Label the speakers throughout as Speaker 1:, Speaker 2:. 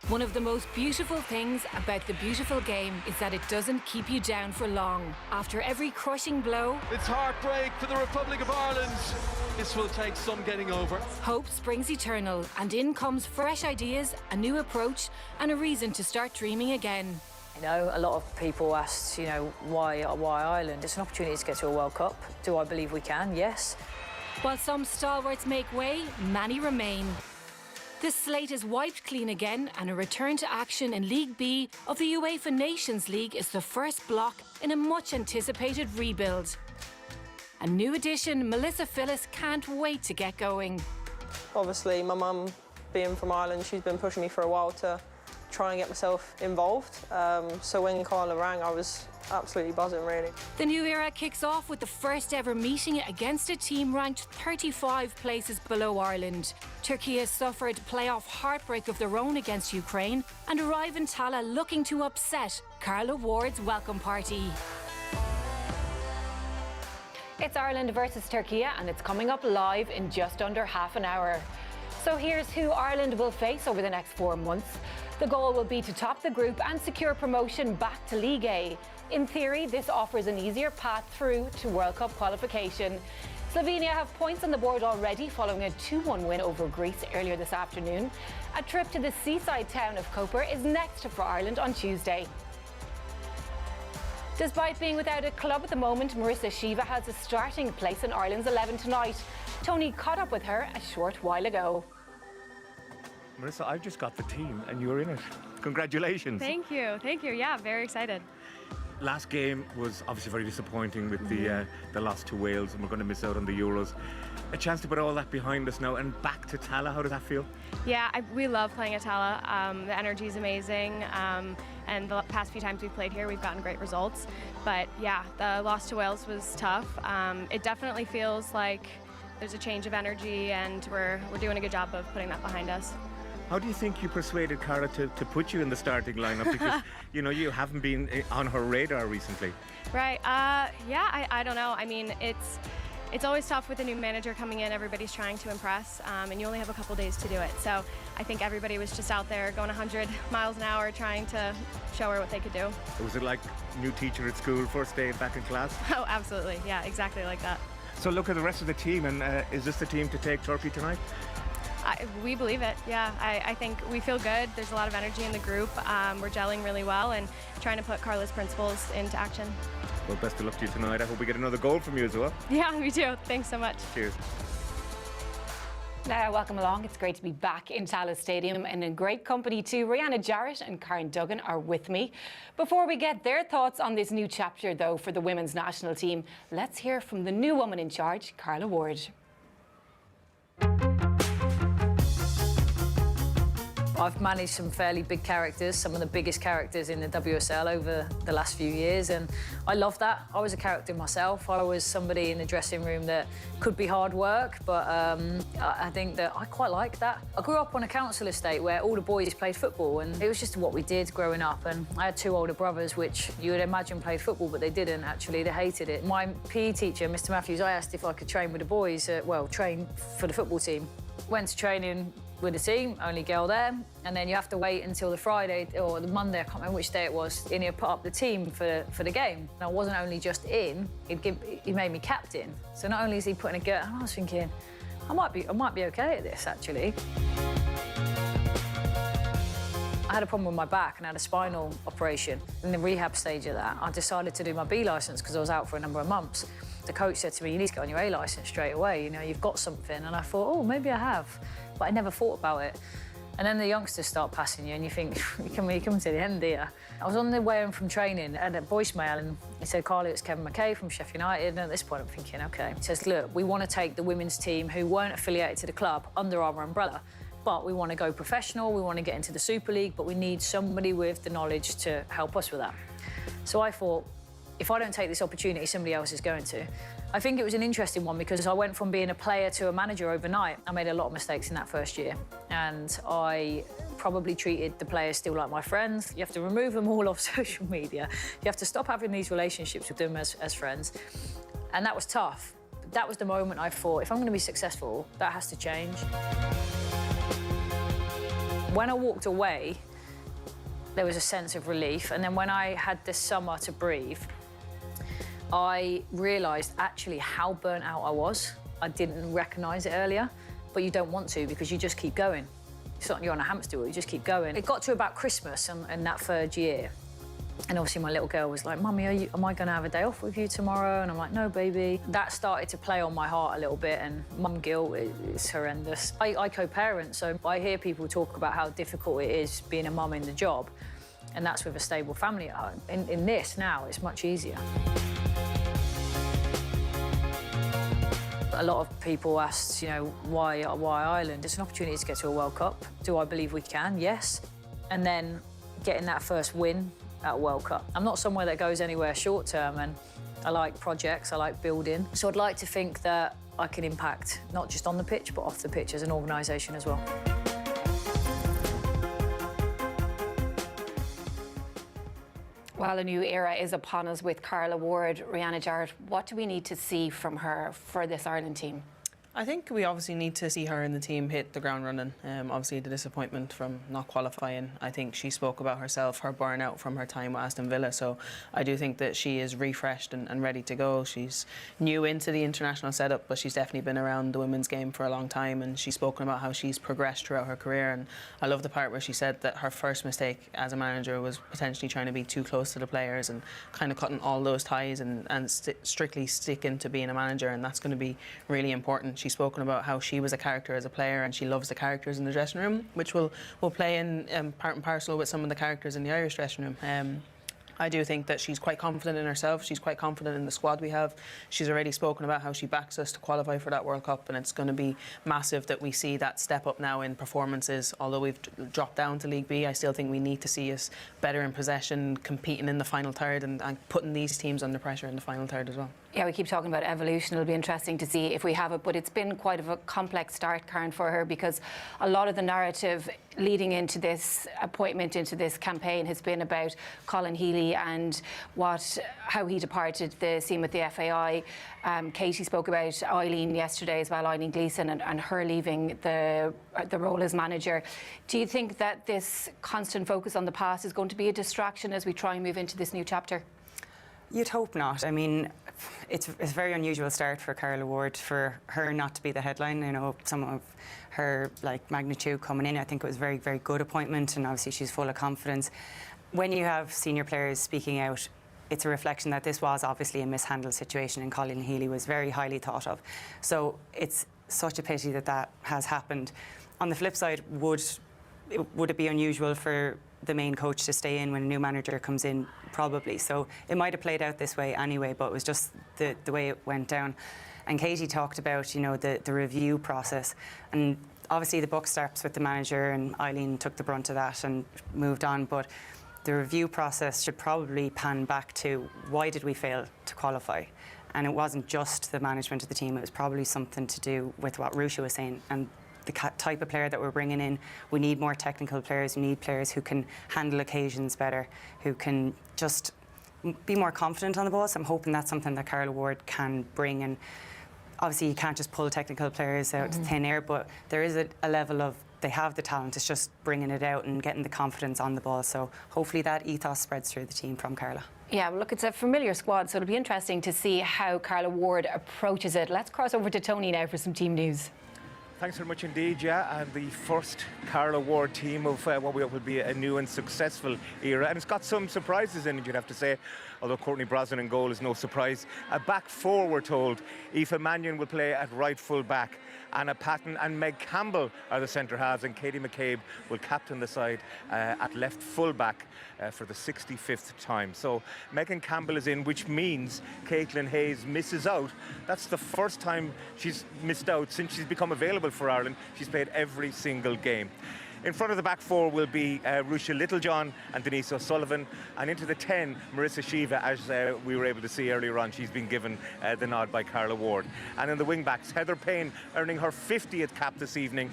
Speaker 1: One of the most beautiful things about the beautiful game is that it doesn't keep you down for long. After every crushing blow,
Speaker 2: it's heartbreak for the Republic of Ireland. This will take some getting over.
Speaker 1: Hope springs eternal, and in comes fresh ideas, a new approach, and a reason to start dreaming again.
Speaker 3: You know, a lot of people ask, why Ireland? It's an opportunity to get to a World Cup. Do I believe we can? Yes.
Speaker 1: While some stalwarts make way, many remain. The slate is wiped clean again, and a return to action in League B of the UEFA Nations League is the first block in a much-anticipated rebuild. A new addition, Melissa Phillis, can't wait to get going.
Speaker 4: Obviously, my mum, being from Ireland, she's been pushing me for a while to try and get myself involved. So when Carla rang, I was absolutely buzzing, really.
Speaker 1: The new era kicks off with the first ever meeting against a team ranked 35 places below Ireland. Turkiye suffered playoff heartbreak of their own against Ukraine and arrive in Tallaght looking to upset Carla Ward's welcome party. It's Ireland versus Turkiye, and it's coming up live in just under half an hour. So here's who Ireland will face over the next 4 months. The goal will be to top the group and secure promotion back to League A. In theory, this offers an easier path through to World Cup qualification. Slovenia have points on the board already following a 2-1 win over Greece earlier this afternoon. A trip to the seaside town of Koper is next for Ireland on Tuesday. Despite being without a club at the moment, Marissa Shiva has a starting place in Ireland's 11 tonight. Tony caught up with her a short while ago.
Speaker 5: Marissa, I've just got the team and you're in it. Congratulations.
Speaker 6: Thank you. Yeah, very excited.
Speaker 5: Last game was obviously very disappointing with the loss to Wales, and we're going to miss out on the Euros. A chance to put all that behind us now and back to Tallaght. How does that feel?
Speaker 6: Yeah, we love playing at Tallaght. The energy is amazing, and the past few times we've played here, we've gotten great results. But yeah, the loss to Wales was tough. It definitely feels like there's a change of energy, and we're doing a good job of putting that behind us.
Speaker 5: How do you think you persuaded Cara to put you in the starting lineup? Because, you haven't been on her radar recently.
Speaker 6: Right. Yeah, I don't know. I mean, it's always tough with a new manager coming in. Everybody's trying to impress, and you only have a couple days to do it. So I think everybody was just out there going 100 miles an hour trying to show her what they could do.
Speaker 5: Was it like new teacher at school, first day back in class?
Speaker 6: Oh, absolutely. Yeah, exactly like that.
Speaker 5: So look at the rest of the team, and is this the team to take Turkey tonight?
Speaker 6: We believe it, yeah. I think we feel good. There's a lot of energy in the group. We're gelling really well and trying to put Carla's principles into action.
Speaker 5: Well, best of luck to you tonight. I hope we get another goal from you as well.
Speaker 6: Yeah, me too. Thanks so much.
Speaker 5: Cheers.
Speaker 1: Now, welcome along. It's great to be back in Tallaght Stadium and in great company too. Rihanna Jarrett and Karen Duggan are with me. Before we get their thoughts on this new chapter, though, for the women's national team, let's hear from the new woman in charge, Carla Ward.
Speaker 3: I've managed some fairly big characters, some of the biggest characters in the WSL over the last few years, and I love that. I was a character myself. I was somebody in the dressing room that could be hard work, but I think that I quite like that. I grew up on a council estate where all the boys played football, and it was just what we did growing up. And I had 2 older brothers, which you would imagine played football, but they didn't actually. They hated it. My PE teacher, Mr. Matthews, I asked if I could train with the boys, train for the football team. Went to training with the team, only girl there, and then you have to wait until the Friday or the Monday, I can't remember which day it was, and he put up the team for the game. And I wasn't only just in, he made me captain. So not only is he putting a girl, and I was thinking, I might be okay at this, actually. I had a problem with my back and had a spinal operation. In the rehab stage of that, I decided to do my B licence because I was out for a number of months. The coach said to me, you need to get on your A licence straight away, you've got something. And I thought, oh, maybe I have. But I never thought about it. And then the youngsters start passing you and you think, you come to the end here. I was on the way home from training, I had a voicemail and it said, Carly, it's Kevin McKay from Sheffield United. And at this point I'm thinking, okay. He says, look, we want to take the women's team who weren't affiliated to the club under our umbrella, but we want to go professional, we want to get into the Super League, but we need somebody with the knowledge to help us with that. So I thought, if I don't take this opportunity, somebody else is going to. I think it was an interesting one because I went from being a player to a manager overnight. I made a lot of mistakes in that first year, and I probably treated the players still like my friends. You have to remove them all off social media. You have to stop having these relationships with them as friends. And that was tough. But that was the moment I thought, if I'm going to be successful, that has to change. When I walked away, there was a sense of relief. And then when I had this summer to breathe, I realised actually how burnt out I was. I didn't recognise it earlier, but you don't want to because you just keep going. It's not you're on a hamster wheel, you just keep going. It got to about Christmas in that third year. And obviously my little girl was like, Mummy, am I going to have a day off with you tomorrow? And I'm like, no, baby. That started to play on my heart a little bit, and mum guilt is horrendous. I co-parent, so I hear people talk about how difficult it is being a mum in the job, and that's with a stable family at home. In this now, it's much easier. A lot of people asked, you know, why Ireland? It's an opportunity to get to a World Cup. Do I believe we can? Yes. And then getting that first win at a World Cup. I'm not somewhere that goes anywhere short term, and I like projects, I like building. So I'd like to think that I can impact, not just on the pitch, but off the pitch as an organisation as well.
Speaker 1: Well, a new era is upon us with Carla Ward. Rihanna Jarrett, what do we need to see from her for this Ireland team?
Speaker 7: I think we obviously need to see her and the team hit the ground running. Obviously, the disappointment from not qualifying. I think she spoke about herself, her burnout from her time with Aston Villa. So I do think that she is refreshed and ready to go. She's new into the international setup, but she's definitely been around the women's game for a long time. And she's spoken about how she's progressed throughout her career. And I love the part where she said that her first mistake as a manager was potentially trying to be too close to the players and kind of cutting all those ties and strictly sticking to being a manager. And that's going to be really important. She's spoken about how she was a character as a player and she loves the characters in the dressing room, which will play in part and parcel with some of the characters in the Irish dressing room. I do think that she's quite confident in herself. She's quite confident in the squad we have. She's already spoken about how she backs us to qualify for that World Cup, and it's going to be massive that we see that step up now in performances. Although we've dropped down to League B, I still think we need to see us better in possession, competing in the final third and putting these teams under pressure in the final third as well.
Speaker 1: Yeah, we keep talking about evolution. It'll be interesting to see if we have it, but it's been quite a complex start, Karen, for her, because a lot of the narrative leading into this appointment, into this campaign, has been about Colin Healy and how he departed the scene with the FAI. Katie spoke about Eileen yesterday as well, Eileen Gleeson, and her leaving the role as manager. Do you think that this constant focus on the past is going to be a distraction as we try and move into this new chapter?
Speaker 8: You'd hope not. I mean, it's a very unusual start for Carla Ward, for her not to be the headline. You know, some of her magnitude coming in, I think it was a very, very good appointment, and obviously she's full of confidence. When you have senior players speaking out, it's a reflection that this was obviously a mishandled situation, and Colin Healy was very highly thought of. So it's such a pity that that has happened. On the flip side, would it be unusual for the main coach to stay in when a new manager comes in? Probably. So it might have played out this way anyway, but it was just the way it went down. And Katie talked about, you know, the review process, and obviously the buck stops with the manager, and Eileen took the brunt of that and moved on. But the review process should probably pan back to why did we fail to qualify? And it wasn't just the management of the team, it was probably something to do with what Rusha was saying and the type of player that we're bringing in. We need more technical players. We need players who can handle occasions better, who can just be more confident on the ball. So I'm hoping that's something that Carla Ward can bring. And obviously you can't just pull technical players out of thin air, but there is a level of, they have the talent, it's just bringing it out and getting the confidence on the ball. So hopefully that ethos spreads through the team from Carla. Yeah, well, look, it's a familiar squad, so it'll be interesting to see how Carla Ward approaches it. Let's cross over to Tony now for some team news.
Speaker 5: Thanks very much indeed, yeah. And the first Carla Ward team of what will be a new and successful era. And it's got some surprises in it, you'd have to say. Although Courtney Brosnan in goal is no surprise. A back four, we're told. Aoife Mannion will play at right full back. Anna Patton and Meg Campbell are the centre halves, and Katie McCabe will captain the side at left full back for the 65th time. So Megan Campbell is in, which means Caitlin Hayes misses out. That's the first time she's missed out since she's become available for Ireland. She's played every single game. In front of the back four will be Rusha Littlejohn and Denise O'Sullivan, and into the 10, Marissa Shiva, as we were able to see earlier on. She's been given the nod by Carla Ward. And in the wing backs, Heather Payne earning her 50th cap this evening,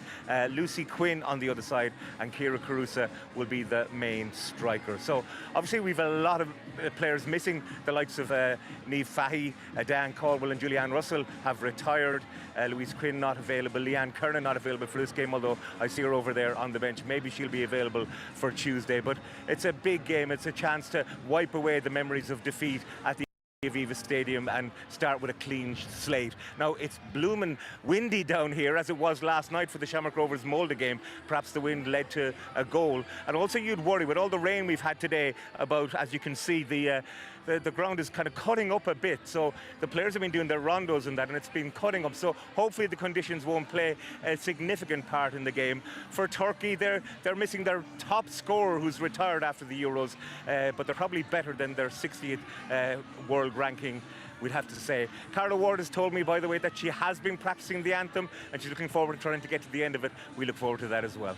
Speaker 5: Lucy Quinn on the other side, and Ciara Carusa will be the main striker. So obviously we've a lot of players missing. The likes of Niamh Fahy, Diane Caldwell and Julianne Russell have retired. Louise Quinn not available, Leanne Kernan not available for this game, although I see her over there on the bench. Maybe she'll be available for Tuesday, but it's a big game. It's a chance to wipe away the memories of defeat at the Aviva Stadium and start with a clean slate. Now, it's blooming windy down here, as it was last night for the Shamrock Rovers Molde game. Perhaps the wind led to a goal. And also you'd worry, with all the rain we've had today, about, as you can see, the ground is kind of cutting up a bit. So the players have been doing their rondos and that, and it's been cutting up. So hopefully the conditions won't play a significant part in the game. For Turkey, they're missing their top scorer, who's retired after the Euros, but they're probably better than their 60th world ranking, we'd have to say. Carla Ward has told me, by the way, that she has been practicing the anthem and she's looking forward to trying to get to the end of it. We look forward to that as well.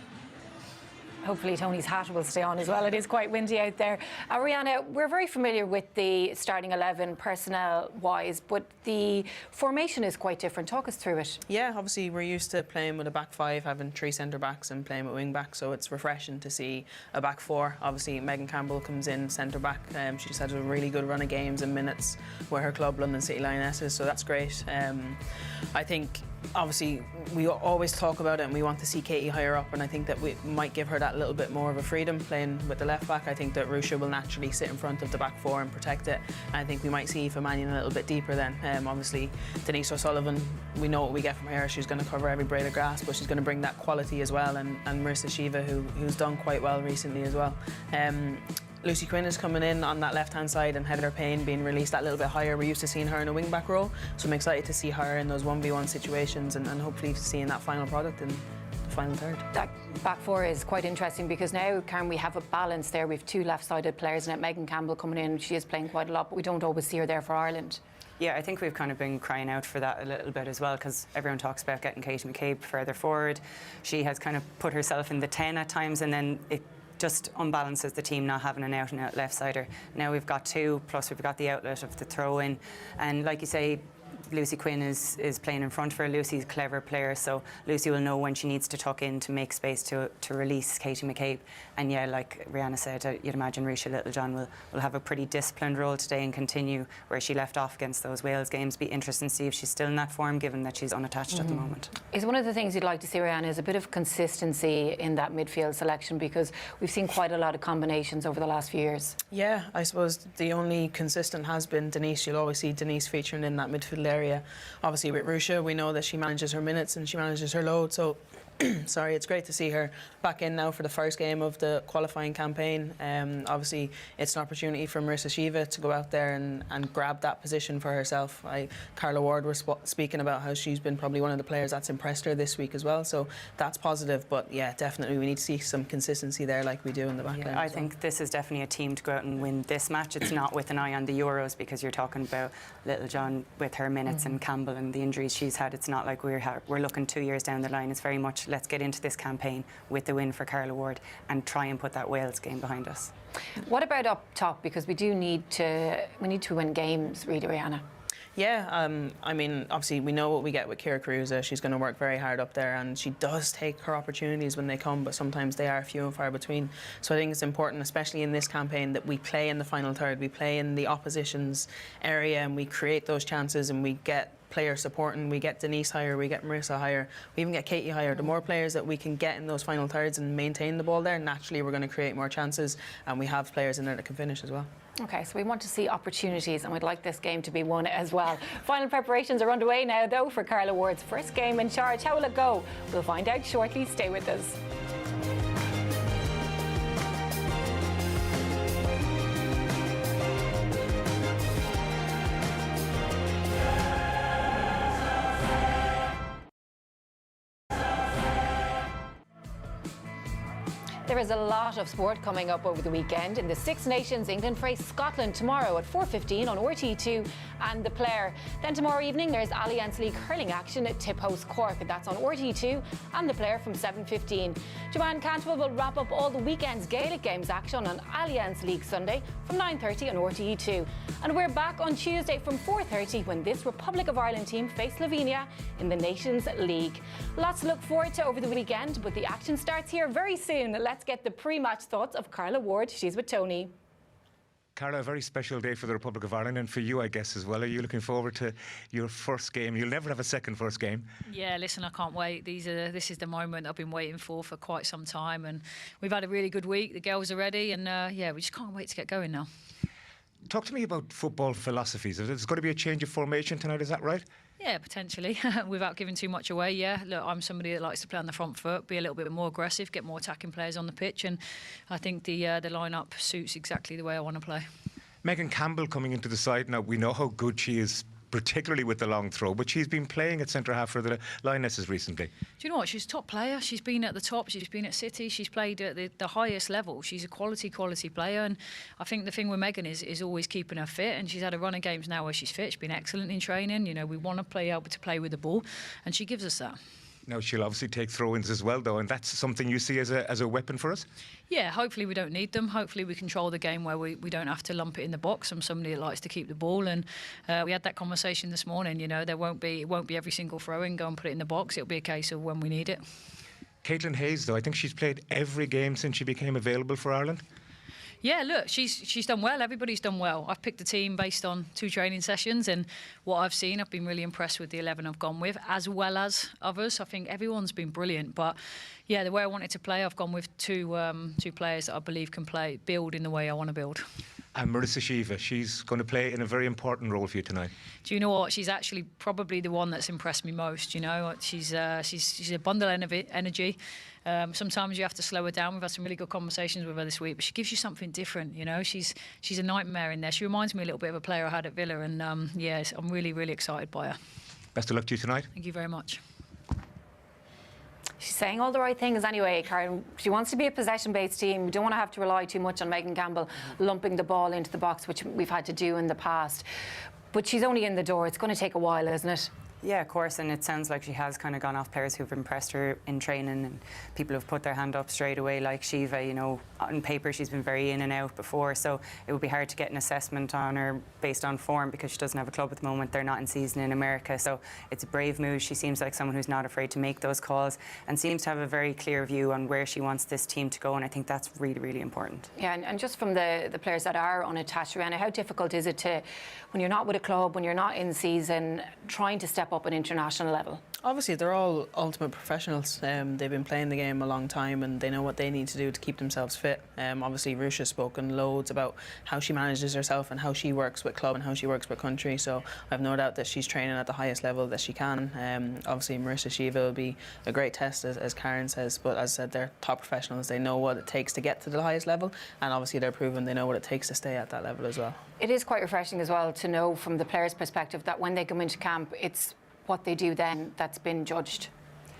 Speaker 1: Hopefully Tony's hat will stay on as well. It is quite windy out there. Rihanna, we're very familiar with the starting 11 personnel-wise, but the formation is quite different. Talk us through it.
Speaker 7: Yeah, obviously we're used to playing with a back five, having 3 centre-backs and playing with wing-backs, so it's refreshing to see a back four. Obviously Megan Campbell comes in centre-back. She's had a really good run of games and minutes with her club, London City Lionesses, so that's great. I think obviously we always talk about it and we want to see Katie higher up, and I think that we might give her that little bit more of a freedom playing with the left back. I think that Rusha will naturally sit in front of the back four and protect it, and I think we might see Aoife Mannion a little bit deeper then. Obviously Denise O'Sullivan, we know what we get from her. She's going to cover every blade of grass, but she's going to bring that quality as well, and Marissa Shiva, who's done quite well recently as well. Lucy Quinn is coming in on that left-hand side, and Heather Payne being released that little bit higher. We're used to seeing her in a wing-back role, so I'm excited to see her in those 1v1 situations and hopefully seeing that final product in the final third.
Speaker 1: That back four is quite interesting because now, Karen, we have a balance there. We have 2 left-sided players, and Megan Campbell coming in. She is playing quite a lot, but we don't always see her there for Ireland.
Speaker 8: Yeah, I think we've kind of been crying out for that a little bit as well, because everyone talks about getting Katie McCabe further forward. She has kind of put herself in the 10 at times, and then it just unbalances the team not having an out-and-out left-sider. Now we've got 2, plus we've got the outlet of the throw-in. And like you say, Lucy Quinn is playing in front for her. Lucy's a clever player, so Lucy will know when she needs to tuck in to make space to release Katie McCabe. And yeah, like Rihanna said, you'd imagine Risha Littlejohn will have a pretty disciplined role today and continue where she left off against those Wales games. Be interesting to see if she's still in that form, given that she's unattached at the moment.
Speaker 1: Is one of the things you'd like to see, Rihanna, is a bit of consistency in that midfield selection, because we've seen quite a lot of combinations over the last few years.
Speaker 7: Yeah, I suppose the only consistent has been Denise. You'll always see Denise featuring in that midfield area. Obviously with Rusha, we know that she manages her minutes and she manages her load, so sorry, it's great to see her back in now for the first game of the qualifying campaign. Obviously it's an opportunity for Marissa Shiva to go out there and grab that position for herself. Carla Ward was speaking about how she's been probably one of the players that's impressed her this week as well, so that's positive. But yeah, definitely we need to see some consistency there like we do in the back line.
Speaker 8: I think this is definitely a team to go out and win this match. It's not with an eye on the Euros, because you're talking about Littlejohn with her minutes and Campbell and the injuries she's had. It's not like we're looking 2 years down the line. It's very much, let's get into this campaign with the win for Carla Ward and try and put that Wales game behind us.
Speaker 1: What about up top? Because we need to win games, really, Rihanna.
Speaker 7: Yeah, I mean, obviously we know what we get with Ciara Carusa. She's going to work very hard up there, and she does take her opportunities when they come, but sometimes they are few and far between. So I think it's important, especially in this campaign, that we play in the final third, we play in the opposition's area, and we create those chances, and we get player supporting. We get Denise higher, we get Marissa higher, we even get Katie higher. The more players that we can get in those final thirds and maintain the ball there, naturally we're going to create more chances, and we have players in there that can finish as well.
Speaker 1: OK, so we want to see opportunities, and we'd like this game to be won as well. Final preparations are underway now, though, for Carla Ward's first game in charge. How will it go? We'll find out shortly. Stay with us. There is a lot of sport coming up over the weekend. In the Six Nations, England face Scotland tomorrow at 4:15 on RTÉ2 and The Player. Then tomorrow evening there's Allianz League hurling action at Tip host Cork, and that's on RTÉ2 and The Player from 7:15. Joanne Cantwell will wrap up all the weekend's Gaelic Games action on Allianz League Sunday from 9:30 on RTÉ2. And we're back on Tuesday from 4:30 when this Republic of Ireland team face Slovenia in the Nations League. Lots to look forward to over the weekend, but the action starts here very soon. Let's get the pre-match thoughts of Carla Ward. She's with Tony.
Speaker 5: Carla, a very special day for the Republic of Ireland and for you, I guess, as well. Are you looking forward to your first game? You'll never have a second first game.
Speaker 3: Yeah, listen, I can't wait. This is the moment I've been waiting for quite some time, and we've had a really good week. The girls are ready, and yeah, we just can't wait to get going now.
Speaker 5: Talk to me about football philosophies. There's going to be a change of formation tonight, is that right?
Speaker 3: Yeah, potentially, without giving too much away. Yeah, look, I'm somebody that likes to play on the front foot, be a little bit more aggressive, get more attacking players on the pitch, and I think the lineup suits exactly the way I want to play.
Speaker 5: Megan Campbell coming into the side now. We know how good she is, particularly with the long throw, but she's been playing at centre half for the Lionesses recently.
Speaker 3: Do you know what? She's a top player. She's been at the top. She's been at City. She's played at the highest level. She's a quality player, and I think the thing with Megan is always keeping her fit, and she's had a run of games now where she's fit. She's been excellent in training. You know, we want to play able to play with the ball, and she gives us that.
Speaker 5: Now, she'll obviously take throw-ins as well, though, and that's something you see as a weapon for us?
Speaker 3: Yeah, hopefully we don't need them. Hopefully we control the game where we don't have to lump it in the box. I'm somebody that likes to keep the ball, and we had that conversation this morning. You know, it won't be every single throw-in, go and put it in the box. It'll be a case of when we need it.
Speaker 5: Caitlin Hayes, though, I think she's played every game since she became available for Ireland.
Speaker 3: Yeah, look, she's done well. Everybody's done well. I've picked the team based on 2 training sessions, and what I've seen, I've been really impressed with the 11 I've gone with, as well as others. I think everyone's been brilliant, but yeah, the way I wanted to play, I've gone with two players that I believe can build in the way I want to build.
Speaker 5: And Marissa Shiva, she's going to play in a very important role for you tonight.
Speaker 3: Do you know what? She's actually probably the one that's impressed me most. You know, she's a bundle of energy. Sometimes you have to slow her down. We've had some really good conversations with her this week, but she gives you something different. You know, she's a nightmare in there. She reminds me a little bit of a player I had at Villa, and yes, I'm really, really excited by her.
Speaker 5: Best of luck to you tonight.
Speaker 3: Thank you very much.
Speaker 1: She's saying all the right things anyway, Karen. She wants to be a possession-based team. We don't want to have to rely too much on Megan Campbell lumping the ball into the box, which we've had to do in the past. But she's only in the door. It's going to take a while, isn't it?
Speaker 8: Yeah, of course, and it sounds like she has kind of gone off players who've impressed her in training, and people have put their hand up straight away, like Shiva. You know, on paper she's been very in and out before, so it would be hard to get an assessment on her based on form because she doesn't have a club at the moment. They're not in season in America, so it's a brave move. She seems like someone who's not afraid to make those calls and seems to have a very clear view on where she wants this team to go, and I think that's really, really important.
Speaker 1: Yeah, and just from the players that are unattached, Rihanna, how difficult is it to, when you're not with a club, when you're not in season, trying to step up an international level?
Speaker 7: Obviously, they're all ultimate professionals. They've been playing the game a long time, and they know what they need to do to keep themselves fit. Obviously, Rucha's spoken loads about how she manages herself and how she works with club and how she works with country. So I've no doubt that she's training at the highest level that she can. Obviously, Marissa Shiva will be a great test, as Karen says. But as I said, they're top professionals. They know what it takes to get to the highest level, and obviously they're proven they know what it takes to stay at that level as well.
Speaker 1: It is quite refreshing as well to know from the players' perspective that when they come into camp, it's what they do then that's been judged.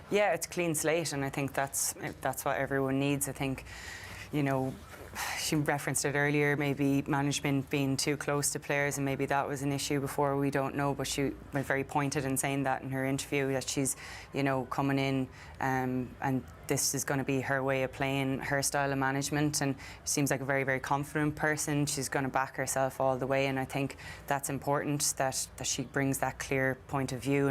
Speaker 8: Yeah, it's clean slate, and I think that's what everyone needs. I think, you know, she referenced it earlier, maybe management being too close to players, and maybe that was an issue before, we don't know, but she was very pointed in saying that in her interview, that she's, you know, coming in and this is going to be her way of playing, her style of management, and she seems like a very, very confident person. She's going to back herself all the way, and I think that's important, that she brings that clear point of view,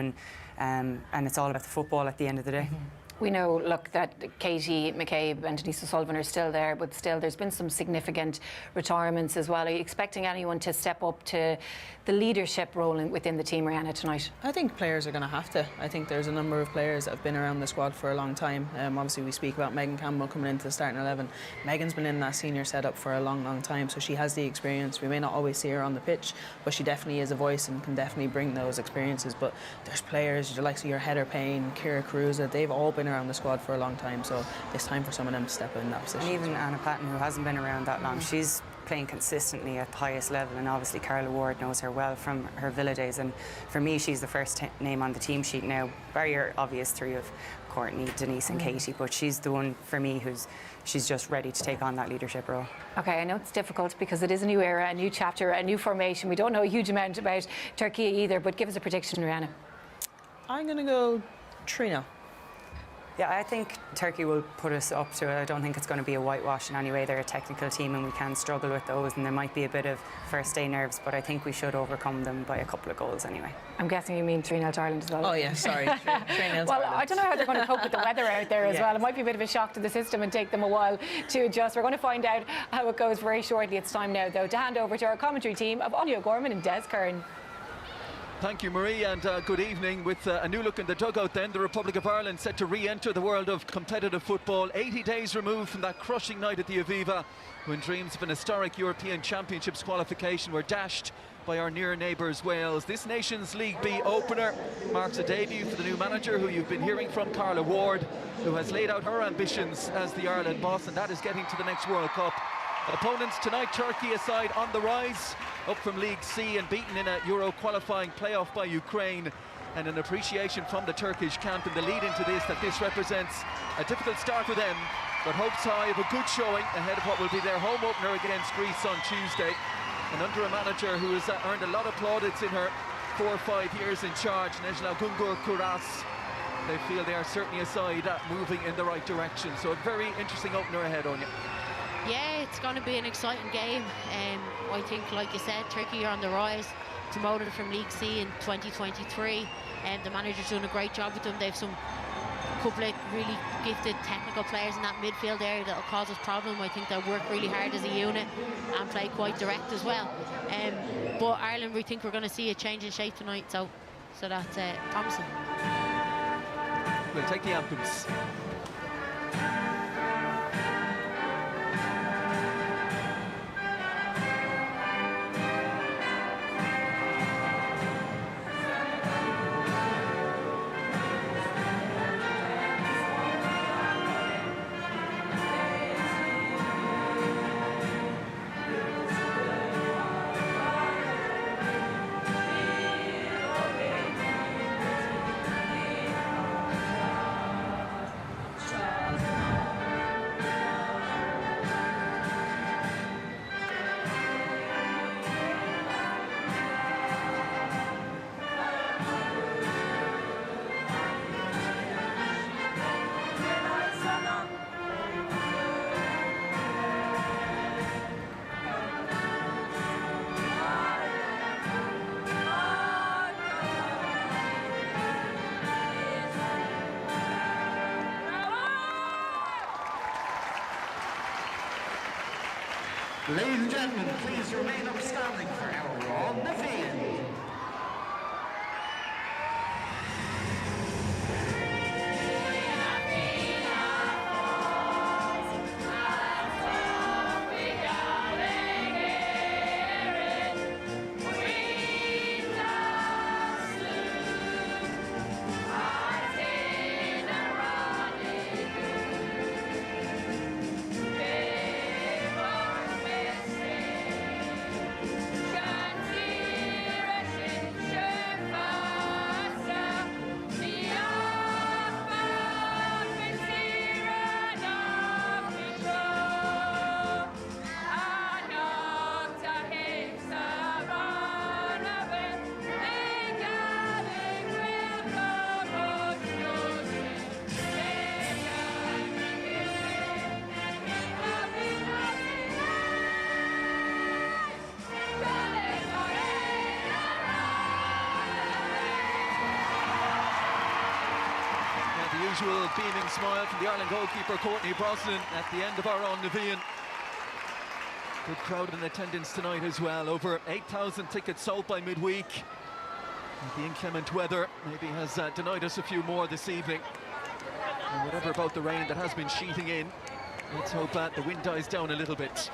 Speaker 8: and it's all about the football at the end of the day.
Speaker 1: Mm-hmm. We know, look, that Katie McCabe and Denise O'Sullivan are still there, but still there's been some significant retirements as well. Are you expecting anyone to step up to the leadership role within the team, Rihanna, tonight?
Speaker 7: I think players are going to have to. I think there's a number of players that have been around the squad for a long time. Obviously, we speak about Megan Campbell coming into the starting 11. Megan's been in that senior setup for a long, long time, so she has the experience. We may not always see her on the pitch, but she definitely is a voice and can definitely bring those experiences. But there's players, the likes of your Heather Payne, Kira Caruza, they've all been around the squad for a long time, so it's time for some of them to step in that position.
Speaker 8: And even Anna Patton, who hasn't been around that long, she's playing consistently at the highest level, and obviously Carla Ward knows her well from her Villa days, and for me she's the first name on the team sheet now. Very obvious 3 of Courtney, Denise and Katie, but she's the one for me she's just ready to take on that leadership role.
Speaker 1: Okay, I know it's difficult because it is a new era, a new chapter, a new formation. We don't know a huge amount about Turkiye either, but give us a prediction, Rihanna.
Speaker 7: I'm going to go 3-0.
Speaker 8: Yeah, I think Turkey will put us up to it. I don't think it's going to be a whitewash in any way. They're a technical team and we can struggle with those, and there might be a bit of first day nerves, but I think we should overcome them by a couple of goals anyway.
Speaker 1: I'm guessing you mean 3-0 to Ireland as well.
Speaker 7: Oh yeah, sorry. 3-0
Speaker 1: Well, I don't know how they're going to cope with the weather out there as well. It might be a bit of a shock to the system and take them a while to adjust. We're going to find out how it goes very shortly. It's time now, though, to hand over to our commentary team of Anya Gorman and Des Kern.
Speaker 2: Thank you, Marie, and good evening. With a new look in the dugout then, the Republic of Ireland set to re-enter the world of competitive football, 80 days removed from that crushing night at the Aviva, when dreams of an historic European Championships qualification were dashed by our near neighbours Wales. This Nations League B opener marks a debut for the new manager, who you've been hearing from, Carla Ward, who has laid out her ambitions as the Ireland boss, and that is getting to the next World Cup. Opponents tonight, Turkey a side on the rise, up from League C and beaten in a Euro qualifying playoff by Ukraine. And an appreciation from the Turkish camp in the lead into this, that this represents a difficult start for them, but hopes high of a good showing ahead of what will be their home opener against Greece on Tuesday. And under a manager who has earned a lot of plaudits in her 4 or 5 years in charge, Nejla Gungur Kuras, they feel they are certainly a side moving in the right direction. So a very interesting opener ahead, Anya.
Speaker 9: Yeah, it's going to be an exciting game. I think, like you said, Turkey are on the rise, promoted from League C in 2023, and the manager's doing a great job with them. They have a couple of really gifted technical players in that midfield area that'll cause us problem. I think they'll work really hard as a unit and play quite direct as well. But Ireland, we think we're going to see a change in shape tonight, so that's promising.
Speaker 2: We'll take the anthems.
Speaker 10: Ladies and gentlemen, please remain upstanding for our Ron Nevian.
Speaker 2: Usual beaming smile from the Ireland goalkeeper Courtney Brosnan at the end of our own Nevian. Good crowd in attendance tonight as well. Over 8,000 tickets sold by midweek. The inclement weather maybe has denied us a few more this evening. And whatever about the rain that has been sheeting in, let's hope that the wind dies down a little bit.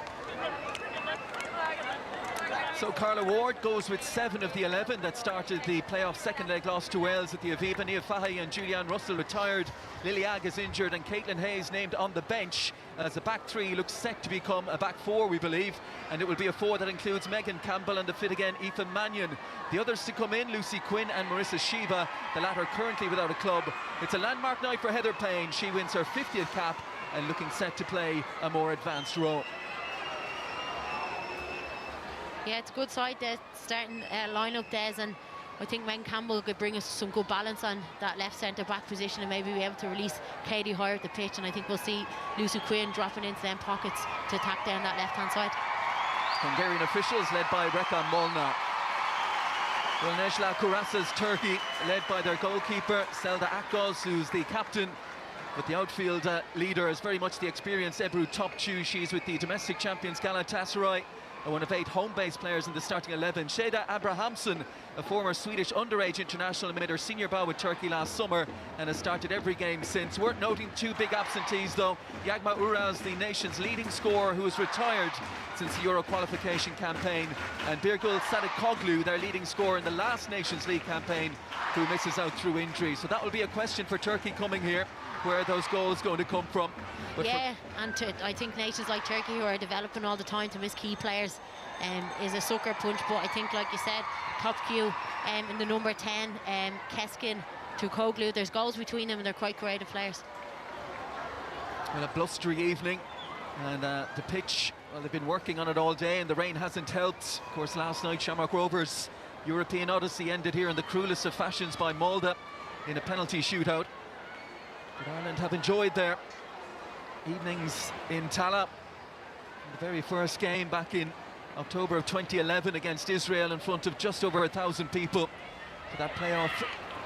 Speaker 2: So Carla Ward goes with 7 of the 11 that started the playoff second leg loss to Wales at the Aviva. Niamh Fahey and Julianne Russell retired. Lily Agg is injured and Caitlin Hayes named on the bench as a back 3 looks set to become a back 4, we believe, and it will be a 4 that includes Megan Campbell and the fit again Aoife Mannion. The others to come in, Lucy Quinn and Marissa Shiva, the latter currently without a club. It's a landmark night for Heather Payne. She wins her 50th cap and looking set to play a more advanced role.
Speaker 9: Yeah, it's a good side there, starting line-up, Des, and I think Megan Campbell could bring us some good balance on that left centre-back position and maybe be able to release Katie higher at the pitch, and I think we'll see Lucy Quinn dropping into them pockets to attack down that left-hand side.
Speaker 2: Hungarian officials led by Rekan Molnar. Well, Nejla Kurasa's Turkey, led by their goalkeeper, Selda Akgöz, who's the captain. But the outfield leader is very much the experienced Ebru Topçu. She's with the domestic champions Galatasaray, and one of 8 home-based players in the starting 11. Şeyda Abrahamsson, a former Swedish underage international, made her senior bow with Turkey last summer and has started every game since. Worth noting 2 big absentees though. Yagma Uraz, the nation's leading scorer, who has retired since the Euro qualification campaign, and Birgül Sarıkoglu, their leading scorer in the last Nations League campaign, who misses out through injury. So that will be a question for Turkey coming here, where are those goals going to come from? But
Speaker 9: yeah, and I think nations like Turkey, who are developing all the time to miss key players, is a sucker punch. But I think, like you said, Topçu in the number 10, Keskin, Turkoglu, there's goals between them and they're quite creative players.
Speaker 2: Well, a blustery evening, and the pitch, well, they've been working on it all day and the rain hasn't helped. Of course, last night Shamrock Rovers' European odyssey ended here in the cruelest of fashions by Molde in a penalty shootout. But Ireland have enjoyed their evenings in Tallaght. The very first game back in October of 2011 against Israel in front of just over 1,000 people, for that playoff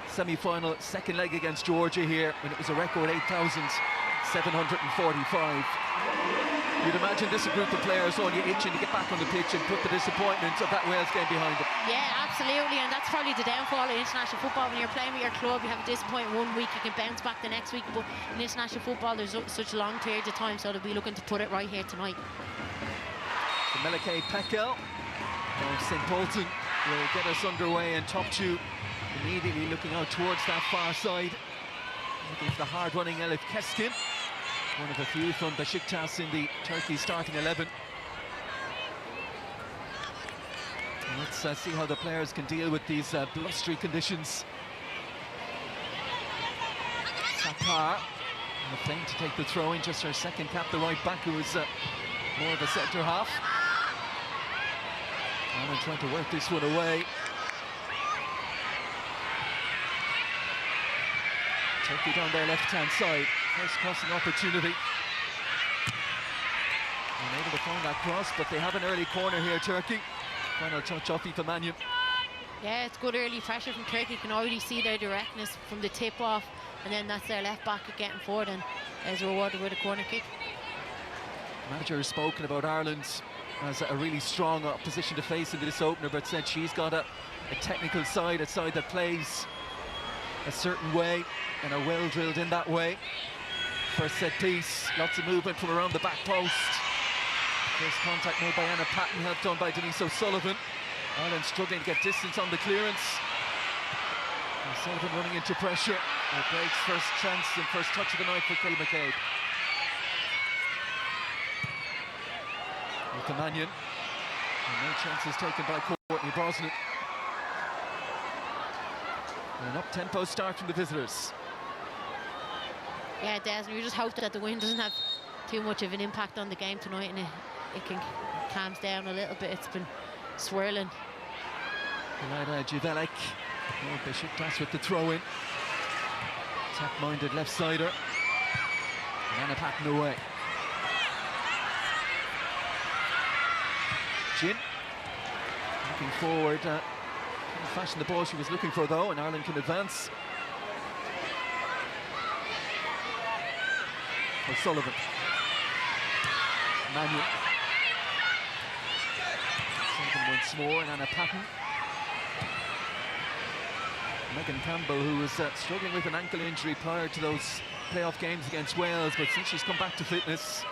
Speaker 2: semi-final second leg against Georgia here, when it was a record 8,745. You'd imagine this is a group of players only itching to get back on the pitch and put the disappointment of that Wales game behind them.
Speaker 9: Yeah, absolutely, and that's probably the downfall of international football. When you're playing with your club, you have a disappointment one week, you can bounce back the next week, but in international football there's such long periods of time, so they'll be looking to put it right here tonight.
Speaker 2: So Melike Pekel of St. Polton will get us underway, and Topçu immediately looking out towards that far side, looking for the hard-running Elif Keskin, one of a few from Beşiktaş in the Turkey starting 11. And let's see how the players can deal with these blustery conditions. Sakar, the plane to take the throw in, just her second cap, the right back, who is more of a centre half. And trying to work this one away. Turkey down their left-hand side. First crossing opportunity. Unable to find that cross, but they have an early corner here, Turkey. Final touch off Aoife Mannion.
Speaker 9: Yeah, it's good early pressure from Turkey. You can already see their directness from the tip off, and then that's their left back getting forward and is rewarded with a corner kick.
Speaker 2: The manager has spoken about Ireland as a really strong opposition to face in this opener, but said she's got a technical side, a side that plays a certain way and are well drilled in that way. First set piece, lots of movement from around the back post. First contact made by Anna Patton, helped on by Denise O'Sullivan. Ireland struggling to get distance on the clearance. O'Sullivan running into pressure. It breaks first chance and first touch of the night for Kelly McCabe. With the Mannion. And no chances taken by Courtney Brosnan. And an up-tempo start from the visitors.
Speaker 9: Yeah, Des, we just hope that the wind doesn't have too much of an impact on the game tonight, and it calms down a little bit. It's been swirling.
Speaker 2: Elida Jivelek. Oh, Beşiktaş with the throw-in. Attack-minded left-sider. And Anna Patton away. Jin looking forward. Couldn't fashion the ball she was looking for though, and Ireland can advance. O'Sullivan. Mannion. Sullivan once more, and Anna Patton. Megan Campbell, who was struggling with an ankle injury prior to those playoff games against Wales, but since she's come back to fitness,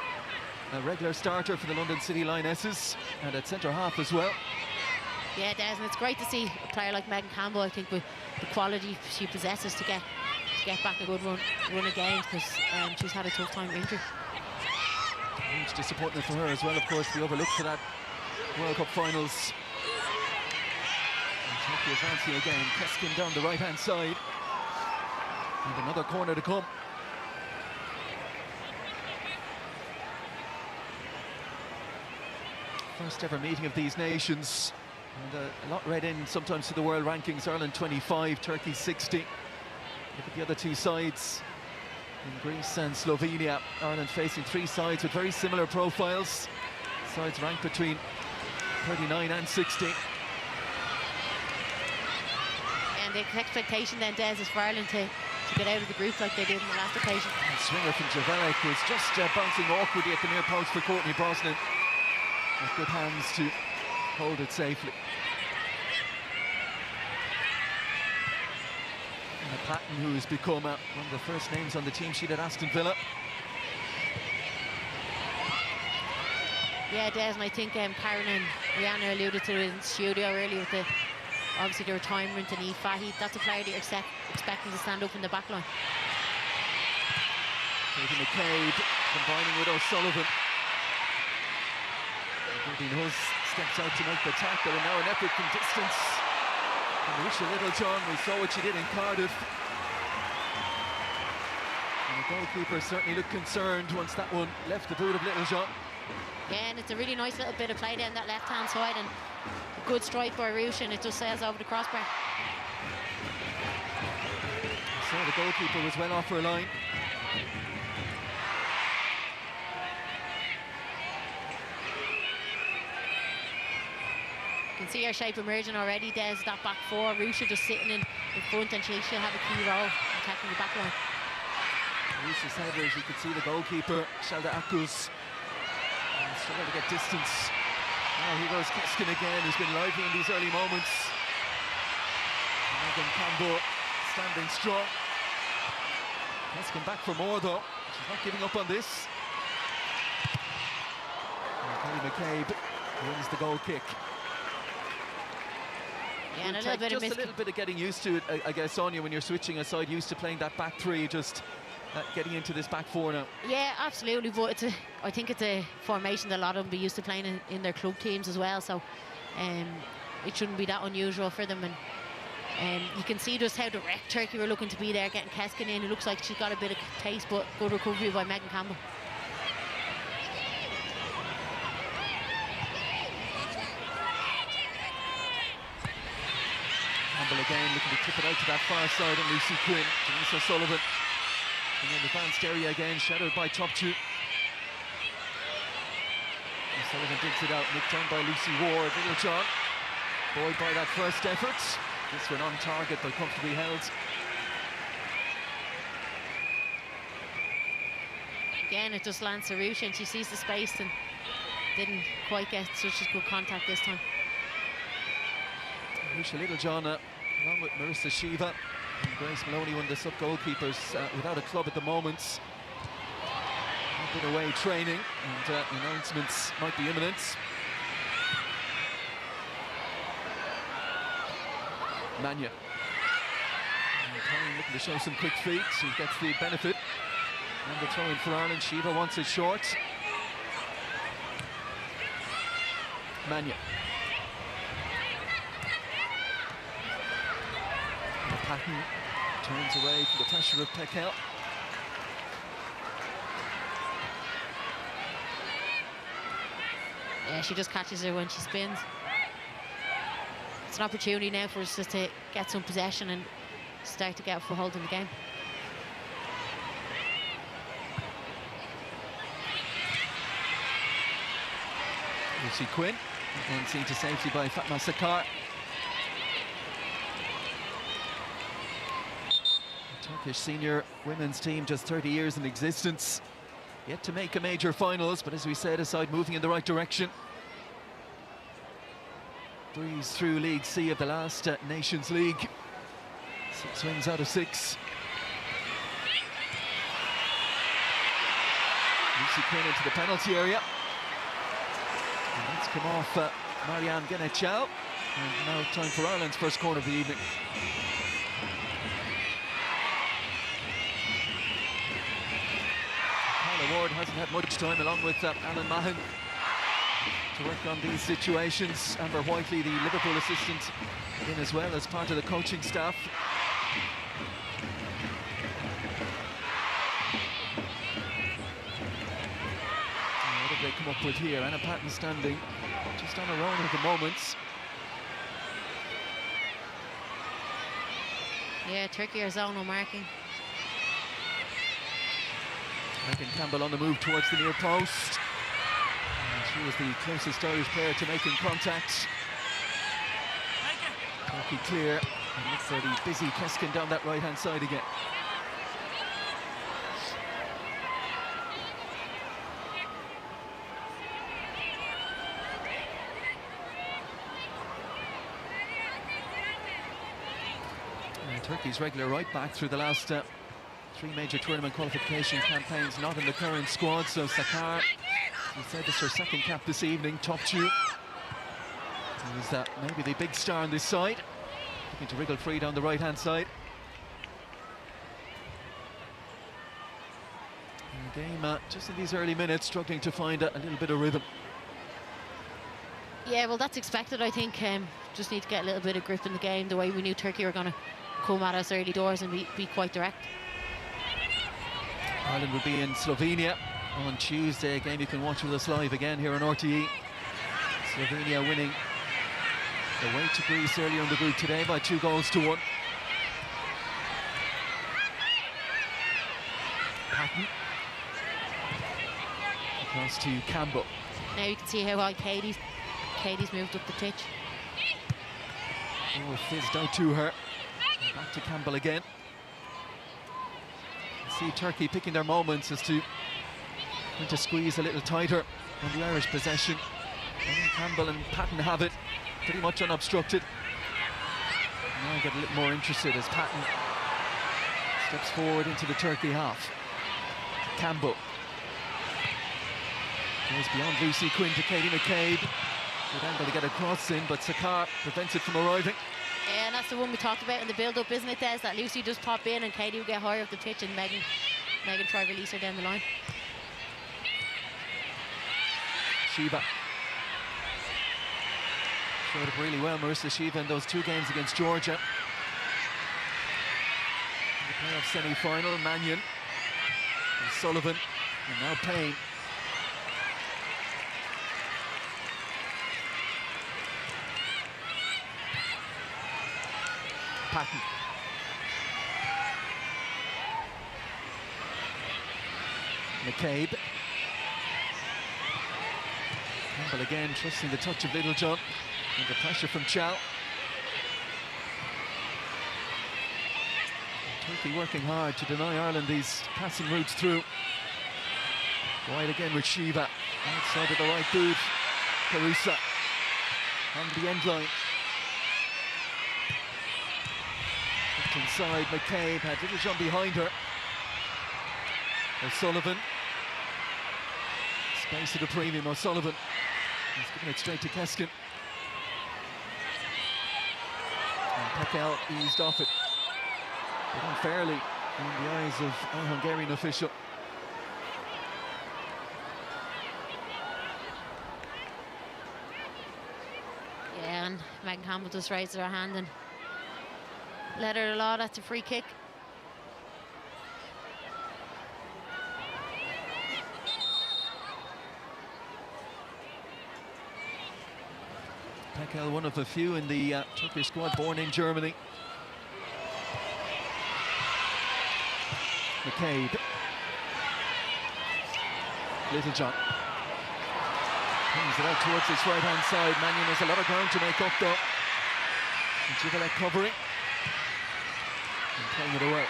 Speaker 2: a regular starter for the London City Lionesses, and at centre half as well.
Speaker 9: Yeah, it does, and it's great to see a player like Megan Campbell, I think, with the quality she possesses to get back a good run of games, because she's had a tough time with injury.
Speaker 2: Huge disappointment for her as well, of course, to be overlooked for that World Cup finals. And Turkey advancing again, Keskin down the right-hand side. And another corner to come. First ever meeting of these nations And a lot read in sometimes to the world rankings. Ireland 25, Turkey 60. Look at the other two sides in Greece and Slovenia. Ireland facing three sides with very similar profiles. Sides ranked between 39 and 60.
Speaker 9: And the expectation then, Des, is for Ireland to get out of the group like they did in the last occasion.
Speaker 2: And swinger from Javelek was just bouncing awkwardly at the near post for Courtney Brosnan. With good hands to hold it safely. And Patton, who has become one of the first names on the team sheet at Aston Villa.
Speaker 9: Yeah, Des, and I think Karen and Rihanna alluded to it in the studio earlier with obviously the retirement and Fahy. That's a player that you're expecting to stand up in the back line.
Speaker 2: Katie McCabe combining with O'Sullivan. Geraldine Hus steps out to make the tackle, and now an effort from distance. And Risha Littlejohn, we saw what she did in Cardiff. And the goalkeeper certainly looked concerned once that one left the boot of Littlejohn.
Speaker 9: Yeah, and it's a really nice little bit of play down that left-hand side, and a good strike by Rush, and it just sails over the crossbar.
Speaker 2: So the goalkeeper was well off her line.
Speaker 9: You can see her shape emerging already, Des, that back four. Rusha just sitting in front, and she'll have a key role attacking the back line.
Speaker 2: Rusha's header, as you can see the goalkeeper, Shelda Akuz, struggling to get distance. Now here goes Keskin again, who's been lively in these early moments. Megan Campbell standing strong. Keskin back for more though. She's not giving up on this. And Kelly McCabe wins the goal kick.
Speaker 9: Yeah, and a little bit of
Speaker 2: just a little bit of getting used to it, I guess, Sonia, when you're switching a side, used to playing that back three, just getting into this back four now.
Speaker 9: Yeah, absolutely, but I think it's a formation that a lot of them be used to playing in their club teams as well, so it shouldn't be that unusual for them. And you can see just how direct Turkey were looking to be there, getting Keskin in. It looks like she's got a bit of taste, but good recovery by Megan Campbell.
Speaker 2: Campbell again looking to tip it out to that far side, and Lucy Quinn, Denise O'Sullivan. And then the advanced area again, shadowed by Topchu. O'Sullivan digs it out, nicked down by Lucy Ward. Littlejohn, buoyed by that first effort. This one on target, but comfortably held.
Speaker 9: Again, it just lands to Rusha, and she sees the space and didn't quite get such a good contact this time.
Speaker 2: Risha Littlejohn, along with Marissa Shiva and Grace Maloney, one of the sub-goalkeepers without a club at the moment. A bit away training, and announcements might be imminent. Manya. Looking to show some quick feet. She gets the benefit. And the throw in for Ireland. Shiva wants it short. Manya. Patton turns away from the pressure of Peckel.
Speaker 9: Yeah, she just catches her when she spins. It's an opportunity now for us just to get some possession and start to get a foothold in the game.
Speaker 2: Lucy Quinn, and seen to safety by Fatma Sakar. Turkish senior women's team, just 30 years in existence, yet to make a major finals, but as we said, a side moving in the right direction. Breeze through League C of the last Nations League. 6 wins out of 6. Lucy Quinn into the penalty area. And that's come off Marianne Genechal. And now time for Ireland's first corner of the evening. Ward hasn't had much time, along with Alan Mahon, to work on these situations. Amber Whiteley, the Liverpool assistant, in as well as part of the coaching staff. What have they come up with here? Anna Patton standing just on her own at the moment.
Speaker 9: Yeah, Turkey are zonal marking.
Speaker 2: Megan Campbell on the move towards the near post. And she was the closest Irish player to making contact. Turkey clear. And look for the busy Keskin down that right-hand side again. Turkey's regular right back through the last 3 major tournament qualification campaigns, not in the current squad. So Sakar, he said it's her second cap this evening. Topçu is maybe the big star on this side, looking to wriggle free down the right-hand side. And the game, just in these early minutes, struggling to find a little bit of rhythm.
Speaker 9: Yeah, well, that's expected, I think. Just need to get a little bit of grip in the game, the way we knew Turkey were going to come at us early doors and be quite direct.
Speaker 2: Ireland will be in Slovenia on Tuesday, a game you can watch with us live again here on RTE. Slovenia winning away to Greece earlier in the group today by 2-1. Patton across to Campbell.
Speaker 9: Now you can see how high Katie's moved up the pitch.
Speaker 2: Oh, fizzed out to her. Back to Campbell again. See Turkey picking their moments as to when to squeeze a little tighter on the Irish possession. And Campbell and Patton have it pretty much unobstructed. Now I get a little more interested as Patton steps forward into the Turkey half. Campbell goes beyond Lucy Quinn to Katie McCabe. Good angle to get a cross in, but Sakar prevents it from arriving.
Speaker 9: Yeah, and that's the one we talked about in the build-up, isn't it, Des? That Lucy just pop in and Katie will get higher up the pitch and Megan try to release her down the line.
Speaker 2: Shiva showed up really well, Marissa Shiva, in those 2 games against Georgia. In the playoff semi-final, Mannion, and Sullivan, and now Payne. Patton. McCabe. Campbell again, trusting the touch of Littlejohn. Under pressure from Chow. Turkey working hard to deny Ireland these passing routes through. Wide again with Shiva. Outside of the right boot. Carusa on the end line. Inside, McCabe had Littlejohn behind her. O'Sullivan. Space at a premium. O'Sullivan. He's giving it straight to Keskin. And Pekel eased off it. But unfairly in the eyes of a Hungarian official.
Speaker 9: Yeah, and Megan Campbell just raises her hand and let her allow. That's a free kick.
Speaker 2: Pekel, one of a few in the Turkish squad born in Germany. McCabe. Littlejohn. Brings it out towards his right-hand side. Mannion has a lot of ground to make up, though. And Givelet covering. And playing it away.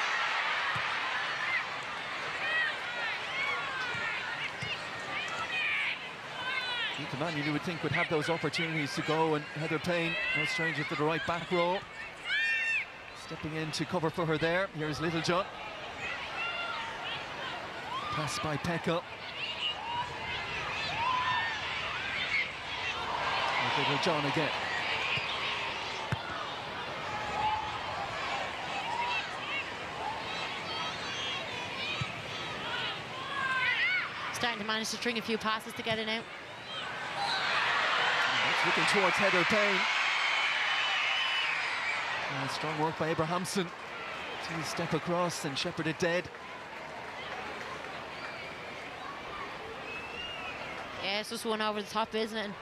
Speaker 2: The Mannion, you would think, would have those opportunities to go, and Heather Payne, no stranger to the right back row. Stepping in to cover for her there. Here's Littlejohn. Pass by Pekel. Littlejohn again.
Speaker 9: Starting to manage to string a few passes together now.
Speaker 2: That's looking towards Heather Payne. And strong work by Abrahamson to step across and shepherd it dead.
Speaker 9: Yeah, it's just one over the top, isn't it? And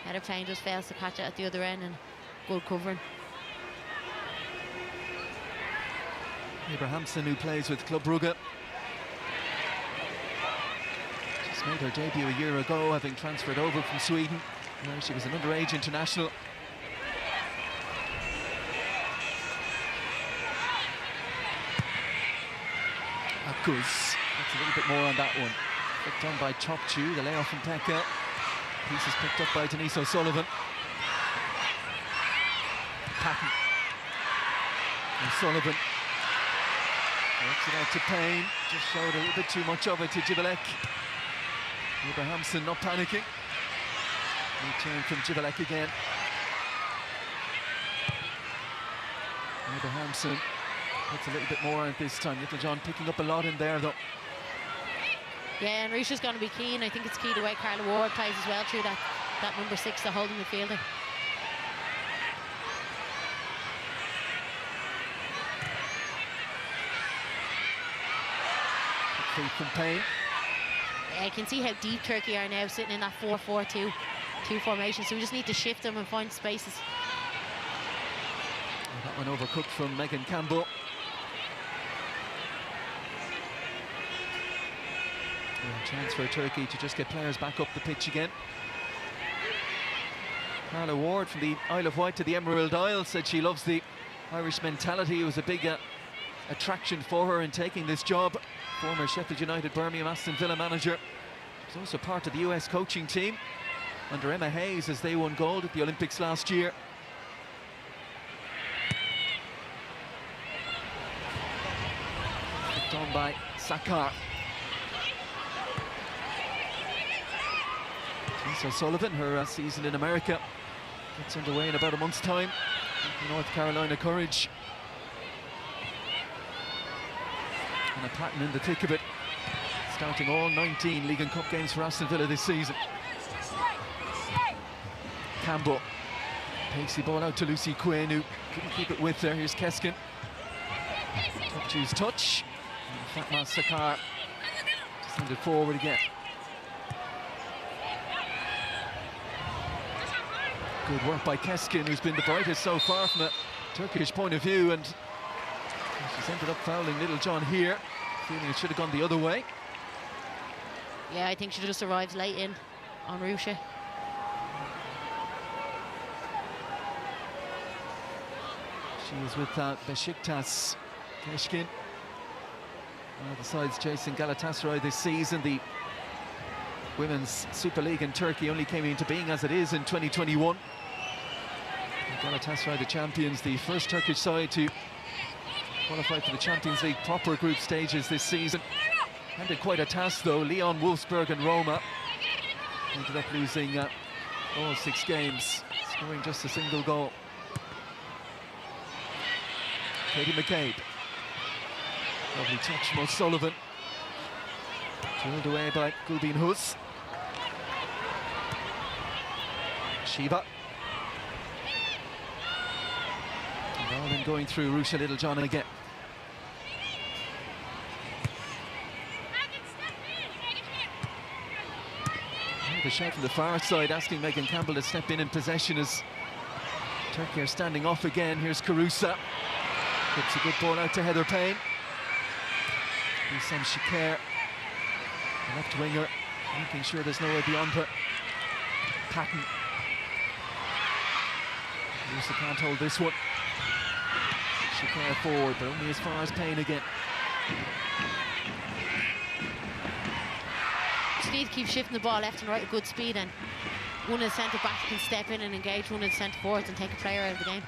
Speaker 9: Heather Payne just fails to catch it at the other end, and good covering.
Speaker 2: Abrahamsen, who plays with Club Brugge. Just made her debut a year ago, having transferred over from Sweden, where she was an underage international. Akuz, that's a little bit more on that one. Flicked on by Chopchu, the layoff from Pekka. Piece is picked up by Denise O'Sullivan. Patton. O'Sullivan. Works it out to Payne. Just showed a little bit too much of it to Jivelek. Abrahamsen not panicking. Return from Jivelek again. Abrahamsen puts a little bit more on it this time. Little John picking up a lot in there though.
Speaker 9: Yeah, and Risha's going to be keen. I think it's key the way Carla Ward plays as well through that number 6, the holding midfielder.
Speaker 2: Feet from Payne.
Speaker 9: Yeah, I can see how deep Turkey are now, sitting in that 4-4-2 formation, so we just need to shift them and find spaces.
Speaker 2: That one overcooked from Megan Campbell. A chance for Turkey to just get players back up the pitch again. Carla Ward from the Isle of Wight to the Emerald Isle said she loves the Irish mentality. It was a big attraction for her in taking this job. Former Sheffield United, Birmingham, Aston Villa manager. She's also part of the US coaching team under Emma Hayes as they won gold at the Olympics last year. Picked on by Sakar. Denise O'Sullivan, her season in America gets underway in about a month's time. North Carolina Courage. And a Patton in the thick of it, starting all 19 League and Cup games for Aston Villa this season. Campbell, pacey ball out to Lucy Quinn, who couldn't keep it with there. Here's Keskin. Topchu's touch. And Fatma Sakar just send it forward again. Good work by Keskin, who's been the brightest so far from a Turkish point of view, and she's ended up fouling Little John here, feeling it should have gone the other way.
Speaker 9: Yeah, I think she just arrives late in on Rusha.
Speaker 2: She was with Besiktas, Keşkin. The side's chasing Galatasaray this season. The Women's Super League in Turkey only came into being as it is in 2021. Galatasaray, the champions, the first Turkish side to qualify for the Champions League proper group stages this season. Handed quite a task though. Lyon, Wolfsburg and Roma ended up losing all 6 games, scoring just a single goal. Katie McCabe. Lovely touch from O'Sullivan. Drilled away by Gulbin Hus. Shiva. And all then going through Rusha Littlejohn again. The shot from the far side asking Megan Campbell to step in possession as Turkey are standing off again. Here's Carusa. Gets a good ball out to Heather Payne. Sam Shaker, the left winger, making sure there's no way beyond her. Patton. Carusa can't hold this one. Shaker forward, but only as far as Payne again.
Speaker 9: Just need to keep shifting the ball left and right at good speed, and one of the centre backs can step in and engage one of the centre forwards and take a player out of the game.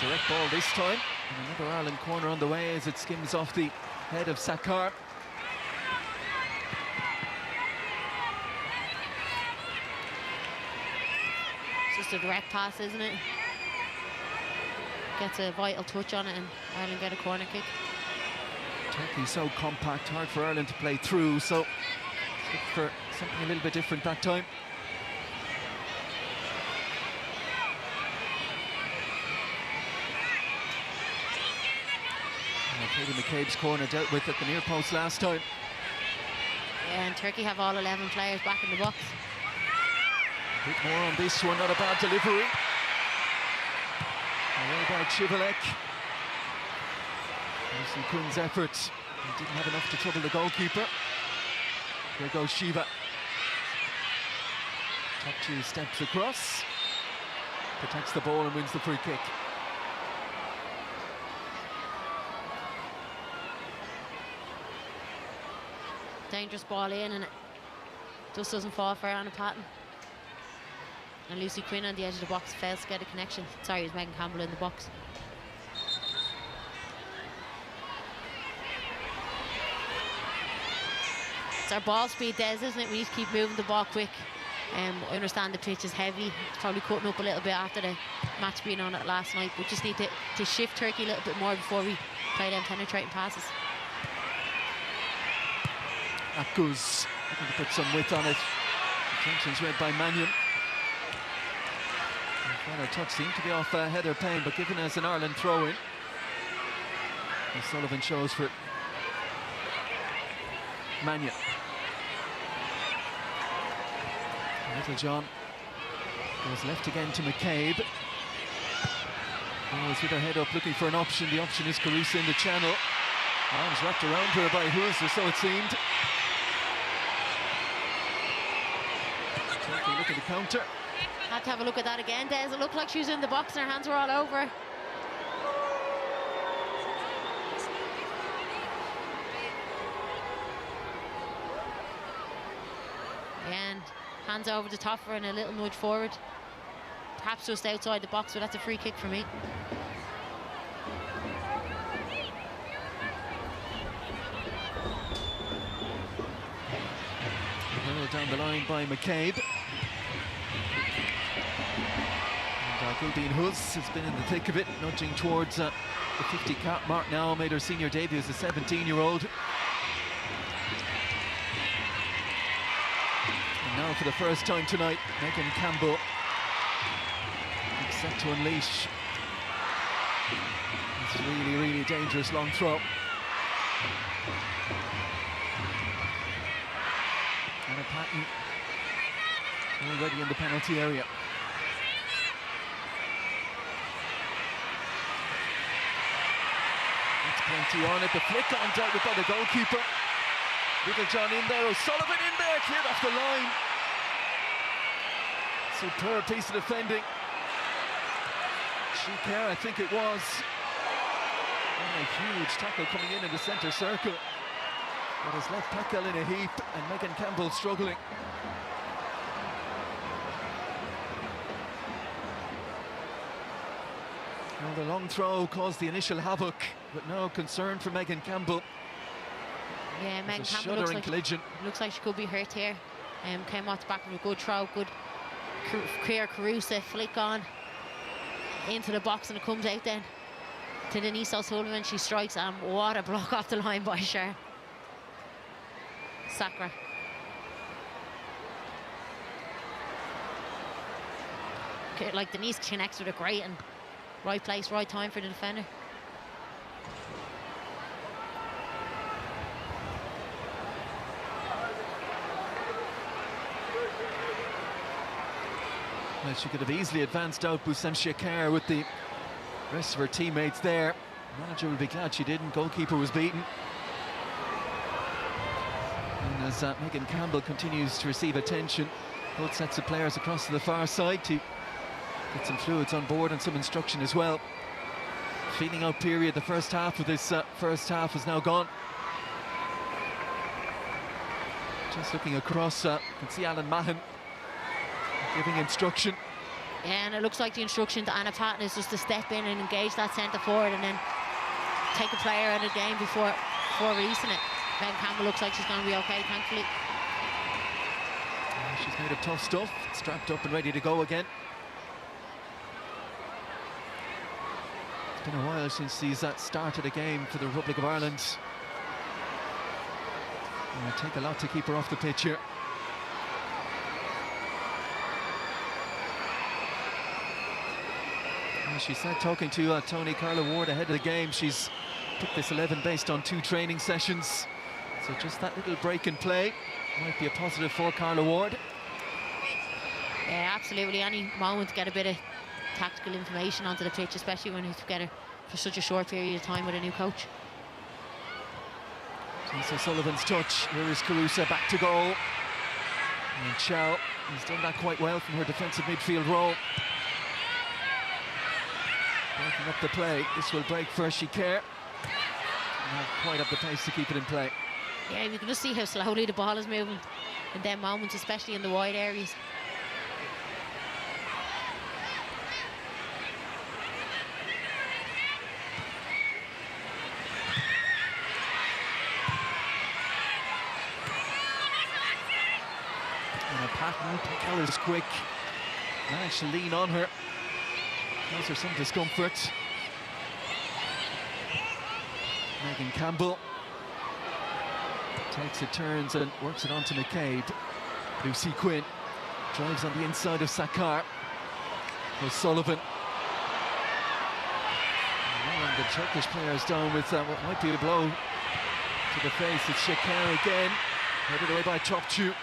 Speaker 2: Direct ball this time, and another Ireland corner on the way as it skims off the head of Sakar.
Speaker 9: It's just a direct pass, isn't it? Gets a vital touch on it and Ireland get a corner kick.
Speaker 2: Turkey so compact, hard for Ireland to play through, so look for something a little bit different that time. Katie McCabe's corner dealt with at the near post last time.
Speaker 9: Yeah, and Turkey have all 11 players back in the box.
Speaker 2: A bit more on this one, not a bad delivery. Away by Chivalek. Lucy Quinn's effort. He didn't have enough to trouble the goalkeeper. There goes Shiva. Top two steps across. Protects the ball and wins the free kick.
Speaker 9: Dangerous ball in, and it just doesn't fall for Anna Patton. And Lucy Quinn on the edge of the box fails to get a connection. Sorry, it was Megan Campbell in the box. It's our ball speed, Des, isn't it? We need to keep moving the ball quick. I understand the pitch is heavy. It's probably cutting up a little bit after the match being on it last night. We just need to shift Turkey a little bit more before we play them penetrating passes.
Speaker 2: Akuz looking to put some width on it. Intentions read by Mannion. Final touch seemed to be off Heather Payne, but given as an Ireland throw-in. Sullivan shows for Mannion. Littlejohn goes left again to McCabe. Always with her head up looking for an option. The option is Carusa in the channel. Arms wrapped around her by Hooser, so it seemed. Turkey looking to counter.
Speaker 9: Had to have a look at that again, Des. It looked like she was in the box and her hands were all over her. And hands over the top for her and a little nudge forward. Perhaps just outside the box, but that's a free kick for me.
Speaker 2: Down the line by McCabe. And Gulbeen Hus has been in the thick of it, nudging towards the 50 cap mark now. Made her senior debut as a 17-year-old. And now for the first time tonight, Megan Campbell set to unleash this really, really dangerous long throw. Anna Patton already in the penalty area. That's plenty on it. The flick on dealt with by the goalkeeper. Littlejohn in there. O'Sullivan in there. Cleared off the line. Superb piece of defending. Kerr, I think it was. And a huge tackle coming in the centre circle. But has left Packel in a heap and Megan Campbell struggling. Well, the long throw caused the initial havoc, but no concern for Megan Campbell.
Speaker 9: Yeah, Megan Campbell looks like she could be hurt here. Came off the back of a good throw, good clear Carusa, flick on into the box, and it comes out then to Denise O'Sullivan. She strikes, and what a block off the line by Cher. Sakra. Like Denise connects with it great, and right place, right time for the defender.
Speaker 2: Well, she could have easily advanced out Boussam Shekar with the rest of her teammates there. The manager will be glad she didn't. Goalkeeper was beaten. And as Megan Campbell continues to receive attention, both sets of players across to the far side to get some fluids on board and some instruction as well. Feeling out period, the first half of this first half is now gone. Just looking across, you can see Alan Mahon giving instruction.
Speaker 9: Yeah, and it looks like the instruction to Anna Patton is just to step in and engage that centre forward and then take a player out of the game before releasing it. Megan Campbell looks like she's going to be okay, thankfully.
Speaker 2: Yeah, she's made of tough stuff, strapped up and ready to go again. It's been a while since he's started a game for the Republic of Ireland. It'll take a lot to keep her off the pitch here. She said, talking to Tony Carla Ward ahead of the game, she's picked this 11 based on 2 training sessions. So just that little break in play might be a positive for Carla Ward.
Speaker 9: Yeah, absolutely. Any moment to get a bit of tactical information onto the pitch, especially when you're together for such a short period of time with a new coach.
Speaker 2: So Sullivan's touch. Here is Carusa back to goal. And Chow has done that quite well from her defensive midfield role. Breaking up the play. This will break for Shikere. Not quite up the pace to keep it in play.
Speaker 9: Yeah, you can just see how slowly the ball is moving in them moments, especially in the wide areas.
Speaker 2: And a pattern. Patel is quick. Managed to lean on her. Cause her some discomfort. Megan Campbell takes it, turns and works it onto McCabe. Lucy Quinn drives on the inside of Sakar. O'Sullivan. And the Turkish players down with what might be a blow to the face. It's Shakar again, headed away by Chopchu.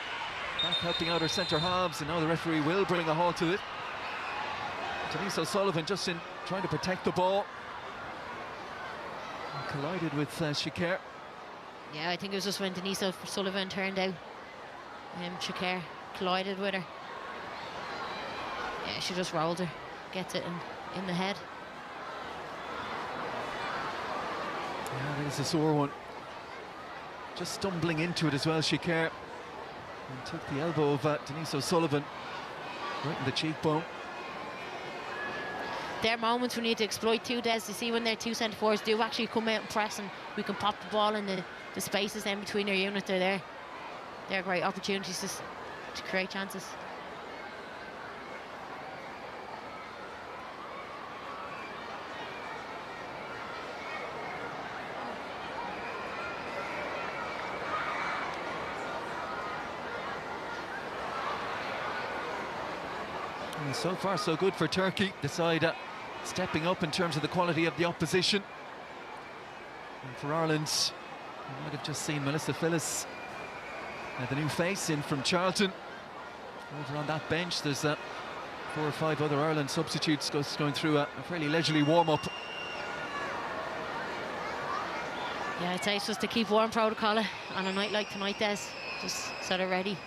Speaker 2: Back helping out her centre halves, and now the referee will bring a halt to it. Denise O'Sullivan just in trying to protect the ball. And collided with Shakar.
Speaker 9: Yeah, I think it was just when Denise O'Sullivan turned out. Shakar collided with her. Yeah, she just rolled her. Gets it in the head.
Speaker 2: Yeah, there's a sore one. Just stumbling into it as well, Shakar. And took the elbow of Denise O'Sullivan right in the cheekbone.
Speaker 9: There are moments we need to exploit too, Des. You see when their 2 centre forwards do actually come out and press, and we can pop the ball in the spaces in between their unit. They're great opportunities to create chances.
Speaker 2: And so far so good for Turkey. The side stepping up in terms of the quality of the opposition. And for Ireland, you might have just seen Melissa Phillis, the new face in from Charlton. Over on that bench, there's 4 or 5 other Ireland substitutes going through a fairly leisurely warm-up.
Speaker 9: Yeah, I'd say it's just to keep warm protocol on a night like tonight, Des. Just so they're ready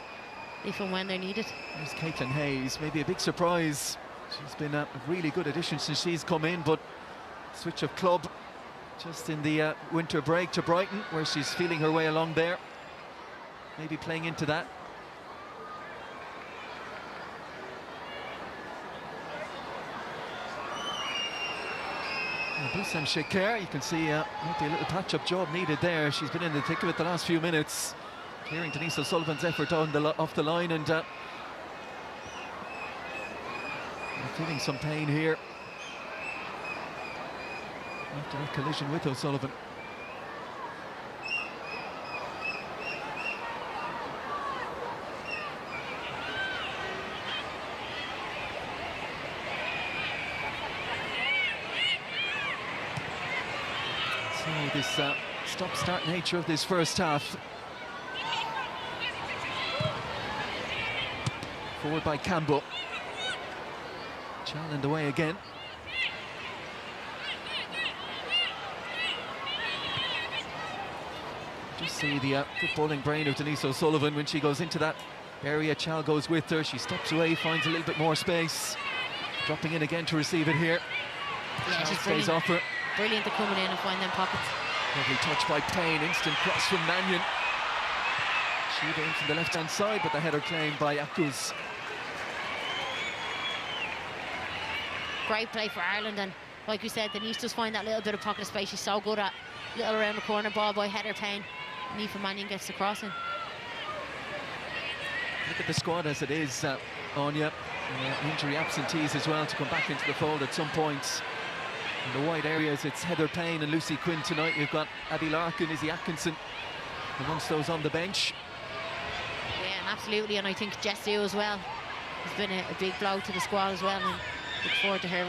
Speaker 9: if and when they're needed.
Speaker 2: There's Caitlin Hayes, maybe a big surprise. She's been a really good addition since she's come in, but switch of club just in the winter break to Brighton, where she's feeling her way along there. Maybe playing into that. Boussam Shakar, you can see might be a little patch-up job needed there. She's been in the thick of it the last few minutes. Clearing Denise O'Sullivan's effort off the line, and feeling some pain here after that collision with O'Sullivan. So this stop-start nature of this first half. Forward by Campbell. Challenged away again. Just see the footballing brain of Denise O'Sullivan when she goes into that area. Chal goes with her. She steps away, finds a little bit more space. Dropping in again to receive it here.
Speaker 9: Yeah, she's
Speaker 2: stays off her.
Speaker 9: Brilliant to coming in and find them pockets.
Speaker 2: Lovely touch by Payne. Instant cross from Mannion. She'd in from the left-hand side, but the header claimed by Akuz.
Speaker 9: Great play for Ireland, and like we said, Denise does find that little bit of pocket of space. She's so good at little around the corner ball by header Payne. Niamh Mannion gets the crossing.
Speaker 2: Look at the squad as it is, Anya. Injury absentees as well to come back into the fold at some points. In the wide areas, it's Heather Payne and Lucy Quinn tonight. You've got Abby Larkin, Izzy Atkinson amongst those on the bench.
Speaker 9: Yeah, and absolutely, and I think Jess Dew as well has been a big blow to the squad as well, and look forward to her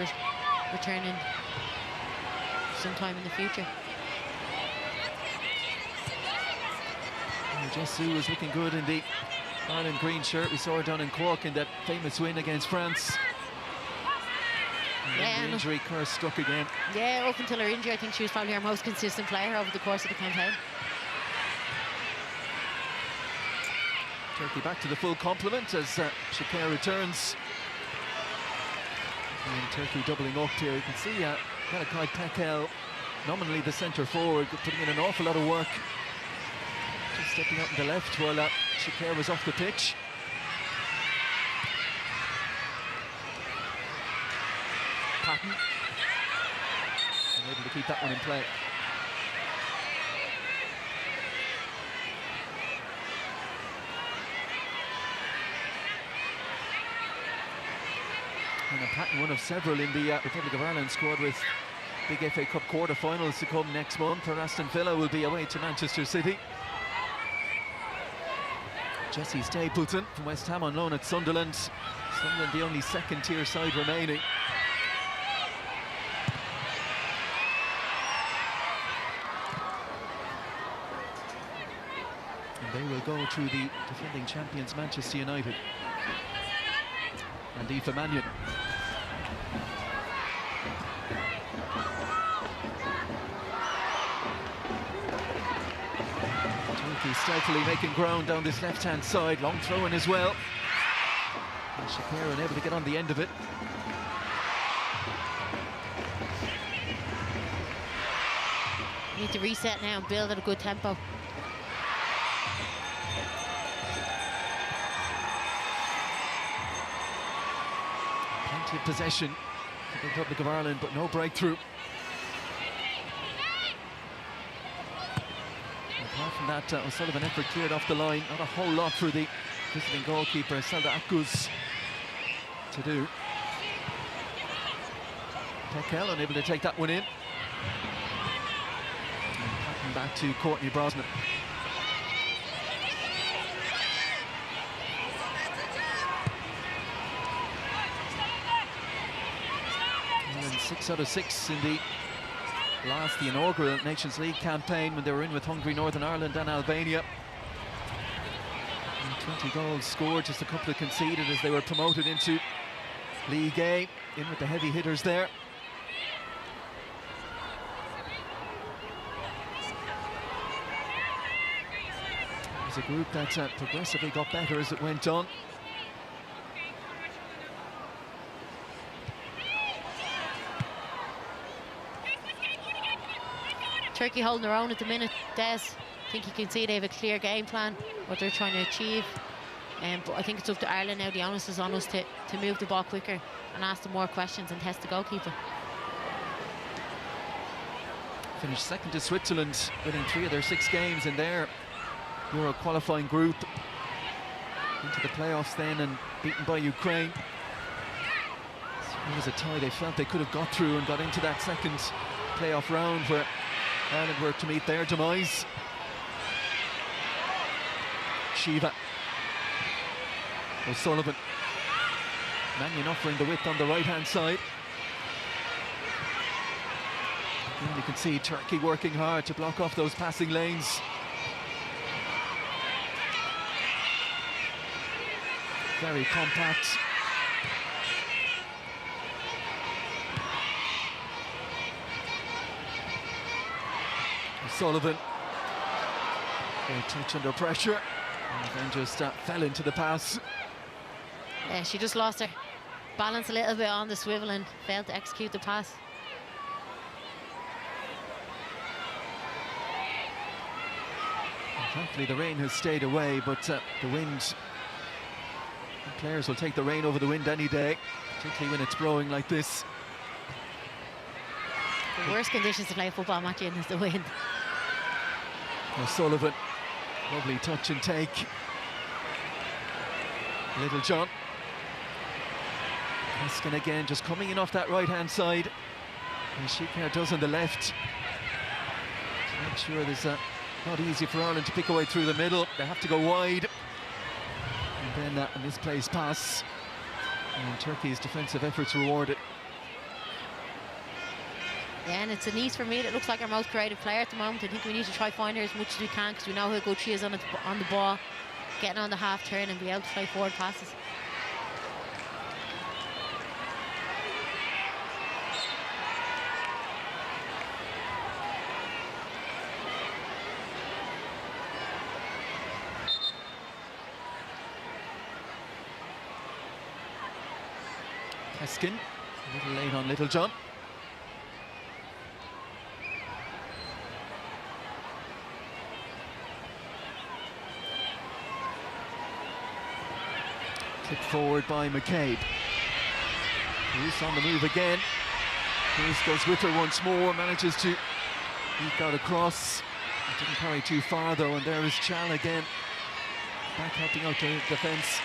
Speaker 9: returning sometime in the future.
Speaker 2: Jesu was looking good in the Ireland green shirt. We saw her down in Cork in that famous win against France. And the injury curse struck again.
Speaker 9: Yeah, up until her injury, I think she was probably our most consistent player over the course of the campaign.
Speaker 2: Turkey back to the full complement as Shakir returns. And Turkey doubling up here. You can see Malachi Pekel, nominally the centre forward, putting in an awful lot of work. Just stepping up on the left while Shakir was off the pitch. Patton. And able to keep that one in play. And Patton, one of several in the Republic of Ireland squad with big FA Cup quarter-finals to come next month. Or Aston Villa will be away to Manchester City. Jesse Stapleton from West Ham on loan at Sunderland. Sunderland the only second-tier side remaining. And they will go to the defending champions Manchester United. And Aoife Mannion. Turkey stealthily making ground down this left-hand side. Long throw in as well. And Shakir unable to get on the end of it.
Speaker 9: Need to reset now and build at a good tempo.
Speaker 2: Plenty of possession for the Republic of Ireland, but no breakthrough. Apart from that, O'Sullivan effort cleared off the line. Not a whole lot for the visiting goalkeeper, Selda Akguz, to do. Pekel unable to take that one in. And Patton back to Courtney Brosnan. And 6 out of 6 in the inaugural Nations League campaign when they were in with hungry Northern Ireland and Albania. And 20 goals scored, just a couple of conceded as they were promoted into League A, in with the heavy hitters there. It was a group that progressively got better as it went on.
Speaker 9: Turkey holding their own at the minute. Des, I think you can see they have a clear game plan, what they're trying to achieve. But I think it's up to Ireland now. The onus is on us to move the ball quicker and ask them more questions and test the goalkeeper.
Speaker 2: Finished second to Switzerland, winning 3 of their 6 games in their Euro qualifying group. Into the playoffs then and beaten by Ukraine. It was a tie they felt they could have got through and got into that second playoff round where Ireland were to meet their demise. Shiva. O'Sullivan. Mannion offering the width on the right-hand side. And you can see Turkey working hard to block off those passing lanes. Very compact. O'Sullivan. Great touch under pressure. And then just fell into the pass.
Speaker 9: Yeah, she just lost her balance a little bit on the swivel and failed to execute the pass.
Speaker 2: Thankfully the rain has stayed away, but the wind, the players will take the rain over the wind any day, particularly when it's blowing like this.
Speaker 9: The worst conditions to play a football match in is the wind.
Speaker 2: O'Sullivan, lovely touch and take. Little John. Heskin again, just coming in off that right-hand side. And Shikar does on the left. To make sure there's not easy for Ireland to pick away through the middle. They have to go wide. And then a misplaced pass. And Turkey's defensive efforts rewarded.
Speaker 9: Yeah, and it's Anise for me that looks like our most creative player at the moment. I think we need to try find her as much as we can because we know how good she is on the ball, getting on the half turn and be able to play forward passes.
Speaker 2: Keskin, a little late on Little John. Tipped forward by McCabe. Bruce on the move again. Bruce goes with her once more, manages to eke out across. It didn't carry too far though, and there is Chal again. Back helping out the defence.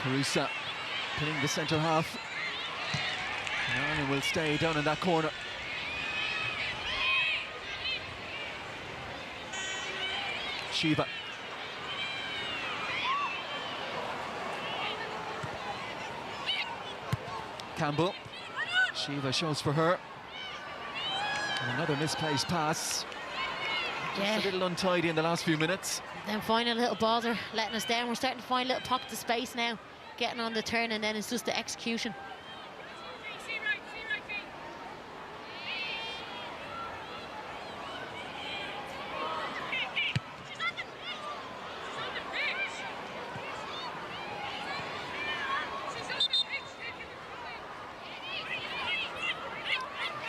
Speaker 2: Carusa pinning the centre half. And Ireland will stay down in that corner. Shiva. Campbell. Shiva shows for her. And another misplaced pass.
Speaker 9: Yeah.
Speaker 2: Just a little untidy in the last few minutes.
Speaker 9: Then finding little balls are letting us down. We're starting to find little pockets of space now, getting on the turn, and then it's just the execution.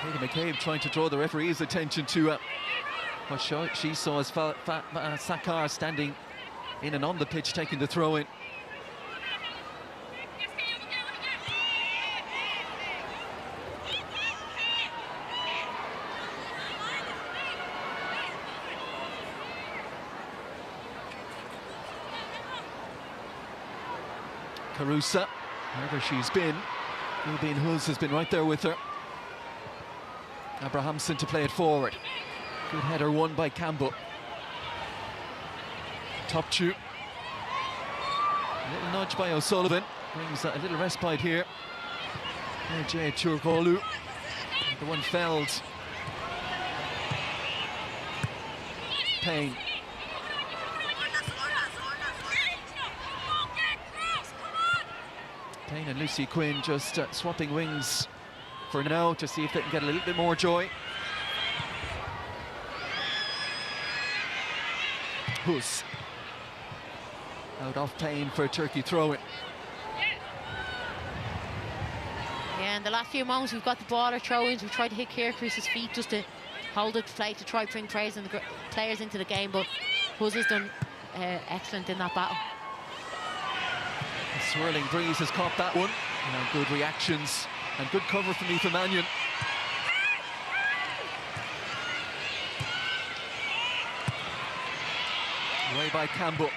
Speaker 2: Katie McCabe trying to draw the referee's attention to what she saw as Sakar standing in and on the pitch taking the throw in. Carusa, wherever she's been, Gulbeen Huz has been right there with her. Abrahamson to play it forward. Good header won by Campbell. Topchu. A little nudge by O'Sullivan. Brings a little respite here. Jay Turkoglu. The one felled. Payne. Payne and Lucy Quinn just swapping wings for now to see if they can get a little bit more joy. Hus. Out off Payne for a Turkey throw-in.
Speaker 9: Yeah, in the last few moments we've got the ball or throw-ins. We've tried to hit Kierkegaard's feet just to hold it play to try to bring players into the game, but Hus has done excellent in that battle.
Speaker 2: The swirling breeze has caught that one. And good reactions and good cover from Aoife Mannion. Away by Campbell.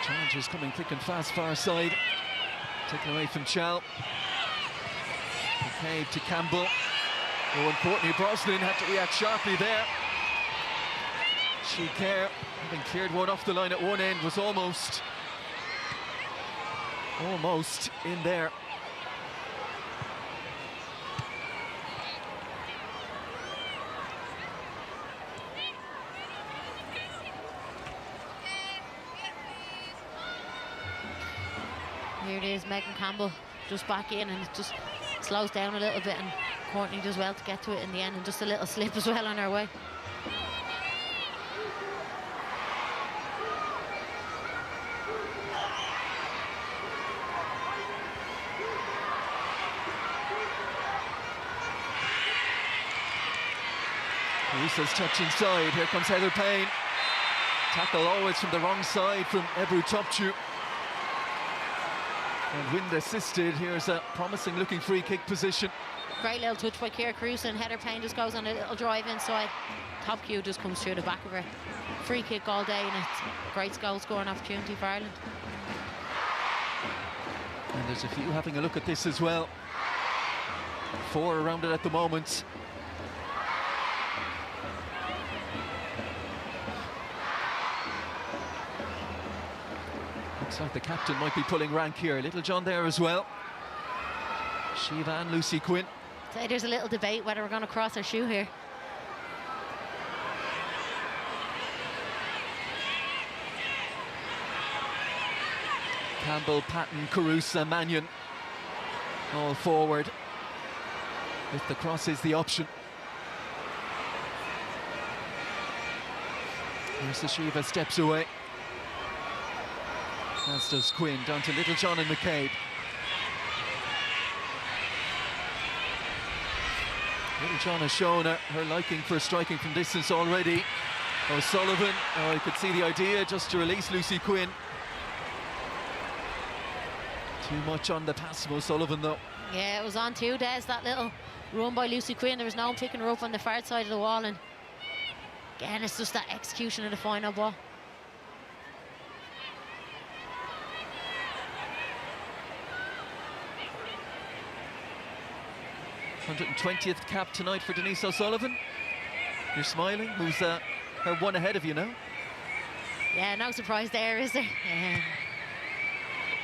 Speaker 2: Challenges coming thick and fast far side. Taken away from Chal. McCabe to Campbell. Oh, and Courtney Brosnan had to react sharply there. She-Care, having cleared one off the line at one end, was almost in there.
Speaker 9: Here it is, Megan Campbell just back in, and it just slows down a little bit, and Courtney does well to get to it in the end, and just a little slip as well on her way.
Speaker 2: Carusa's touch inside. Here comes Heather Payne. Tackle always from the wrong side from Ebru Topchu. And wind assisted. Here's a promising looking free kick position.
Speaker 9: Great little touch by Ciara Carusa, and Heather Payne just goes on a little drive inside. Topchu just comes through the back of her. Free kick all day, and it's a great goal scoring opportunity for Ireland.
Speaker 2: And there's a few having a look at this as well. 4 around it at the moment. Looks like the captain might be pulling rank here. Little John there as well. Shiva and Lucy Quinn.
Speaker 9: So there's a little debate whether we're going to cross our shoe here.
Speaker 2: Campbell, Patton, Carusa, Mannion all forward. If the cross is the option. Here's Shiva, steps away. As does Quinn, down to Little John and McCabe. Little John has shown her liking for striking from distance already. O'Sullivan, I could see the idea just to release Lucy Quinn. Too much on the pass from O'Sullivan though.
Speaker 9: Yeah, it was on too, Des, that little run by Lucy Quinn. There was no one picking her up on the far side of the wall, and again, it's just that execution of the final ball.
Speaker 2: th cap tonight for Denise O'Sullivan. You're smiling. Who's her one ahead of you now?
Speaker 9: Yeah, no surprise there, is there?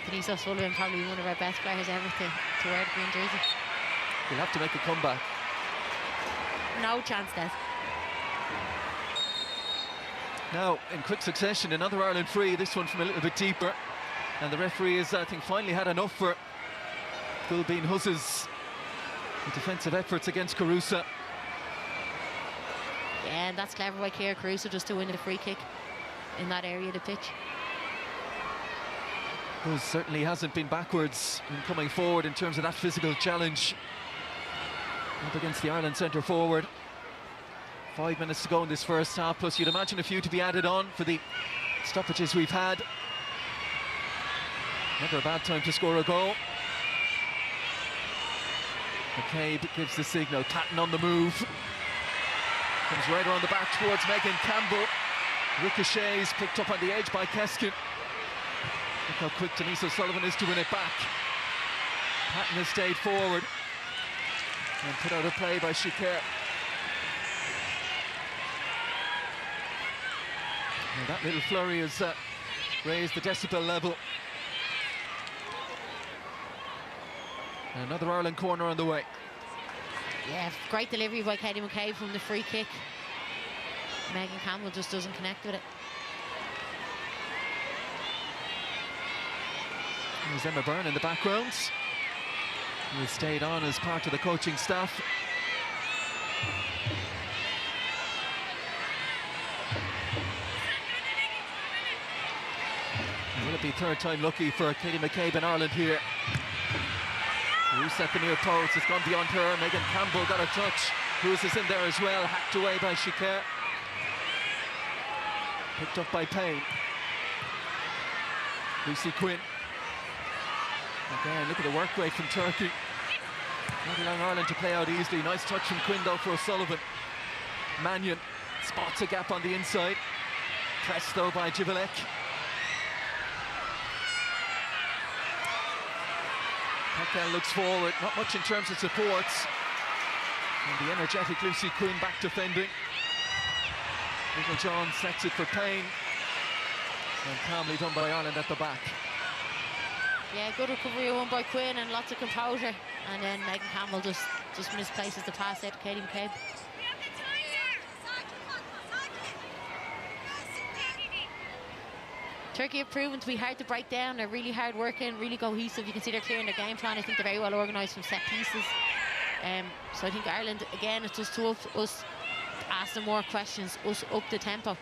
Speaker 9: Denise O'Sullivan, probably one of our best players ever to wear the green jersey.
Speaker 2: He'll have to make a comeback.
Speaker 9: No chance, Des.
Speaker 2: Now, in quick succession, another Ireland free, this one from a little bit deeper. And the referee has, I think, finally had enough for Gulbeen Huss's defensive efforts against Carusa.
Speaker 9: Yeah, and that's clever by Ciara Carusa just to win the free kick in that area of the pitch.
Speaker 2: Who certainly hasn't been backwards in coming forward in terms of that physical challenge up against the Ireland centre forward. 5 minutes to go in this first half, plus you'd imagine a few to be added on for the stoppages we've had. Never a bad time to score a goal. McCabe gives the signal. Patton on the move. Comes right around the back towards Megan Campbell. Ricochets picked up on the edge by Keskin. Look how quick Denise O'Sullivan is to win it back. Patton has stayed forward and put out a play by Shikar. Now that little flurry has raised the decibel level. Another Ireland corner on the way.
Speaker 9: Yeah, great delivery by Katie McCabe from the free kick. Megan Campbell just doesn't connect with it.
Speaker 2: There's Emma Byrne in the background, who has stayed on as part of the coaching staff. Will it be third time lucky for Katie McCabe in Ireland here? Who's at the near post? It's gone beyond her. Megan Campbell got a touch. Who's is in there as well, hacked away by Shikar. Picked up by Payne. Lucy Quinn. Again, look at the work rate from Turkey. Not allowing Ireland to play out easily. Nice touch from Quinn though for O'Sullivan. Mannion spots a gap on the inside. Pressed though by Jivelek. Paquel looks forward, not much in terms of supports. And the energetic Lucy Quinn back defending. Little John sets it for Payne. And calmly done by Ireland at the back.
Speaker 9: Yeah, good recovery won by Quinn and lots of composure. And then Megan Campbell just misplaces the pass out to Katie McCabe. Turkey have proven to be hard to break down. They're really hard working, really cohesive. You can see they're clearing their game plan. I think they're very well organised from set pieces. So I think Ireland, again, it's just to us ask them more questions, us up the tempo.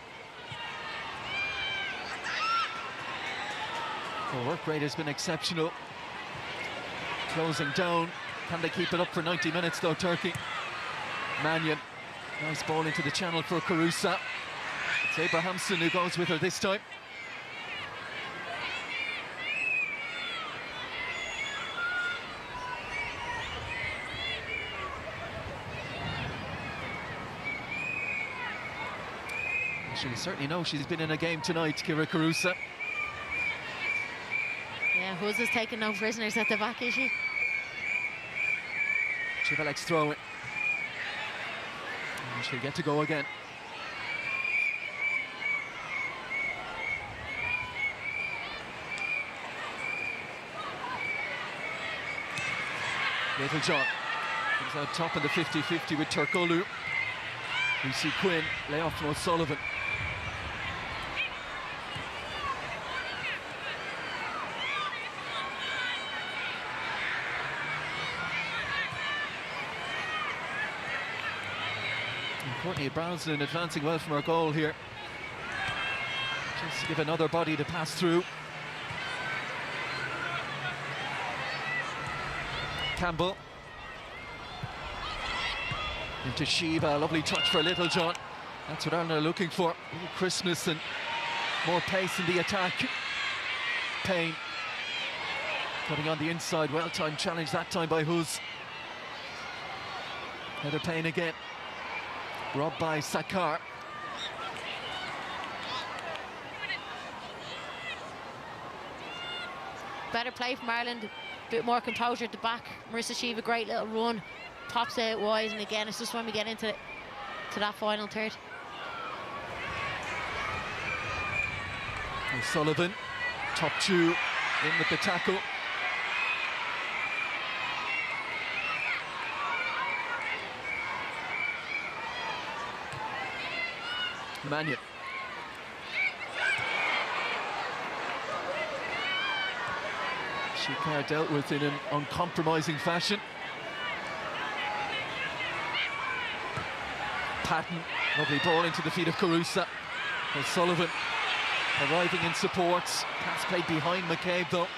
Speaker 2: The work rate has been exceptional. Closing down. Can they keep it up for 90 minutes though, Turkey? Mannion. Nice ball into the channel for Carusa. It's Abrahamson who goes with her this time. She'll certainly know she's been in a game tonight, Ciara Carusa.
Speaker 9: Yeah, Huz is taking no prisoners at the back, is she?
Speaker 2: Jivelek's throw it. And she'll get to go again. Littlejohn comes out top in the 50-50 with Turkoglu. We see Quinn lay off from O'Sullivan. Courtney Brownson advancing well from her goal here. Just to give another body to pass through. Campbell. Into Shiva, lovely touch for Littlejohn. That's what Ireland are looking for. A little crispness and more pace in the attack. Payne. Cutting on the inside, well-timed challenge that time by Huz. Heather Payne again. Robbed by Sakar.
Speaker 9: Better play from Ireland, a bit more composure at the back. Marissa Shiva, a great little run, pops out wide, and again, it's just when we get into that final third.
Speaker 2: O'Sullivan, top two, in with the tackle. Mannion. Shikar dealt with in an uncompromising fashion. Patton, lovely ball into the feet of Carusa. O'Sullivan arriving in support. Pass played behind McCabe though.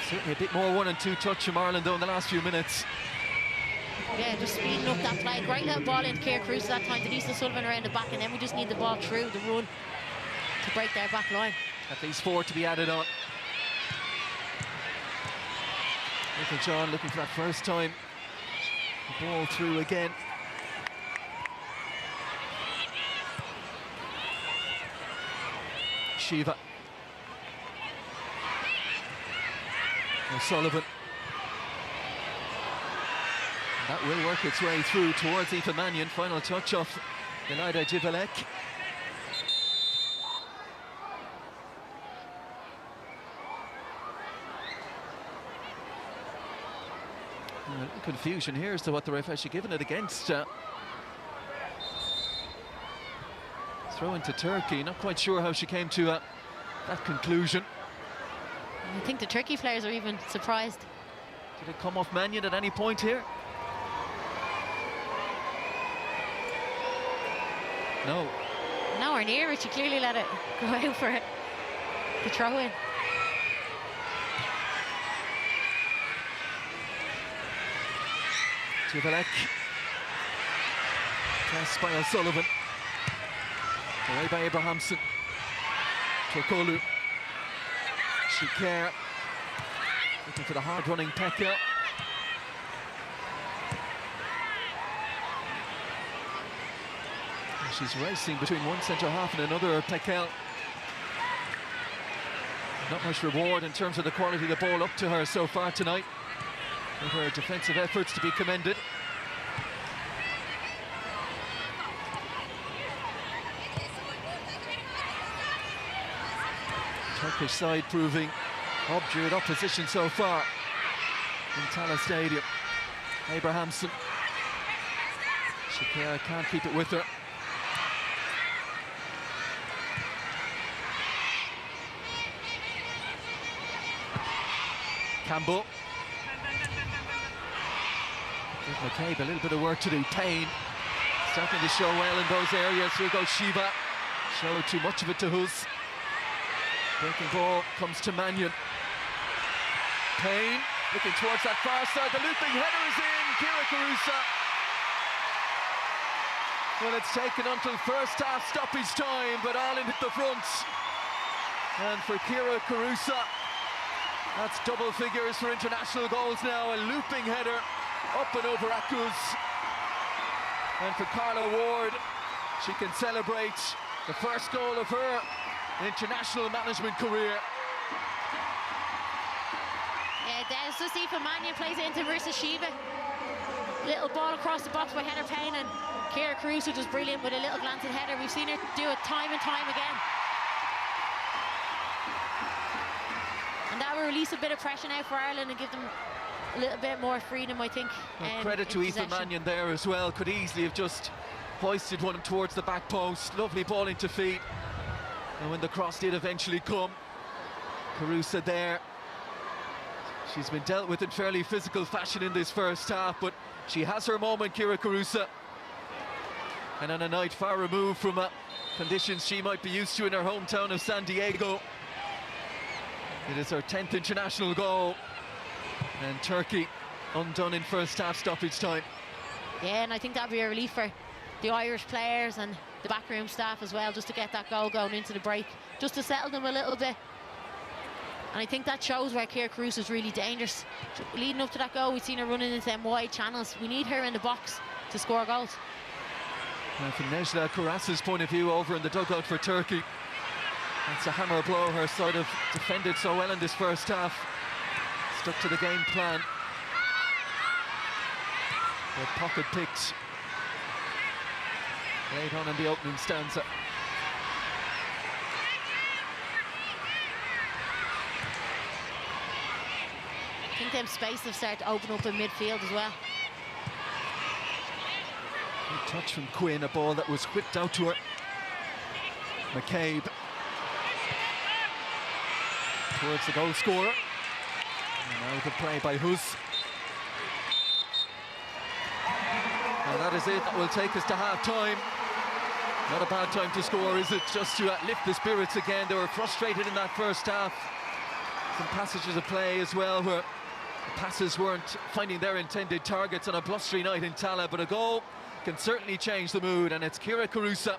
Speaker 2: Certainly a bit more 1 and 2 touch from Ireland though in the last few minutes.
Speaker 9: Yeah, just speeding up that play. Great little ball into Ciara Cruz that time. Denise O'Sullivan around the back, and then we just need the ball through the run to break their back line.
Speaker 2: At least 4 to be added on. Littlejohn looking for that first time. The ball through again. Shiva. O'Sullivan. That will work its way through towards Aoife Mannion. Final touch off Elida Jivalek. Confusion here as to what the ref has given it against. Throw into Turkey. Not quite sure how she came to that conclusion.
Speaker 9: I think the Turkey players are even surprised.
Speaker 2: Did it come off Mannion at any point here? No.
Speaker 9: Nowhere near it. She clearly let it go out for it. The throw in.
Speaker 2: Jivalek. Pressed by O'Sullivan. Away by Abrahamson. Turkoglu. Shikar. Looking for the hard-running Pekka. She's racing between one centre-half and another, Pekel. Not much reward in terms of the quality of the ball up to her so far tonight. With her defensive efforts to be commended. Turkish side proving obdurate opposition so far in Tallaght Stadium. Abrahamson. Shakira can't keep it with her. Campbell. Give McCabe a little bit of work to do. Payne starting to show well in those areas. Here goes Shiva. Showed too much of it to Huz. Breaking ball comes to Mannion. Payne looking towards that far side. The looping header is in. Ciara Carusa. Well, it's taken until first half stoppage time, but Ireland hit the front. And for Ciara Carusa, that's double figures for international goals now. A looping header up and over Akuz. And for Carla Ward, she can celebrate the first goal of her international management career.
Speaker 9: Yeah, there's just Aoife Mannion plays it into Marissa Shiva. Little ball across the box by Heather Payne, and Ciara Cruz, who was brilliant with a little glancing header. We've seen her do it time and time again. release a bit of pressure now for Ireland and give them a little bit more freedom, I think.
Speaker 2: Well, credit to Aoife Mannion there as well. Could easily have just hoisted one towards the back post. Lovely ball into feet. And when the cross did eventually come, Carusa there. She's been dealt with in fairly physical fashion in this first half, but she has her moment, Kira Carusa. And on a night far removed from conditions she might be used to in her hometown of San Diego. It is her 10th international goal. And Turkey undone in first half stoppage time.
Speaker 9: Yeah, and I think that'd be a relief for the Irish players and the backroom staff as well, just to get that goal going into the break, just to settle them a little bit. And I think that shows where Kira Carusa is really dangerous. Leading up to that goal, we've seen her running into them wide channels. We need her in the box to score goals.
Speaker 2: Now from Nejla Karasa's point of view over in the dugout for Turkey, that's a hammer blow. Her side have defended so well in this first half. Stuck to the game plan. The pocket picked late on in the opening stanza.
Speaker 9: I think them spaces have started to open up in midfield as well.
Speaker 2: Good touch from Quinn, a ball that was whipped out to her. McCabe towards the goal scorer. And now the play by Hus. And that is it. That will take us to half-time. Not a bad time to score, is it? Just to lift the spirits again. They were frustrated in that first half. Some passages of play as well where the passes weren't finding their intended targets on a blustery night in Tallaght, but a goal can certainly change the mood, and it's Kira Carusa.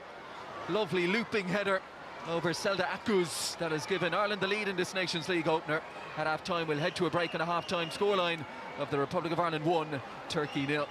Speaker 2: Lovely looping header over Selda Akuz that has given Ireland the lead in this Nations League opener. At half-time, we'll head to a break on a half-time scoreline of the Republic of Ireland 1, Turkey 0.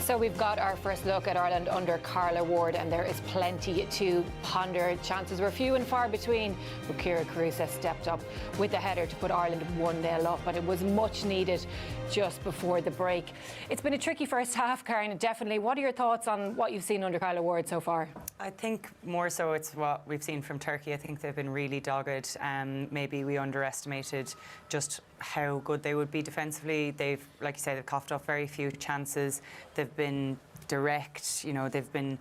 Speaker 1: So we've got our first look at Ireland under Carla Ward, and there is plenty to ponder. Chances were few and far between, but Kira Carusa stepped up with the header to put Ireland 1-0 up, and it was much needed just before the break. It's been a tricky first half, Karen, definitely. What are your thoughts on what you've seen under Carla Ward so far?
Speaker 8: I think more so it's what we've seen from Turkey. I think they've been really dogged. Maybe we underestimated just how good they would be defensively. They've, like you say, they've coughed up very few chances. They've been direct, you know, they've been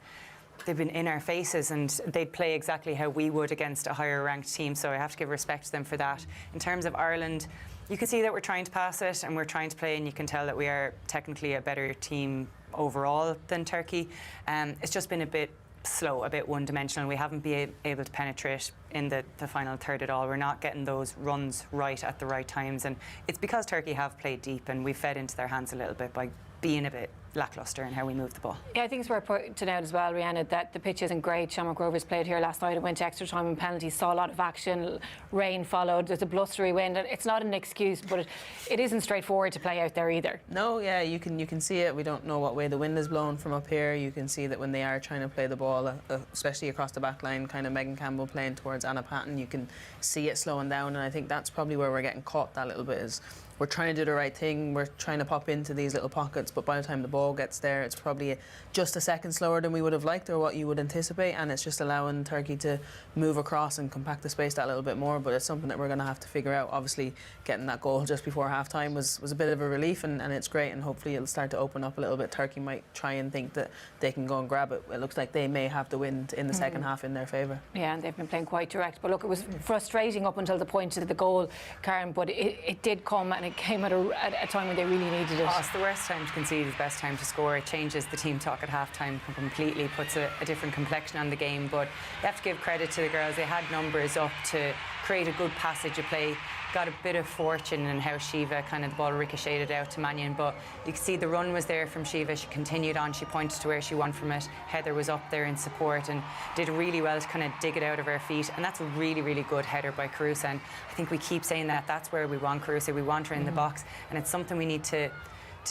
Speaker 8: in our faces, and they'd play exactly how we would against a higher ranked team, so I have to give respect to them for that. In terms of Ireland, you can see that we're trying to pass it and we're trying to play, and you can tell that we are technically a better team overall than Turkey. It's just been a bit slow, a bit one-dimensional. We haven't been able to penetrate in the final third at all. We're not getting those runs right at the right times, and it's because Turkey have played deep and we fed into their hands a little bit by being a bit lacklustre in how we move the ball.
Speaker 1: Yeah, I think it's worth pointing out as well, Rhiannon, that the pitch isn't great. Shamrock Rovers played here last night. It went to extra time and penalties, saw a lot of action. Rain followed. There's a blustery wind. And it's not an excuse, but it isn't straightforward to play out there either.
Speaker 7: No, yeah, you can see it. We don't know what way the wind is blowing from up here. You can see that when they are trying to play the ball, especially across the back line, kind of Megan Campbell playing towards Anna Patton, you can see it slowing down. And I think that's probably where we're getting caught that little bit, is we're trying to do the right thing. We're trying to pop into these little pockets, but by the time the ball gets there, it's probably just a second slower than we would have liked or what you would anticipate, and it's just allowing Turkey to move across and compact the space that little bit more. But it's something that we're going to have to figure out. Obviously, getting that goal just before half-time was a bit of a relief, and it's great, and hopefully it'll start to open up a little bit. Turkey might try and think that they can go and grab it. It looks like they may have the wind in the second half in their favour.
Speaker 1: Yeah, and they've been playing quite direct. But look, it was frustrating up until the point of the goal, Karen, but it did come, and it came at a time when they really needed it.
Speaker 8: Oh, it's the worst time to concede, the best time to score. It changes the team talk at half-time completely, puts a different complexion on the game. But you have to give credit to the girls. They had numbers up to create a good passage of play. Got a bit of fortune in how Shiva kind of the ball ricocheted out to Mannion, but you can see the run was there from Shiva. She continued on, she pointed to where she won from it. Heather was up there in support and did really well to kind of dig it out of her feet, and that's a really, really good header by Carusa. And I think we keep saying that that's where we want Carusa. We want her in the box, and it's something we need to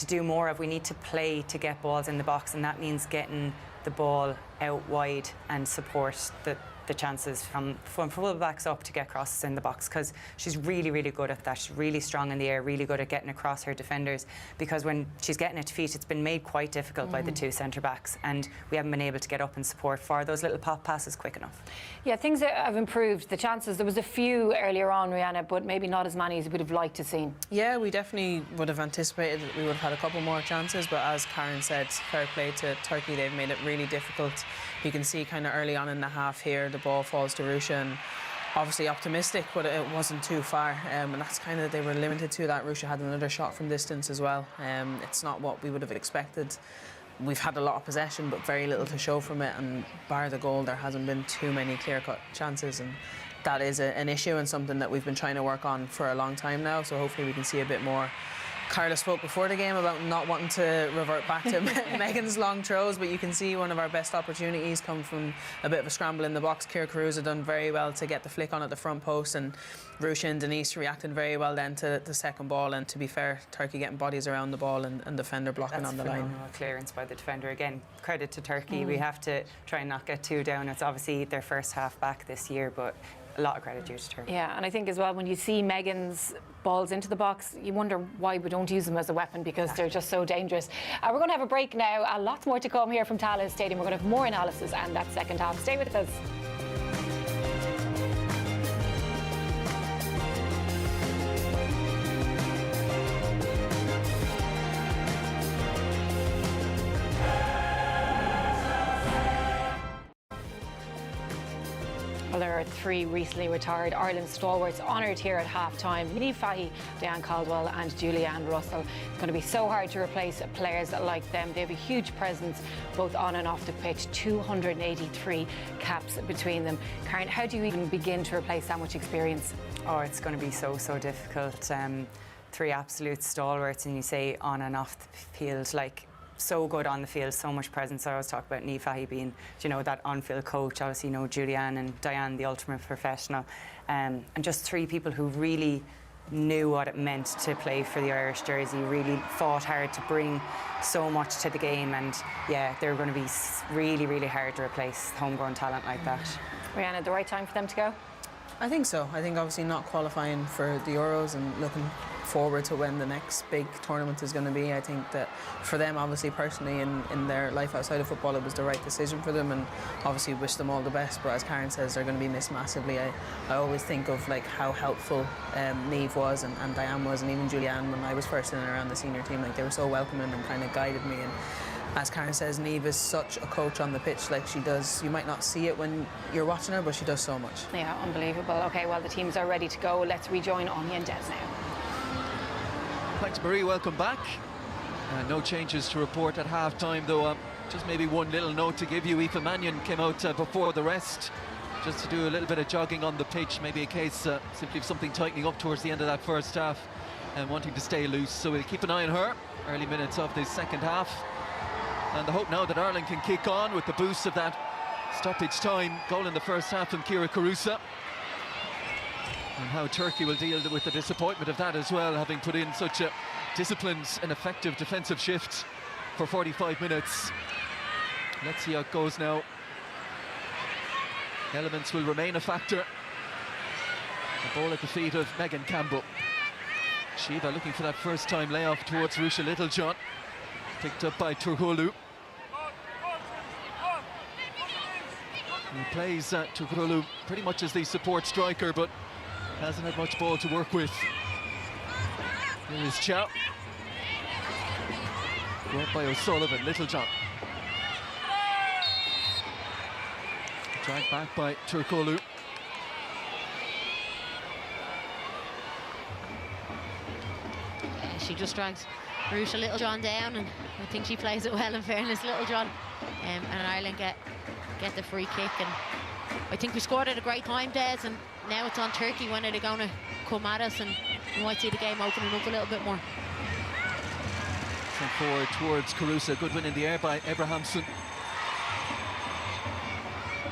Speaker 8: do more of. We need to play to get balls in the box, and that means getting the ball out wide and support the chances from full backs up to get crosses in the box, because she's really, really good at that. She's really strong in the air, really good at getting across her defenders, because when she's getting it to feet, it's been made quite difficult by the two centre backs, and we haven't been able to get up and support for those little pop passes quick enough.
Speaker 1: Yeah, things have improved. The chances, there was a few earlier on, Rihanna, but maybe not as many as we would have liked to seen.
Speaker 7: Yeah, we definitely would have anticipated that we would have had a couple more chances, but as Karen said, fair play to Turkey, they've made it really difficult. You can see kind of early on in the half here, the ball falls to Rusha, and obviously optimistic, but it wasn't too far, and that's kind of, they were limited to that. Rusha had another shot from distance as well. It's not what we would have expected. We've had a lot of possession, but very little to show from it, and bar the goal, there hasn't been too many clear-cut chances, and that is an issue and something that we've been trying to work on for a long time now, so hopefully we can see a bit more. Carla spoke before the game about not wanting to revert back to Megan's long throws, but you can see one of our best opportunities come from a bit of a scramble in the box. Ciara Caruso done very well to get the flick on at the front post, and Rusha and Denise reacted very well then to the second ball. And to be fair, Turkey getting bodies around the ball and defender blocking on the line.
Speaker 8: That's phenomenal clearance by the defender. Again, credit to Turkey. We have to try and not get too down. It's obviously their first half back this year, but a lot of credit due to Turkey.
Speaker 1: Yeah, and I think as well, when you see Megan's balls into the box, you wonder why we don't use them as a weapon, because they're just so dangerous. We're going to have a break now. Lots more to come here from Tallaght Stadium. We're going to have more analysis and that second half. Stay with us. Well, there are three recently retired Ireland stalwarts honoured here at half-time. Niamh Fahey, Diane Caldwell and Julianne Russell. It's going to be so hard to replace players like them. They have a huge presence both on and off the pitch, 283 caps between them. Karen, how do you even begin to replace that much experience?
Speaker 8: Oh, it's going to be so difficult. Three absolute stalwarts, and you say on and off the field, like, so good on the field, so much presence. I always talk about Niamh Fahey being, you know, that on-field coach. Obviously, you know, Julianne and Diane, the ultimate professional, and just three people who really knew what it meant to play for the Irish jersey, really fought hard to bring so much to the game, and yeah, they're going to be really, really hard to replace homegrown talent like that.
Speaker 1: Rihanna, the right time for them to go?
Speaker 7: I think so. I think obviously not qualifying for the Euros and looking forward to when the next big tournament is going to be. I think that for them, obviously personally in their life outside of football, it was the right decision for them, and obviously wish them all the best. But as Karen says, they're going to be missed massively. I always think of like how helpful Niamh was and Diane was, and even Julianne when I was first in and around the senior team. Like, they were so welcoming and kind of guided me. And as Karen says, Niamh is such a coach on the pitch. Like, she does, you might not see it when you're watching her, but she does so much.
Speaker 1: Yeah, unbelievable. Okay, well, the teams are ready to go. Let's rejoin Anya and Des now.
Speaker 2: Thanks, Marie. Welcome back. No changes to report at half-time, though. Just maybe one little note to give you. Aoife Mannion came out before the rest just to do a little bit of jogging on the pitch. Maybe a case simply of something tightening up towards the end of that first half and wanting to stay loose. So we'll keep an eye on her. Early minutes of the second half. And the hope now that Ireland can kick on with the boost of that stoppage time goal in the first half from Ciara Caruso. And how Turkey will deal with the disappointment of that as well, having put in such a disciplined and effective defensive shift for 45 minutes. Let's see how it goes now. Elements will remain a factor. The ball at the feet of Megan Campbell. Shiva looking for that first time layoff towards Rusha Littlejohn. Picked up by Turkoglu. He plays Turkoglu pretty much as the support striker, but hasn't had much ball to work with. Here is Chow. Brought by O'Sullivan, Littlejohn. Dragged back by Turkoglu.
Speaker 9: She just drags Rusha Littlejohn down, and I think she plays it well, in fairness, Littlejohn. And Ireland get the free kick, and I think we scored at a great time, Des, and now it's on Turkey. When are they going to come at us, and we might see the game opening up a little bit more.
Speaker 2: Sent forward towards Caruso. Good win in the air by Abrahamson.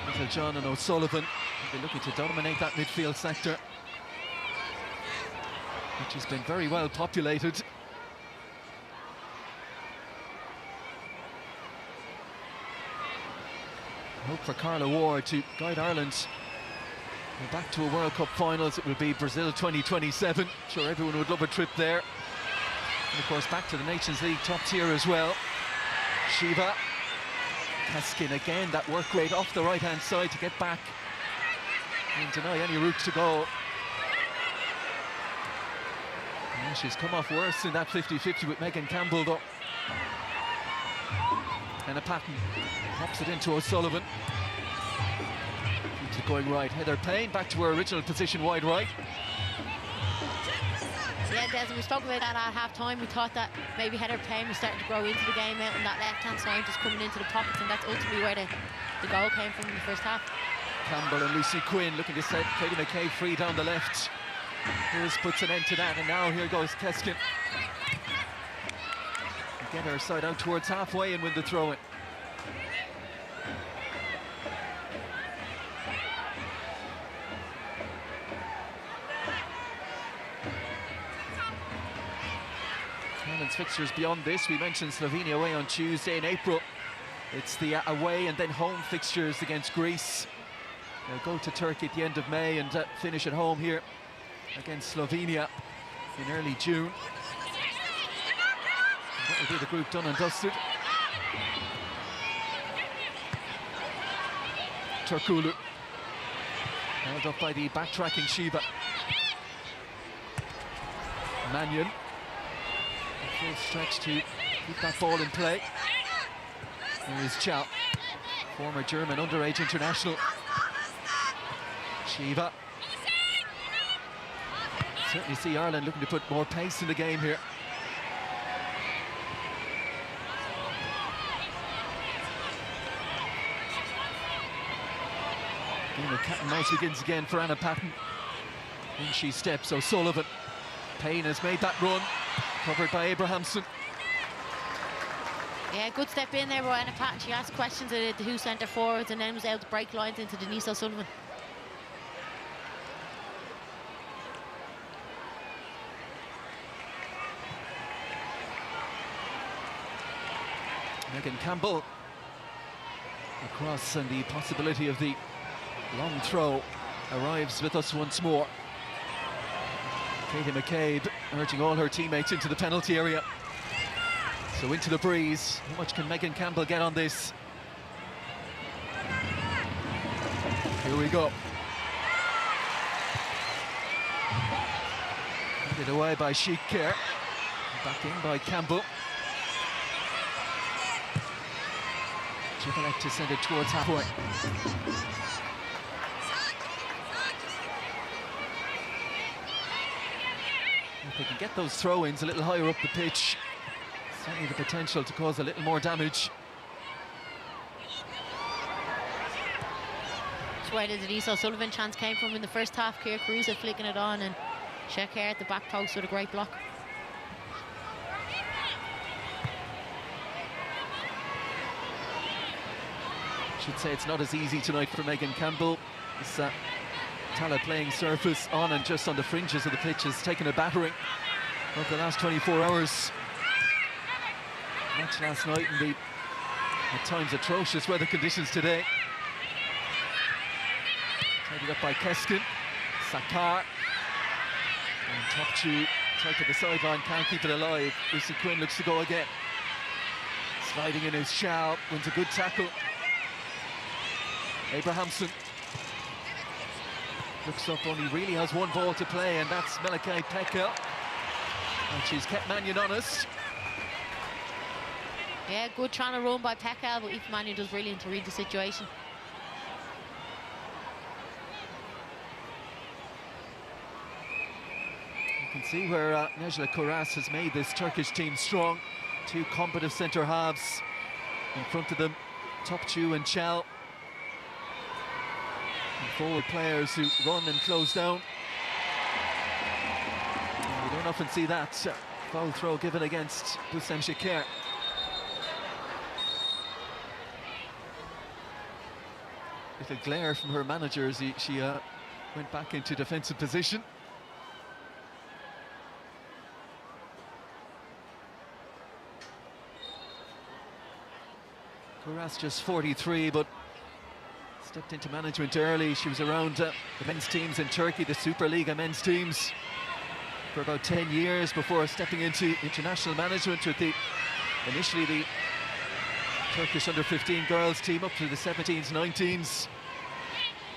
Speaker 2: Littlejohn and O'Sullivan will be looking to dominate that midfield sector, which has been very well populated. Hope for Carla Ward to guide Ireland back to a World Cup finals. It will be Brazil 2027. Sure, everyone would love a trip there. And of course, back to the Nations League top tier as well. Shiva. Keskin again, that work rate off the right-hand side to get back and deny any route to goal. Yeah, she's come off worse in that 50-50 with Megan Campbell, though. And a Patton pops it into O'Sullivan. Keeps it going right. Heather Payne back to her original position, wide right.
Speaker 9: Yeah, Des, we spoke about that at half-time. We thought that maybe Heather Payne was starting to grow into the game out on that left-hand side, just coming into the pockets, and that's ultimately where the goal came from in the first half.
Speaker 2: Campbell and Lucy Quinn looking to set Katie McCabe free down the left. Here's puts an end to that, and now here goes Keskin. Get her side out towards halfway and win the throw-in. Ireland's fixtures beyond this. We mentioned Slovenia away on Tuesday in April. It's the away and then home fixtures against Greece. They'll go to Turkey at the end of May and finish at home here against Slovenia in early June. And that will be the group done and dusted. Turkulu held up by the backtracking Shiva. Mannion. Full stretch to keep that ball in play. There is Chow, former German underage international. Shiva. Certainly see Ireland looking to put more pace in the game here. Game of cat and mouse begins again for Anna Patton. In she steps, O'Sullivan. Payne has made that run, covered by Abrahamson.
Speaker 9: Yeah, good step in there by Anna Patton. She asked questions of the two centre forwards and then was able to break lines into Denise O'Sullivan.
Speaker 2: Megan Campbell across, and the possibility of the long throw arrives with us once more. Katie McCabe urging all her teammates into the penalty area. So into the breeze. How much can Megan Campbell get on this? Here we go. Handed away by Sheik Kerr. Back in by Campbell. Triple to send it towards halfway. If they can get those throw-ins a little higher up the pitch, certainly the potential to cause a little more damage.
Speaker 9: That's where the Denise O'Sullivan chance came from in the first half. Keir Caruso flicking it on and Sheik Kerr at the back post with a great block.
Speaker 2: Should say it's not as easy tonight for Megan Campbell. This Tallaght playing surface on and just on the fringes of the pitch has taken a battering over the last 24 hours. Match last night and the at times atrocious weather conditions today. Tidied up by Keskin. Sakar. And Topchu tight to the sideline, can't keep it alive. Lucy Quinn looks to go again. Sliding in is Shao, wins a good tackle. Abrahamson looks up, only really has one ball to play, and that's Melikai Pekka. And she's kept Mannion honest.
Speaker 9: Yeah, good trying to run by Pekka, but Aoife Mannion does brilliant to read the situation.
Speaker 2: You can see where Nejla Koras has made this Turkish team strong. Two combative centre halves in front of them, Topchu and Chal. And forward players who run and close down. And we don't often see that foul throw given against Bussem Shakir. Little glare from her manager as she went back into defensive position. Koras just 43, but stepped into management early. She was around the men's teams in Turkey, the Superliga men's teams, for about 10 years before stepping into international management with initially the Turkish under-15 girls team up to the 17s, 19s,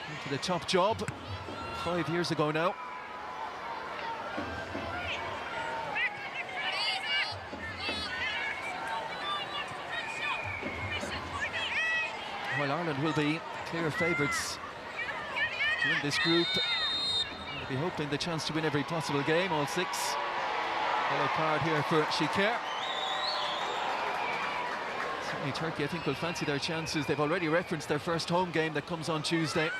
Speaker 2: into the top job 5 years ago now. While Ireland will be clear favourites to win this group, they'll be hoping the chance to win every possible game, all 6. Yellow card here for Şiker. Certainly Turkey, I think, will fancy their chances. They've already referenced their first home game that comes on Tuesday.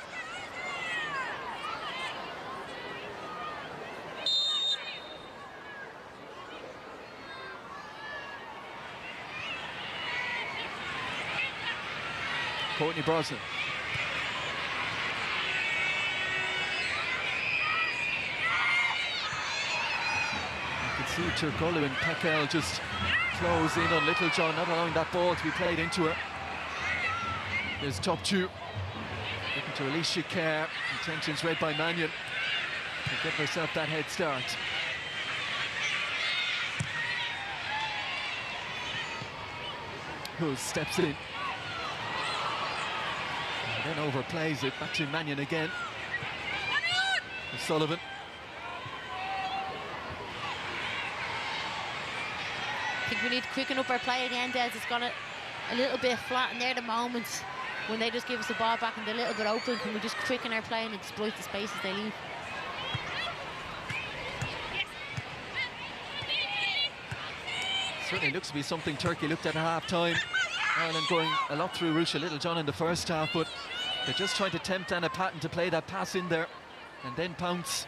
Speaker 2: Courtney Brosnan. You can see Turkoglu and Pekel just close in on Littlejohn, not allowing that ball to be played into her. There's Topçu looking to release Şiker. Intentions read by Mannion to give herself that head start. Who steps in. Then overplays it, back to Mannion again. Sullivan.
Speaker 9: I think we need to quicken up our play again, Des. It's gone a little bit flat, and they're the moments when they just give us the ball back and they're a little bit open. Can we just quicken our play and exploit the spaces they leave?
Speaker 2: Certainly looks to be something Turkey looked at half-time. Ireland going a lot through Ruesha Littlejohn in the first half, but they're just trying to tempt Anna Patton to play that pass in there and then pounce.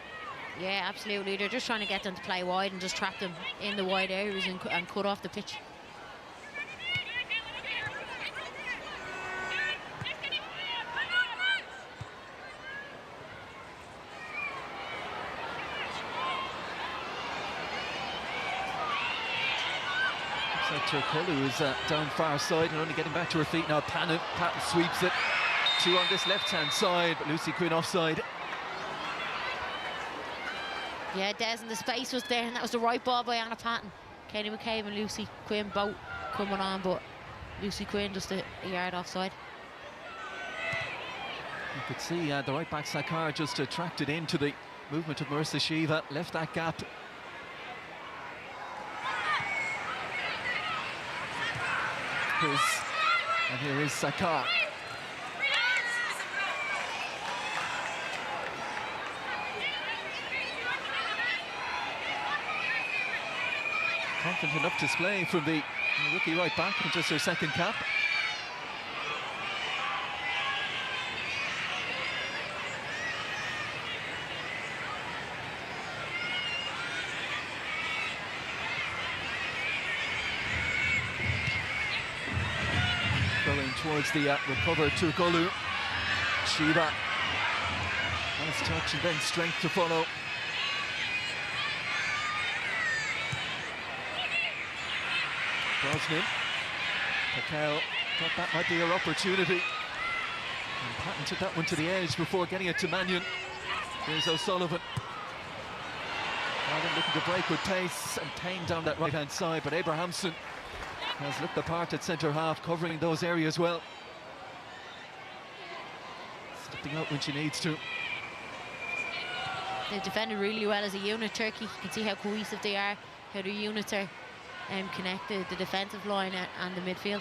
Speaker 9: Yeah, absolutely. They're just trying to get them to play wide and just trap them in the wide areas and cut off the pitch.
Speaker 2: So Turkoglu is down far side and only getting back to her feet now. Patton sweeps it. 2 on this left-hand side, but Lucy Quinn offside.
Speaker 9: Yeah, Des, and the space was there, and that was the right ball by Anna Patton. Katie McCabe and Lucy Quinn both coming on, but Lucy Quinn just a yard offside.
Speaker 2: You could see the right back Sakar just attracted into the movement of Marissa Shiva, left that gap. And here is Sakar. Confident enough display from the rookie right back in just her second cap. Going towards the recovered Turkoglu. Shiva. Nice touch and then strength to follow. Brosnan. Pekel thought that might be her opportunity. And Patton took that one to the edge before getting it to Mannion. Here's O'Sullivan. Ireland looking to break with pace and Payne down that right-hand side, but Abrahamson has looked the part at centre half, covering those areas well. Stepping out when she needs to.
Speaker 9: They've defended really well as a unit, Turkey. You can see how cohesive they are, how their units are connected, the defensive line and the midfield.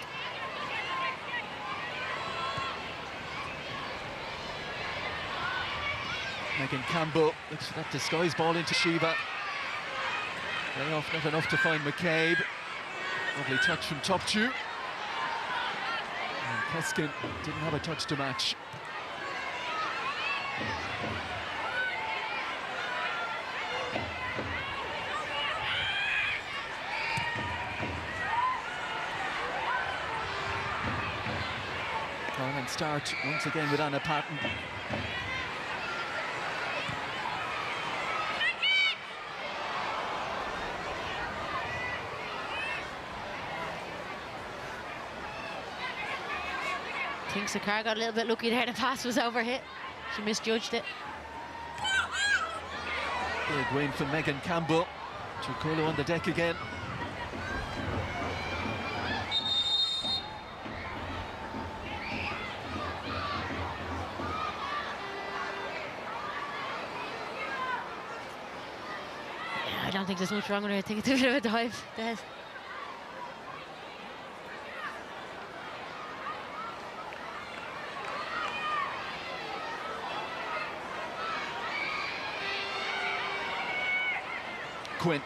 Speaker 2: Megan Campbell looks for that disguise ball into Shiva. Lay off, not enough to find McCabe. Lovely touch from Topçu. And Keskin didn't have a touch to match. Ireland start once again with Anna Patton.
Speaker 9: think Sakar got a little bit lucky there. The pass was overhit. She misjudged it.
Speaker 2: Big win for Megan Campbell. Chukolo on the deck again.
Speaker 9: Yeah, I don't think there's much wrong with her. I think it's a bit of a dive. Des.
Speaker 2: Quinn.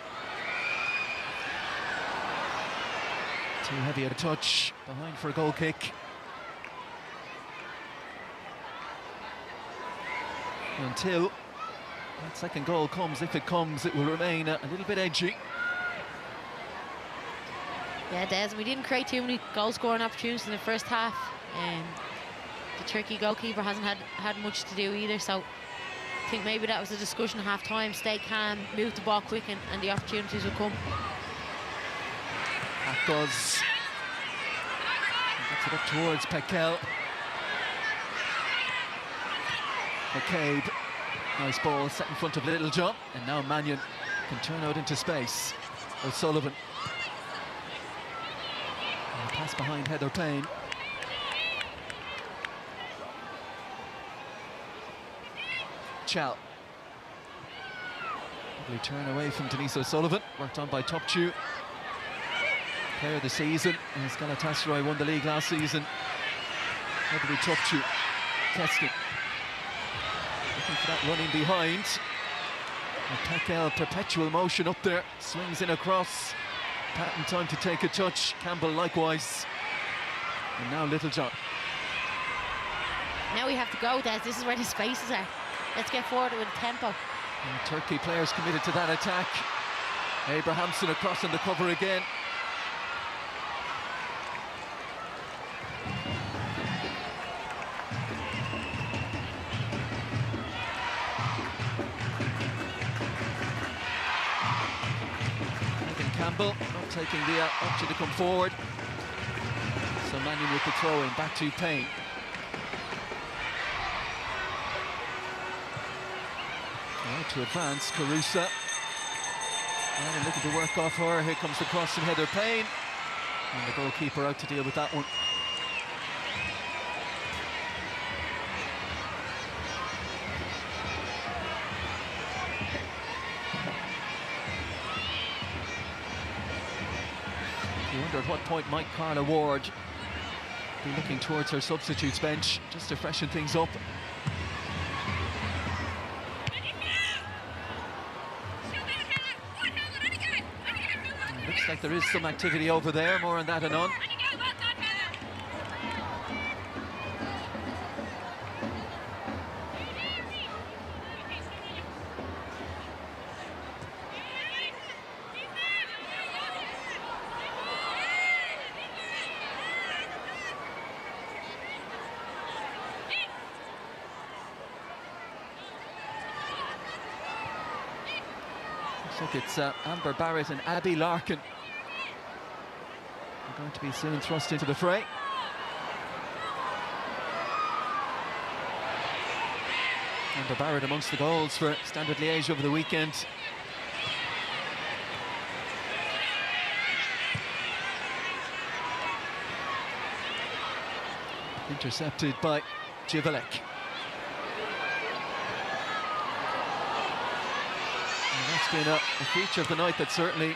Speaker 2: Too heavy at a touch, behind for a goal kick. Until that second goal comes, if it comes, it will remain a little bit edgy.
Speaker 9: Yeah, Des, we didn't create too many goal-scoring opportunities in the first half. The Turkey goalkeeper hasn't had much to do either, so I think maybe that was a discussion at half-time. Stay calm, move the ball quick, and the opportunities will come.
Speaker 2: That goes. Gets it up towards Pekel. McCabe. Nice ball set in front of Littlejohn. And now Mannion can turn out into space. O'Sullivan. And a pass behind Heather Payne. Chal. Lovely turn away from Denise O'Sullivan, worked on by Topchu. Player of the season, as Galatasaray won the league last season. That'll be Topchu. Testing. Looking for that running behind. And Pekel, perpetual motion up there, swings in across. Patton time to take a touch, Campbell likewise. And now Littlejohn.
Speaker 9: Now we have to go, Des. This is where the spaces are. Let's get forward with tempo.
Speaker 2: And Turkey players committed to that attack. Abrahamson across in the cover again. Megan Campbell not taking the option to come forward. So Mannion with the throw in, back to Payne. To advance, Carusa. And looking to work off her. Here comes the cross from Heather Payne. And the goalkeeper out to deal with that one. You wonder at what point might Carla Ward be looking towards her substitutes bench just to freshen things up. Looks like there is some activity over there, more on that anon. Looks like it's Amber Barrett and Abby Larkin. They're going to be soon thrust into the fray. Amber Barrett amongst the goals for Standard Liège over the weekend. Intercepted by Jivalek. That's been a feature of the night that certainly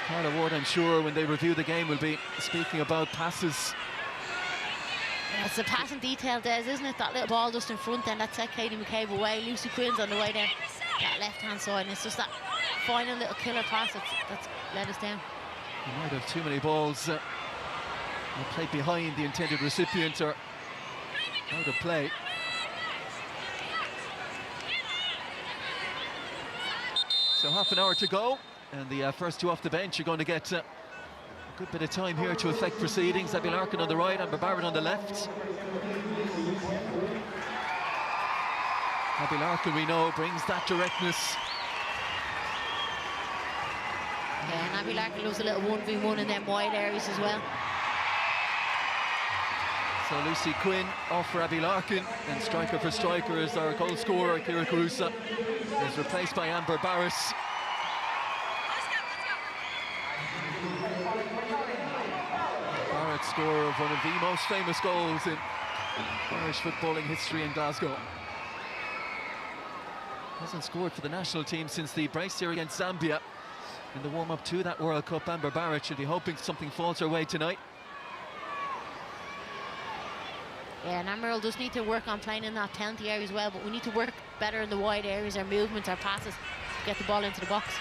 Speaker 2: Carla Ward, I'm sure, when they review the game, will be speaking about passes.
Speaker 9: Yeah, it's the passing detail, Des, isn't it? That little ball just in front, then that set Katie McCabe away. Lucy Quinn's on the way down that left-hand side, and it's just that final little killer pass that's let us down.
Speaker 2: You might have too many balls played behind the intended recipient or out of play. So half an hour to go, and the first two off the bench are going to get a good bit of time here to affect proceedings. Abby Larkin on the right, Amber Barrett on the left. Abby Larkin, we know, brings that directness.
Speaker 9: Yeah, and Abby Larkin loves a little 1v1 in them wide areas as well.
Speaker 2: So Lucy Quinn off for Abby Larkin, and striker for striker is our goal scorer, Kira Carusa, is replaced by Amber Barris. Barrett, scorer of one of the most famous goals in Irish footballing history in Glasgow. Hasn't scored for the national team since the brace here against Zambia in the warm-up to that World Cup. Amber Barrett should be hoping something falls her way tonight.
Speaker 9: Yeah, and Amber will just need to work on playing in that penalty area as well, but we need to work better in the wide areas, our movements, our passes, to get the ball into the box.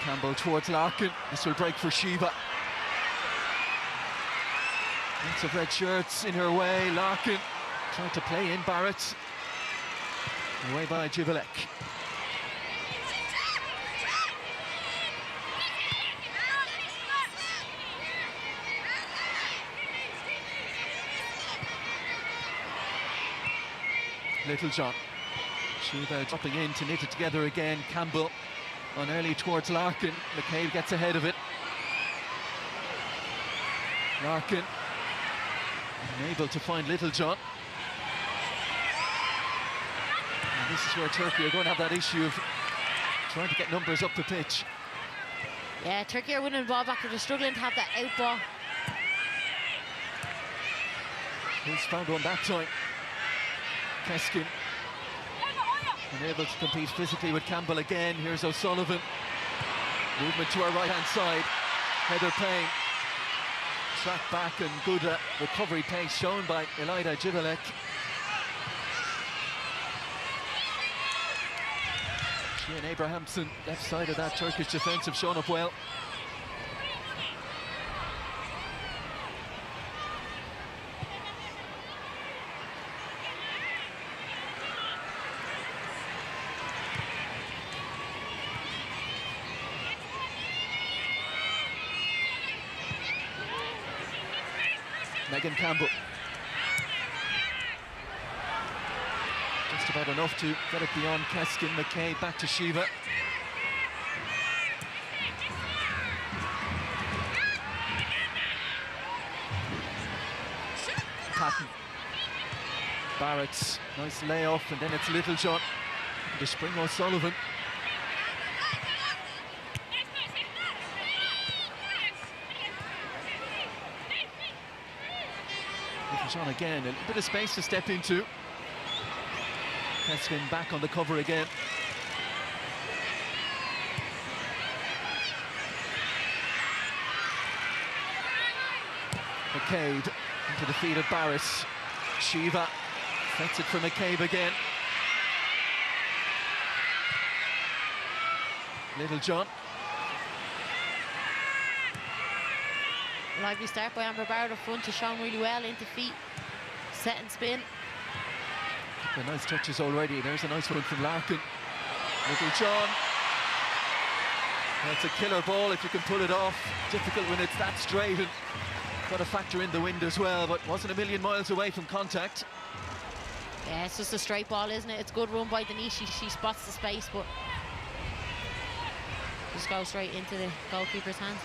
Speaker 2: Campbell towards Larkin. This will break for Shiva. Lots of red shirts in her way. Larkin trying to play in Barrett. Away by Jivalek. Littlejohn. Shiva dropping in to knit it together again. Campbell on early towards Larkin. McCabe gets ahead of it. Larkin unable to find Littlejohn. And this is where Turkey are going to have that issue of trying to get numbers up the pitch.
Speaker 9: Yeah, Turkey are winning the ball back, but they're struggling to have that out ball.
Speaker 2: He's found one that time. Keskin unable to compete physically with Campbell again. Here's O'Sullivan. Movement to her right-hand side. Heather Payne. Track back and good recovery pace shown by Elida Jivalek. She and Abrahamson, left side of that Turkish defence, have shown up well. Megan Campbell. Just about enough to get it beyond Keskin. McKay back to Shiva. Patton. Barrett's nice layoff, and then it's Littlejohn. The spring O'Sullivan. Littlejohn again, a bit of space to step into. Keskin back on the cover again. McCabe into the feet of Barris. Shiva sets it for McCabe again. Littlejohn.
Speaker 9: Lively start by Amber Barrett up front, has shown really well into feet, set and spin.
Speaker 2: The nice touches already. There's a nice one from Larkin. Littlejohn. That's a killer ball if you can pull it off. Difficult when it's that straight, and got to factor in the wind as well, but wasn't a million miles away from contact.
Speaker 9: Yeah, it's just a straight ball, isn't it? It's good run by Denise. She spots the space, but just goes straight into the goalkeeper's hands.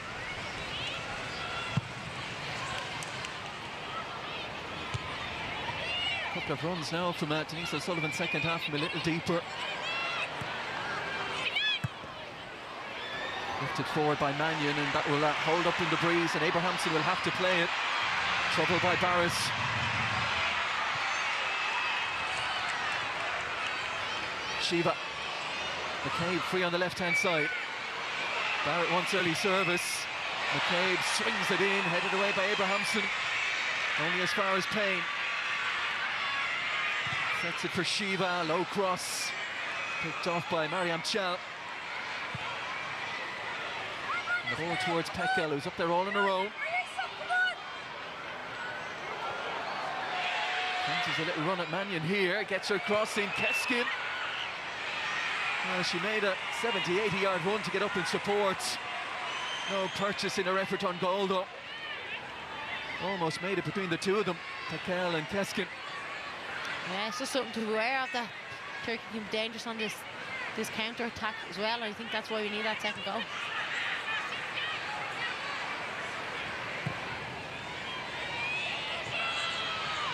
Speaker 2: Couple of runs now from Denise O'Sullivan, second half from a little deeper. Lifted forward by Mannion, and that will hold up in the breeze, and Abrahamson will have to play it. Trouble by Barris. Shiva. McCabe free on the left-hand side. Barrett wants early service. McCabe swings it in, headed away by Abrahamson. Only as far as Payne. Sets it for Shiva, low cross. Picked off by Mariam Chal. And the ball towards Pekkel, who's up there all in a row. Fancies a little run at Mannion here, gets her crossing, Keskin. Well, she made a 70, 80 yard run to get up in support. No purchase in her effort on goal though. Almost made it between the two of them, Pekkel and Keskin.
Speaker 9: Yeah, it's just something to be aware of, that Turkey can be dangerous on this counter-attack as well. I think that's why we need that second goal.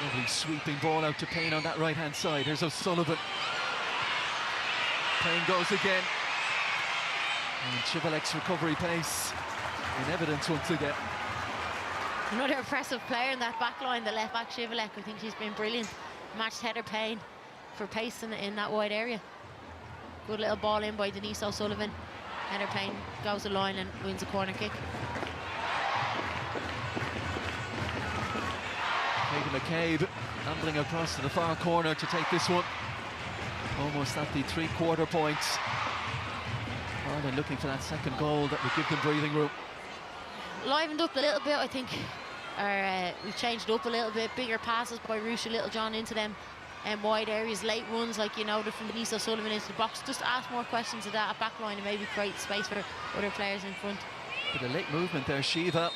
Speaker 2: Lovely sweeping ball out to Payne on that right-hand side. Here's O'Sullivan. Payne goes again. And Chivalek's recovery pace in evidence once again.
Speaker 9: Another impressive player in that back line, the left back Chivalek. I think she's been brilliant. Matched Heather Payne for pace in that wide area. Good little ball in by Denise O'Sullivan. Heather Payne goes the line and wins a corner kick.
Speaker 2: Katie McCabe ambling across to the far corner to take this one. Almost at the three-quarter points. Ireland looking for that second goal that would give them breathing room.
Speaker 9: Livened up a little bit, I think. We've changed it up a little bit. Bigger passes by Rusha Littlejohn into them wide areas. Late runs, like you know, from Denise O'Sullivan into the box. Just ask more questions of that back line and maybe create space for other players in front.
Speaker 2: But a late movement there, Shiva.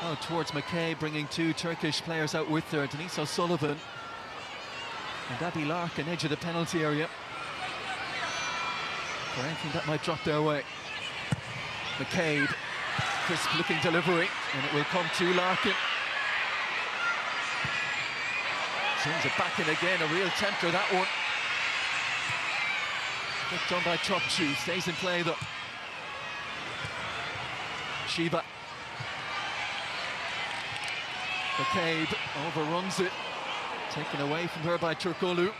Speaker 2: Oh, towards McKay, bringing two Turkish players out with her. Denise O'Sullivan and Abby Larkin, edge of the penalty area. For anything that might drop their way. McCabe, crisp looking delivery, and it will come to Larkin. Sends it back in again, a real tempter that one. Good done by Topchu, stays in play though. Shiva. McCabe overruns it, taken away from her by Turkoglu.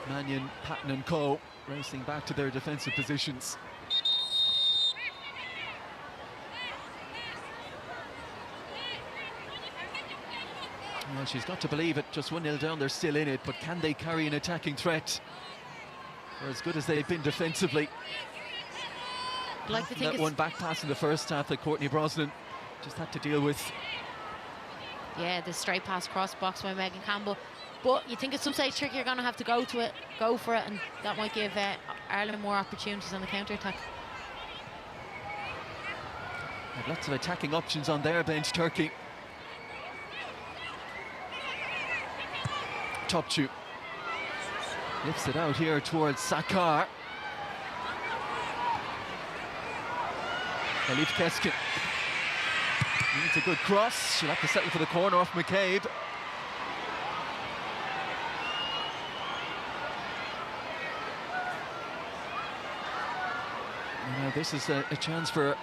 Speaker 2: Mannion, Patton and Co racing back to their defensive positions. Well, she's got to believe it, just 1-0 down, they're still in it, but can they carry an attacking threat? They're as good as they've been defensively.
Speaker 9: Like to think
Speaker 2: that one back pass in the first half that Courtney Brosnan just had to deal with.
Speaker 9: Yeah, the straight pass cross box by Megan Campbell. But you think at some stage Turkey are going to have to go for it, and that might give Ireland more opportunities on the counter-attack.
Speaker 2: Have lots of attacking options on their bench, Turkey. Topchu lifts it out here towards Sakar. Elif Keskin needs a good cross. She'll have to settle for the corner off McCabe. Now this is a chance for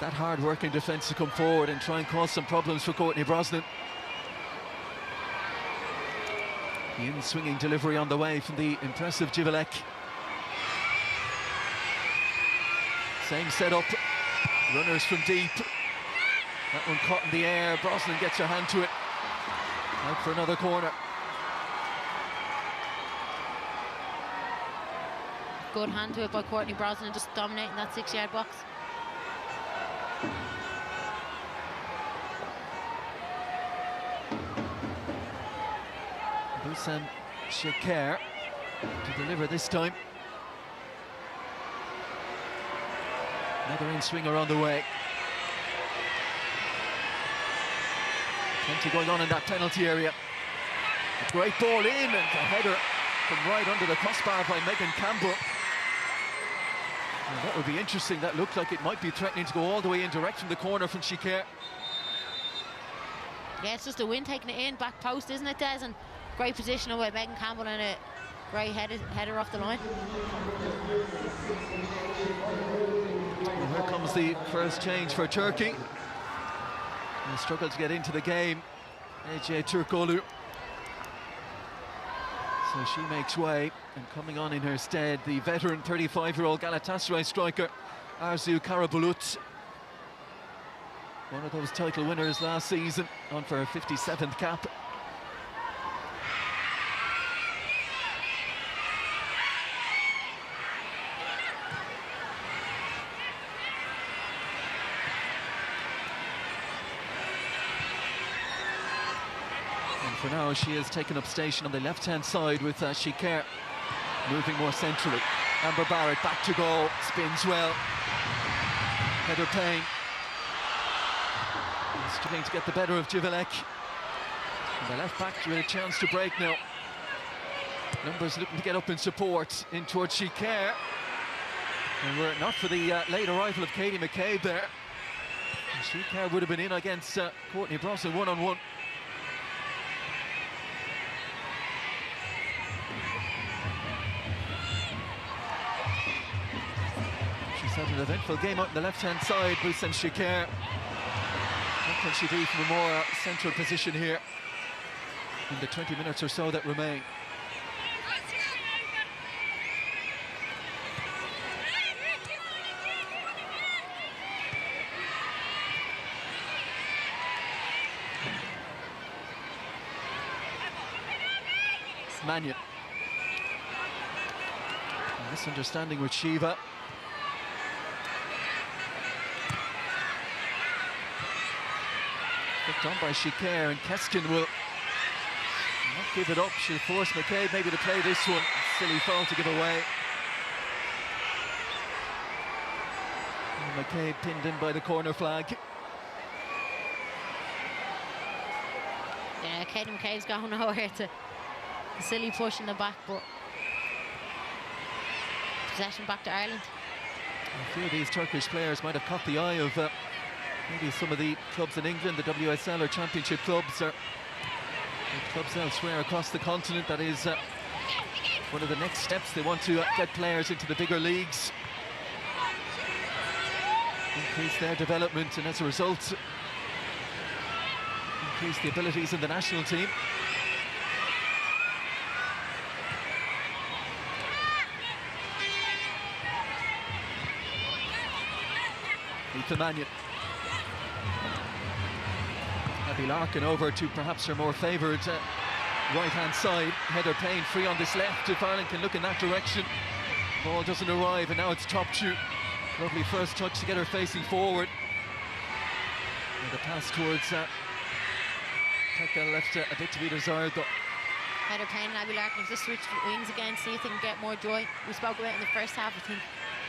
Speaker 2: that hard-working defence to come forward and try and cause some problems for Courtney Brosnan. The in-swinging delivery on the way from the impressive Jivalek. Same setup, runners from deep. That one caught in the air, Brosnan gets her hand to it. Out for another corner.
Speaker 9: Good hand to it by Courtney Brosnan, just dominating that 6-yard box.
Speaker 2: Busan Sheker to deliver this time. Another in-swinger on the way. Plenty going on in that penalty area. A great ball in, and the header from right under the crossbar by Megan Campbell. Well, that would be interesting. That looked like it might be threatening to go all the way in direct from the corner from Sheker.
Speaker 9: Yeah, it's just the wind taking it in, back post, isn't it, Des? And great position by Megan Campbell and a great header off the line.
Speaker 2: And here comes the first change for Turkey. They struggled to get into the game. AJ Turkoglu. So she makes way, and coming on in her stead, the veteran 35-year-old Galatasaray striker Arzu Karabulut. One of those title winners last season, on for her 57th cap. For now, she has taken up station on the left-hand side with Sheker moving more centrally. Amber Barrett back to goal, spins well. Heather Payne struggling to get the better of Jivalek. And the left back with a chance to break now. Numbers looking to get up in support in towards Sheker. And were it not for the late arrival of Katie McCabe there, Shikar would have been in against Courtney Brosnan one-on-one. She's had an eventful game out on the left-hand side, Boussem Shikar. What can she do from a more central position here in the 20 minutes or so that remain? Mannion. A misunderstanding with Shiva. Picked on by Shikar, and Keskin will not give it up. She'll force McCabe maybe to play this one. Silly foul to give away. And McCabe pinned in by the corner flag.
Speaker 9: Yeah, Katie McCabe's going nowhere to a silly push in the back, but possession back to Ireland.
Speaker 2: A few of these Turkish players might have caught the eye of maybe some of the clubs in England, the WSL or Championship clubs, or clubs elsewhere across the continent. That is one of the next steps. They want to get players into the bigger leagues, increase their development, and as a result increase the abilities in the national team. Ethan Mannion. Abby Larkin over to perhaps her more favoured right-hand side. Heather Payne free on this left. If Ireland can look in that direction. Ball doesn't arrive, and now it's Topchu. Lovely first touch to get her facing forward. And the pass towards Tekka left a bit to be desired, though.
Speaker 9: Heather Payne and Abby Larkin just switch wings again, see if they can get more joy. We spoke about it in the first half, I think.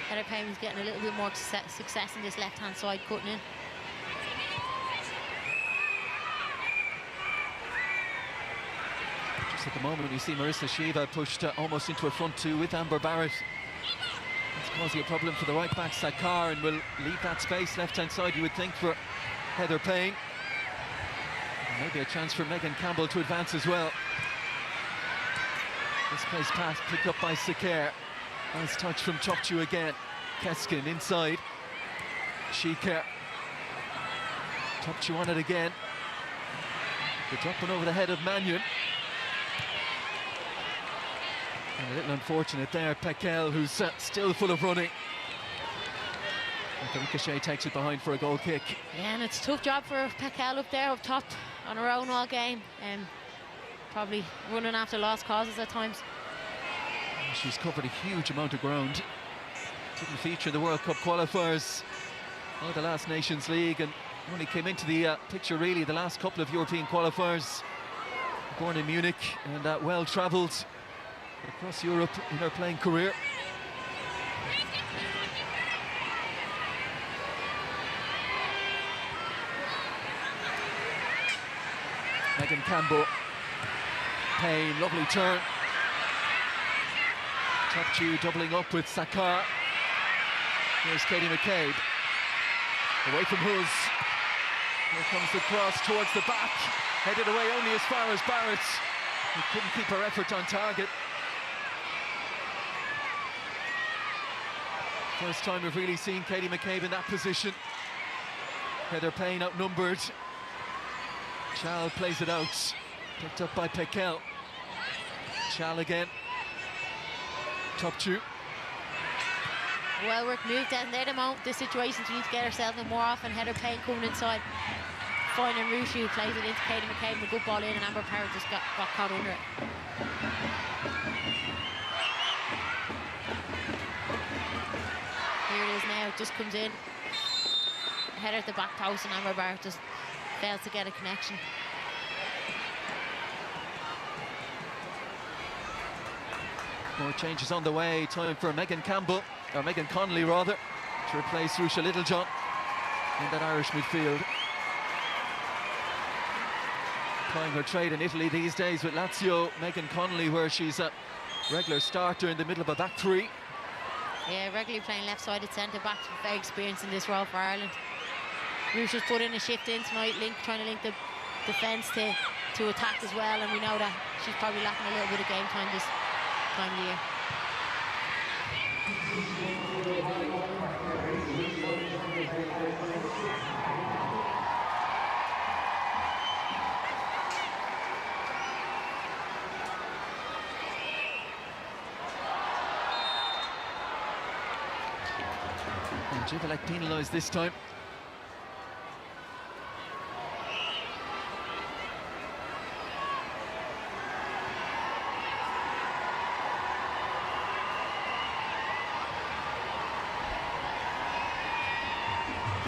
Speaker 9: Heather Payne was getting a little bit more success in this left-hand side, cutting in.
Speaker 2: Just at the moment, you see Marissa Shiva pushed almost into a front two with Amber Barrett. That's causing a problem for the right back, Sakar, and will leave that space left-hand side, you would think, for Heather Payne. And maybe a chance for Megan Campbell to advance as well. This place pass picked up by Sakar. Nice touch from Topchu again. Keskin inside. Shikar. Topchu on it again. The dropping over the head of Mannion. And a little unfortunate there, Pekel, who's still full of running. And the ricochet takes it behind for a goal kick.
Speaker 9: Yeah, and it's a tough job for Pekel up there, up top, on her own all game. Probably running after lost causes at times.
Speaker 2: She's covered a huge amount of ground. Didn't feature in the World Cup qualifiers or the last Nations League, and only came into the picture really the last couple of European qualifiers. Born in Munich and well travelled across Europe in her playing career. Megan Campbell. Payne, lovely turn. Topchu doubling up with Sakar. Here's Katie McCabe. Away from Huz. Here comes the cross towards the back. Headed away only as far as Barrett, who couldn't keep her effort on target. First time we've really seen Katie McCabe in that position. Heather Payne outnumbered. Chal plays it out. Picked up by Pekel. Chal again. Topchu.
Speaker 9: Well worked move down there. The situations we need to get ourselves in more often. Heather Payne coming inside, finding Rushu, plays it into Katie McCabe, and a good ball in, and Amber Parrott just got caught under it. Here it is now, it just comes in. Header at the back post, and Amber Parrott just fails to get a connection.
Speaker 2: More changes on the way. Time for Megan Campbell, or Megan Connolly rather, to replace Rusha Littlejohn in that Irish midfield. Plying her trade in Italy these days with Lazio. Megan Connolly, where she's a regular starter in the middle of a back three.
Speaker 9: Yeah, regularly playing left-sided centre-back, very experienced in this role for Ireland. Ruth has put in a shift in tonight, trying to link the defence to attack as well, and we know that she's probably lacking a little bit of game time this time of the year.
Speaker 2: And Jivelek penalised this time.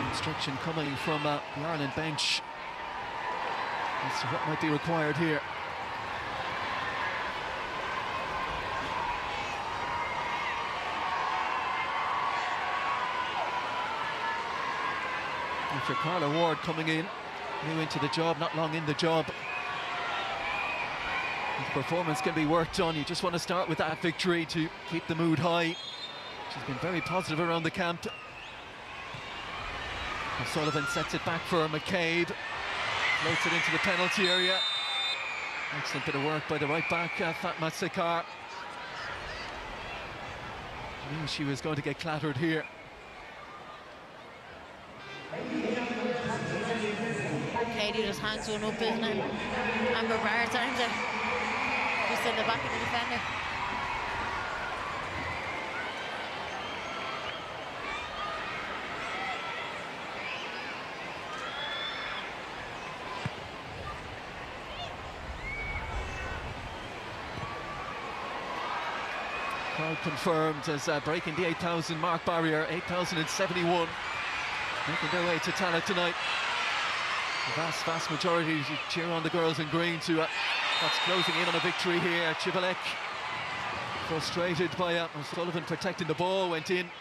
Speaker 2: Instruction coming from the Ireland bench as to what might be required here. After Carla Ward coming in, new into the job, not long in the job. The performance can be worked on. You just want to start with that victory to keep the mood high. She's been very positive around the camp. O'Sullivan sets it back for McCabe. Floats it into the penalty area. Excellent bit of work by the right back, Fatma Sekar. Knew she was going to get clattered here.
Speaker 9: Katie just hangs one up, isn't it? Amber Barrett's arms are just in the back of the defender.
Speaker 2: Crowd confirmed as breaking the 8,000 mark barrier, 8,071. Making their way to Tallaght tonight. The vast majority cheer on the girls in green to that's closing in on a victory here. Jivelek frustrated by O'Sullivan protecting the ball, went in.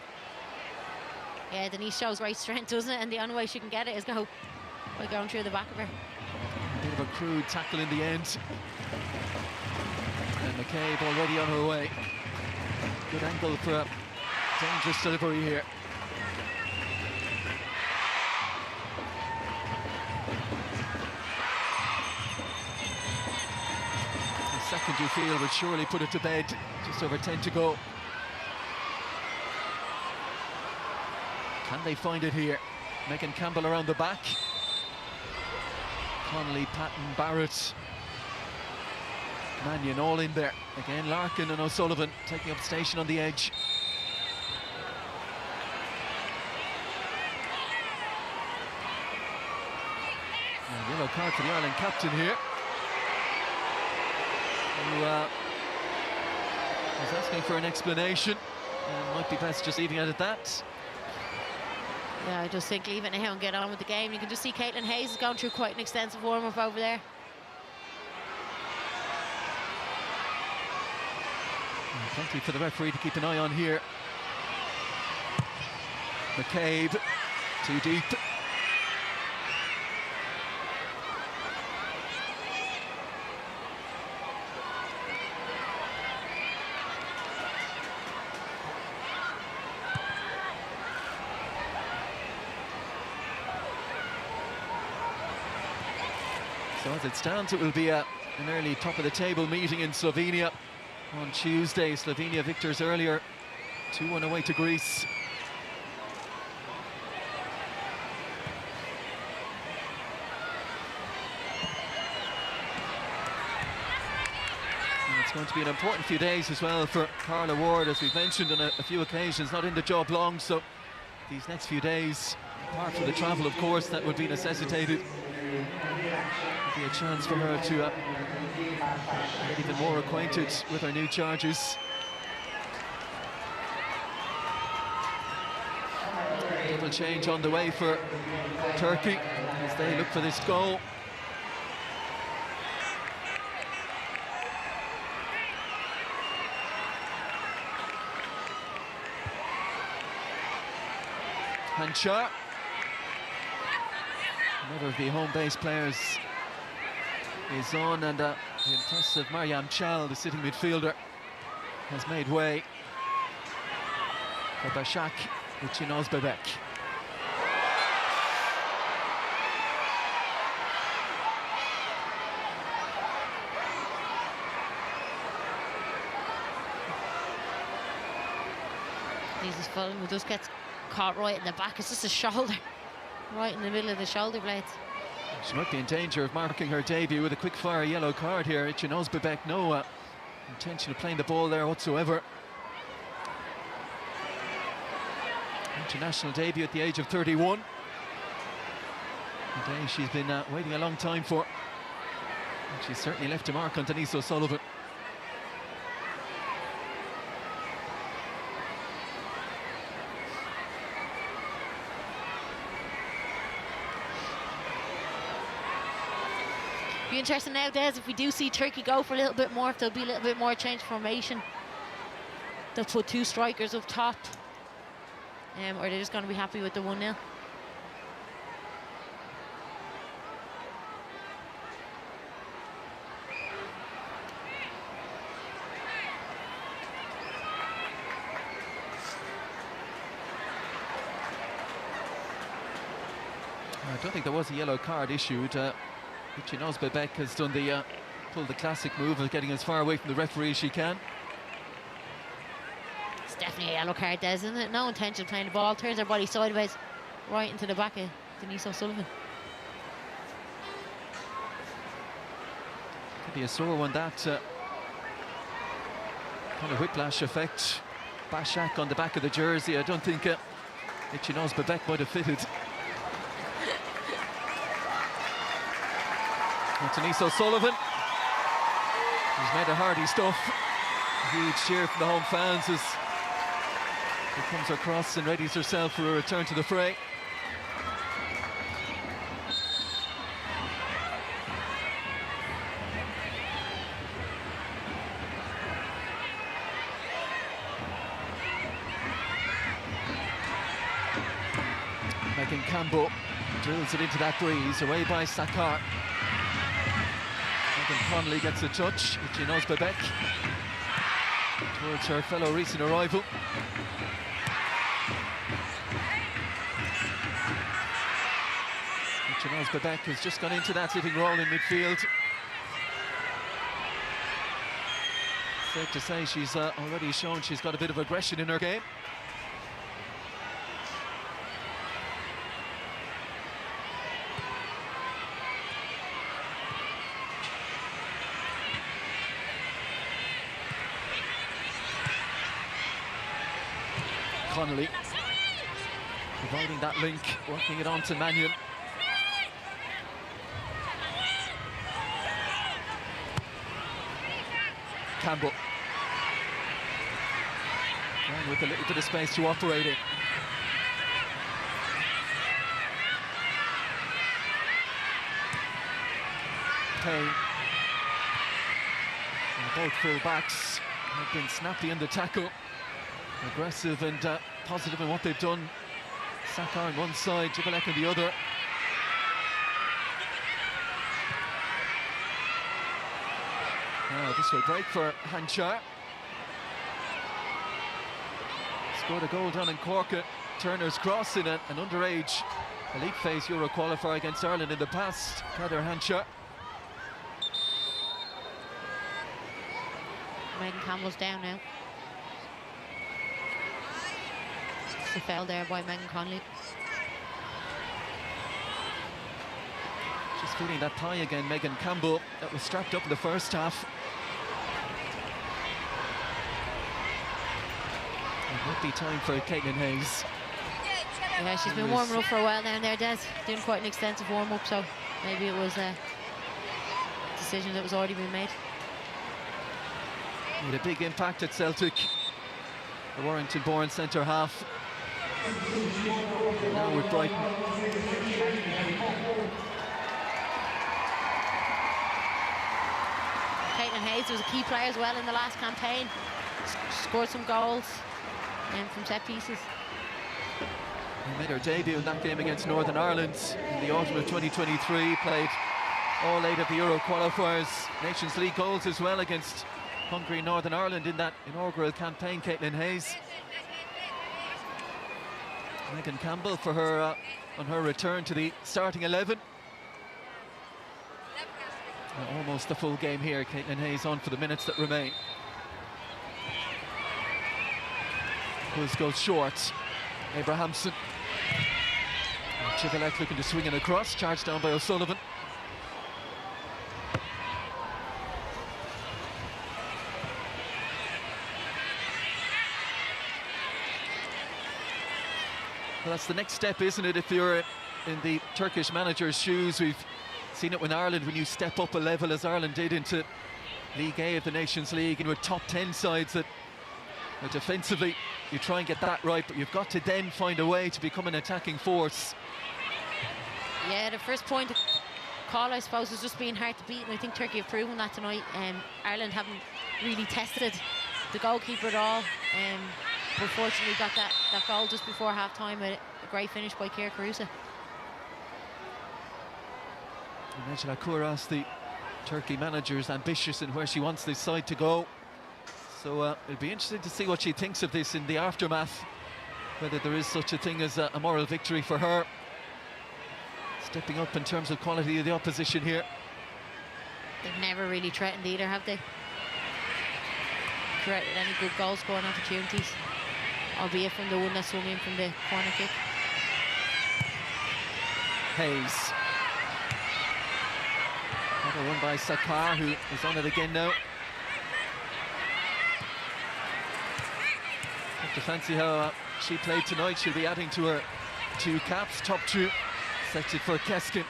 Speaker 9: Yeah, Denise shows great strength, doesn't it? And the only way she can get it is by going through the back of her.
Speaker 2: A bit of a crude tackle in the end. And McCabe already on her way. Good angle for a dangerous delivery here. The second you feel would surely put it to bed. Just over 10 to go. Can they find it here? Megan Campbell around the back. Connolly, Patton, Barrett, Mannion all in there. Again, Larkin and O'Sullivan taking up station on the edge. And yellow card for the Ireland captain here, who was asking for an explanation. Might be best just leaving it at that.
Speaker 9: Yeah, I just think leave it now and get on with the game. You can just see Caitlin Hayes has gone through quite an extensive warm-up over there.
Speaker 2: Plenty for the referee to keep an eye on here. McCabe, too deep. So as it stands, it will be an early top-of-the-table meeting in Slovenia on Tuesday. Slovenia victors earlier, 2-1 away to Greece. And it's going to be an important few days as well for Carla Ward, as we've mentioned on a few occasions, not in the job long, so these next few days, apart from the travel, of course, that would be necessitated, be a chance for her to get even more acquainted with her new charges. Double change on the way for Turkey as they look for this goal. Hanchar, another of the home base players, is on, and the impressive Mariam Chal, the sitting midfielder, has made way. for Bashak Ichinozbebek.
Speaker 9: Jesus, Fulham who just gets caught right in the back. It's just a shoulder, right in the middle of the shoulder blades.
Speaker 2: She might be in danger of marking her debut with a quick-fire yellow card here. Ichinozbebek, no intention of playing the ball there whatsoever. International debut at the age of 31. A day she's been waiting a long time for. And she's certainly left a mark on Denise O'Sullivan.
Speaker 9: Be interesting now, Des, if we do see Turkey go for a little bit more, if there'll be a little bit more change formation. They'll put 2 strikers up top. Or they're just going to be happy with the 1-0.
Speaker 2: I don't think there was a yellow card issued. Ichinozbebek has done the pulled the classic move of getting as far away from the referee as she can.
Speaker 9: It's definitely a yellow card, Des, isn't it? No intention of playing the ball. Turns her body sideways right into the back of Denise O'Sullivan.
Speaker 2: Could be a sore one, that kind of whiplash effect. Bashak on the back of the jersey. I don't think Ichinozbebek might have fitted. Denise O'Sullivan, who's made a hardy stuff. A huge cheer from the home fans as she comes across and readies herself for a return to the fray. Megan Campbell drills it into that breeze, away by Sakar. Connolly gets a touch. Ichinozbebek towards her fellow recent arrival. Ichinozbebek has just gone into that sitting role in midfield. Safe to say she's already shown she's got a bit of aggression in her game. Connolly providing that link, working it on to Mannion. Campbell. And with a little bit of space to operate in. Payne. And both full-backs have been snappy in the tackle. Aggressive and positive in what they've done. Sakar on one side, Jibalek on the other. Now this will break for Hanchar. Scored a goal down in Cork at Turner's Cross in an underage elite phase Euro qualifier against Ireland in the past. Heather Hanchar.
Speaker 9: Megan Campbell's down now. It's a foul there by Megan Connolly.
Speaker 2: Just feeling that thigh again, Megan Campbell. That was strapped up in the first half. It might be time for Caitlin Hayes.
Speaker 9: Yeah, she's been warming up for a while down there, Des. Doing quite an extensive warm-up, so maybe it was a decision that was already been made.
Speaker 2: Made a big impact at Celtic. The Warrington-born centre half. And now with Brighton.
Speaker 9: Caitlin Hayes was a key player as well in the last campaign. Scored some goals from set pieces.
Speaker 2: She made her debut in that game against Northern Ireland in the autumn of 2023. Played all 8 of the Euro qualifiers. Nations League goals as well against Hungary and Northern Ireland in that inaugural campaign, Caitlin Hayes. Megan Campbell for her on her return to the starting 11. Almost a full game here. Caitlin Hayes on for the minutes that remain. Bulls goes short. Abrahamson. Chivalek looking to swing it across. Charged down by O'Sullivan. Well, that's the next step, isn't it? If you're in the Turkish manager's shoes, we've seen it with Ireland when you step up a level, as Ireland did, into League A of the Nations League, and with top 10 sides that defensively you try and get that right, but you've got to then find a way to become an attacking force.
Speaker 9: Yeah, the first point of call, I suppose, was just being hard to beat, and I think Turkey have proven that tonight. Ireland haven't really tested the goalkeeper at all. Unfortunately got that goal just before half-time, a great finish by Keir Carusa.
Speaker 2: Nejla Kouras, the Turkey manager, is ambitious in where she wants this side to go. So it'll be interesting to see what she thinks of this in the aftermath, whether there is such a thing as a moral victory for her. Stepping up in terms of quality of the opposition here.
Speaker 9: They've never really threatened either, have they? Created any good goal-scoring opportunities, albeit from the one that swung in from the corner kick.
Speaker 2: Hayes. Another one by Sakar, who is on it again now. Have to fancy how she played tonight. She'll be adding to her 2 caps. Top 2 set it for Keskin.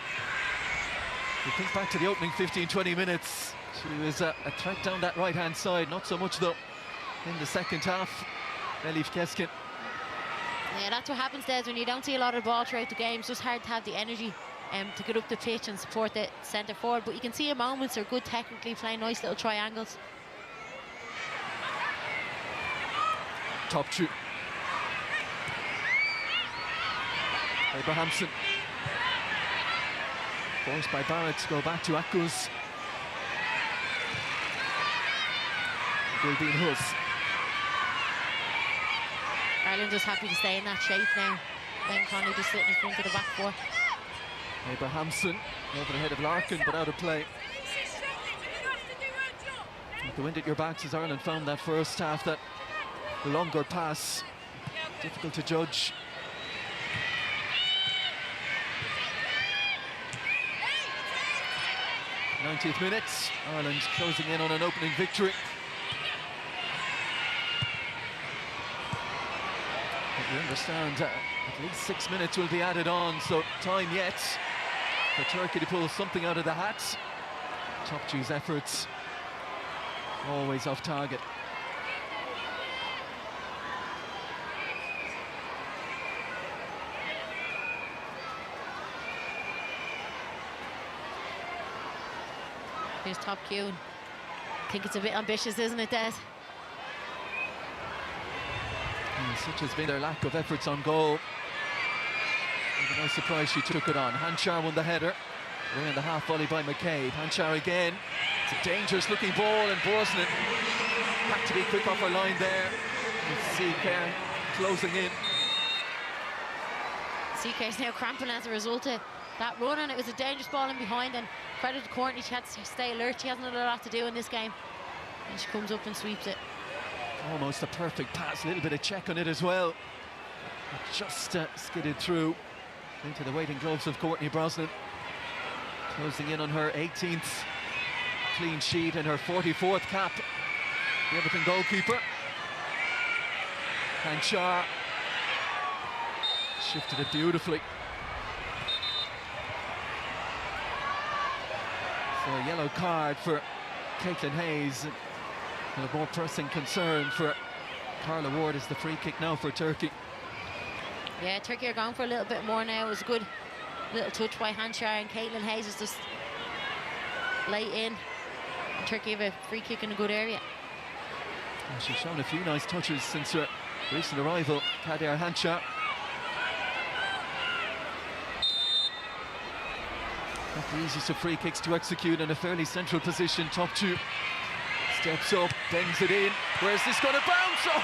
Speaker 2: You think back to the opening 15-20 minutes. She was a threat down that right-hand side. Not so much, though, in the second half. Elif Keskin.
Speaker 9: Yeah, that's what happens, Des, when you don't see a lot of the ball throughout the game. It's just hard to have the energy to get up the pitch and support the centre forward. But you can see in moments they're good technically, playing nice little triangles.
Speaker 2: Top 2. Abrahamson. Forced by Barrett to go back to Akuz. Gilbeen Hus.
Speaker 9: Ireland just happy to stay in that shape now. Ben Conley just sitting in front of the back four.
Speaker 2: Abrahamson over the head of Larkin, but out of play. With the wind at your backs, as Ireland found that first half, that longer pass, difficult to judge. '90th minute, Ireland closing in on an opening victory. But we understand at least 6 minutes will be added on, so time yet for Turkey to pull something out of the hat. Top 2's efforts always off target.
Speaker 9: Here's Top Q. I think it's a bit ambitious, isn't it, Des?
Speaker 2: Such has been their lack of efforts on goal. No surprise she took it on. Hanchar won the header. Away in the half volley by McCabe. Hanchar again. It's a dangerous looking ball, and Borsnet had to be quick off her line there. CK closing in.
Speaker 9: CK's now cramping as a result of that run, and it was a dangerous ball in behind, and credit to Courtney, she had to stay alert. She hasn't had a lot to do in this game, and she comes up and sweeps it.
Speaker 2: Almost a perfect pass, a little bit of check on it as well. It just skidded through into the waiting gloves of Courtney Brosnan. Closing in on her 18th clean sheet and her 44th cap. The Everton goalkeeper. Hanchar shifted it beautifully. So a yellow card for Caitlin Hayes. And a more pressing concern for Carla Ward is the free kick now for Turkey.
Speaker 9: Yeah, Turkey are going for a little bit more now. It was a good little touch by Hanchar, and Caitlin Hayes is just late in. And Turkey have a free kick in a good area.
Speaker 2: And she's shown a few nice touches since her recent arrival, Kader Hanchar. Not the easiest of free kicks to execute in a fairly central position. Top 2 steps up, bends it in. Where's this going to bounce? Oh!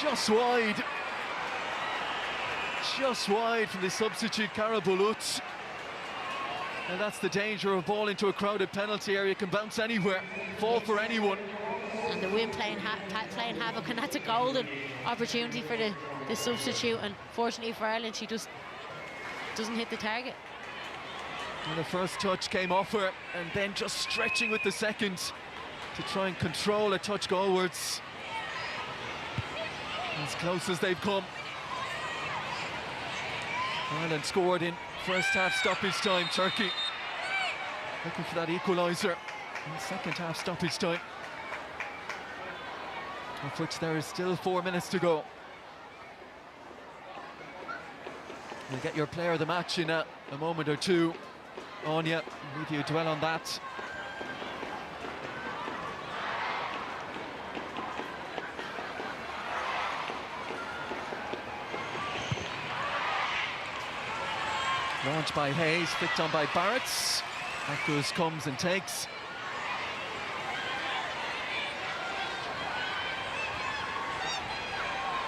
Speaker 2: Just wide. just wide from the substitute Cara Bulut. And that's the danger of a ball into a crowded penalty area. It can bounce anywhere, fall for anyone.
Speaker 9: And the wind playing havoc, and that's a golden opportunity for the substitute. And fortunately for Ireland, she just doesn't hit the target.
Speaker 2: And the first touch came off her, and then just stretching with the second to try and control a touch goalwards. As close as they've come. Ireland scored in first half stoppage time. Turkey looking for that equaliser in second half stoppage time, of which there is still 4 minutes to go. You'll get your player of the match in a moment or two. Anya, leave you dwell on that. Launched by Hayes, flicked on by Barrett. Akuz comes and takes.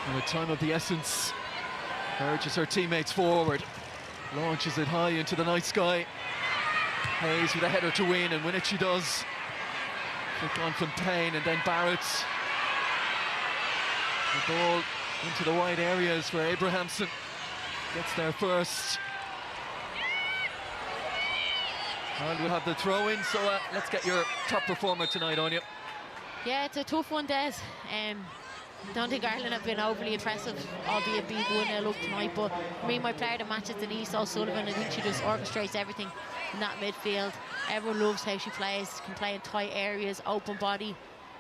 Speaker 2: And with time of the essence, urges her teammates forward. Launches it high into the night sky. Hayes with a header to win, and win it she does. Flick on from Payne, and then Barrett. The ball into the wide areas where Abrahamson gets there first. And we'll have the throw-in, so let's get your top performer tonight, Anya.
Speaker 9: Yeah, it's a tough one, Des. Don't think Ireland have been overly impressive, albeit being 1-0 up tonight. But for me, my player of the match is Denise O'Sullivan. I think she just orchestrates everything in that midfield. Everyone loves how she plays, can play in tight areas, open body,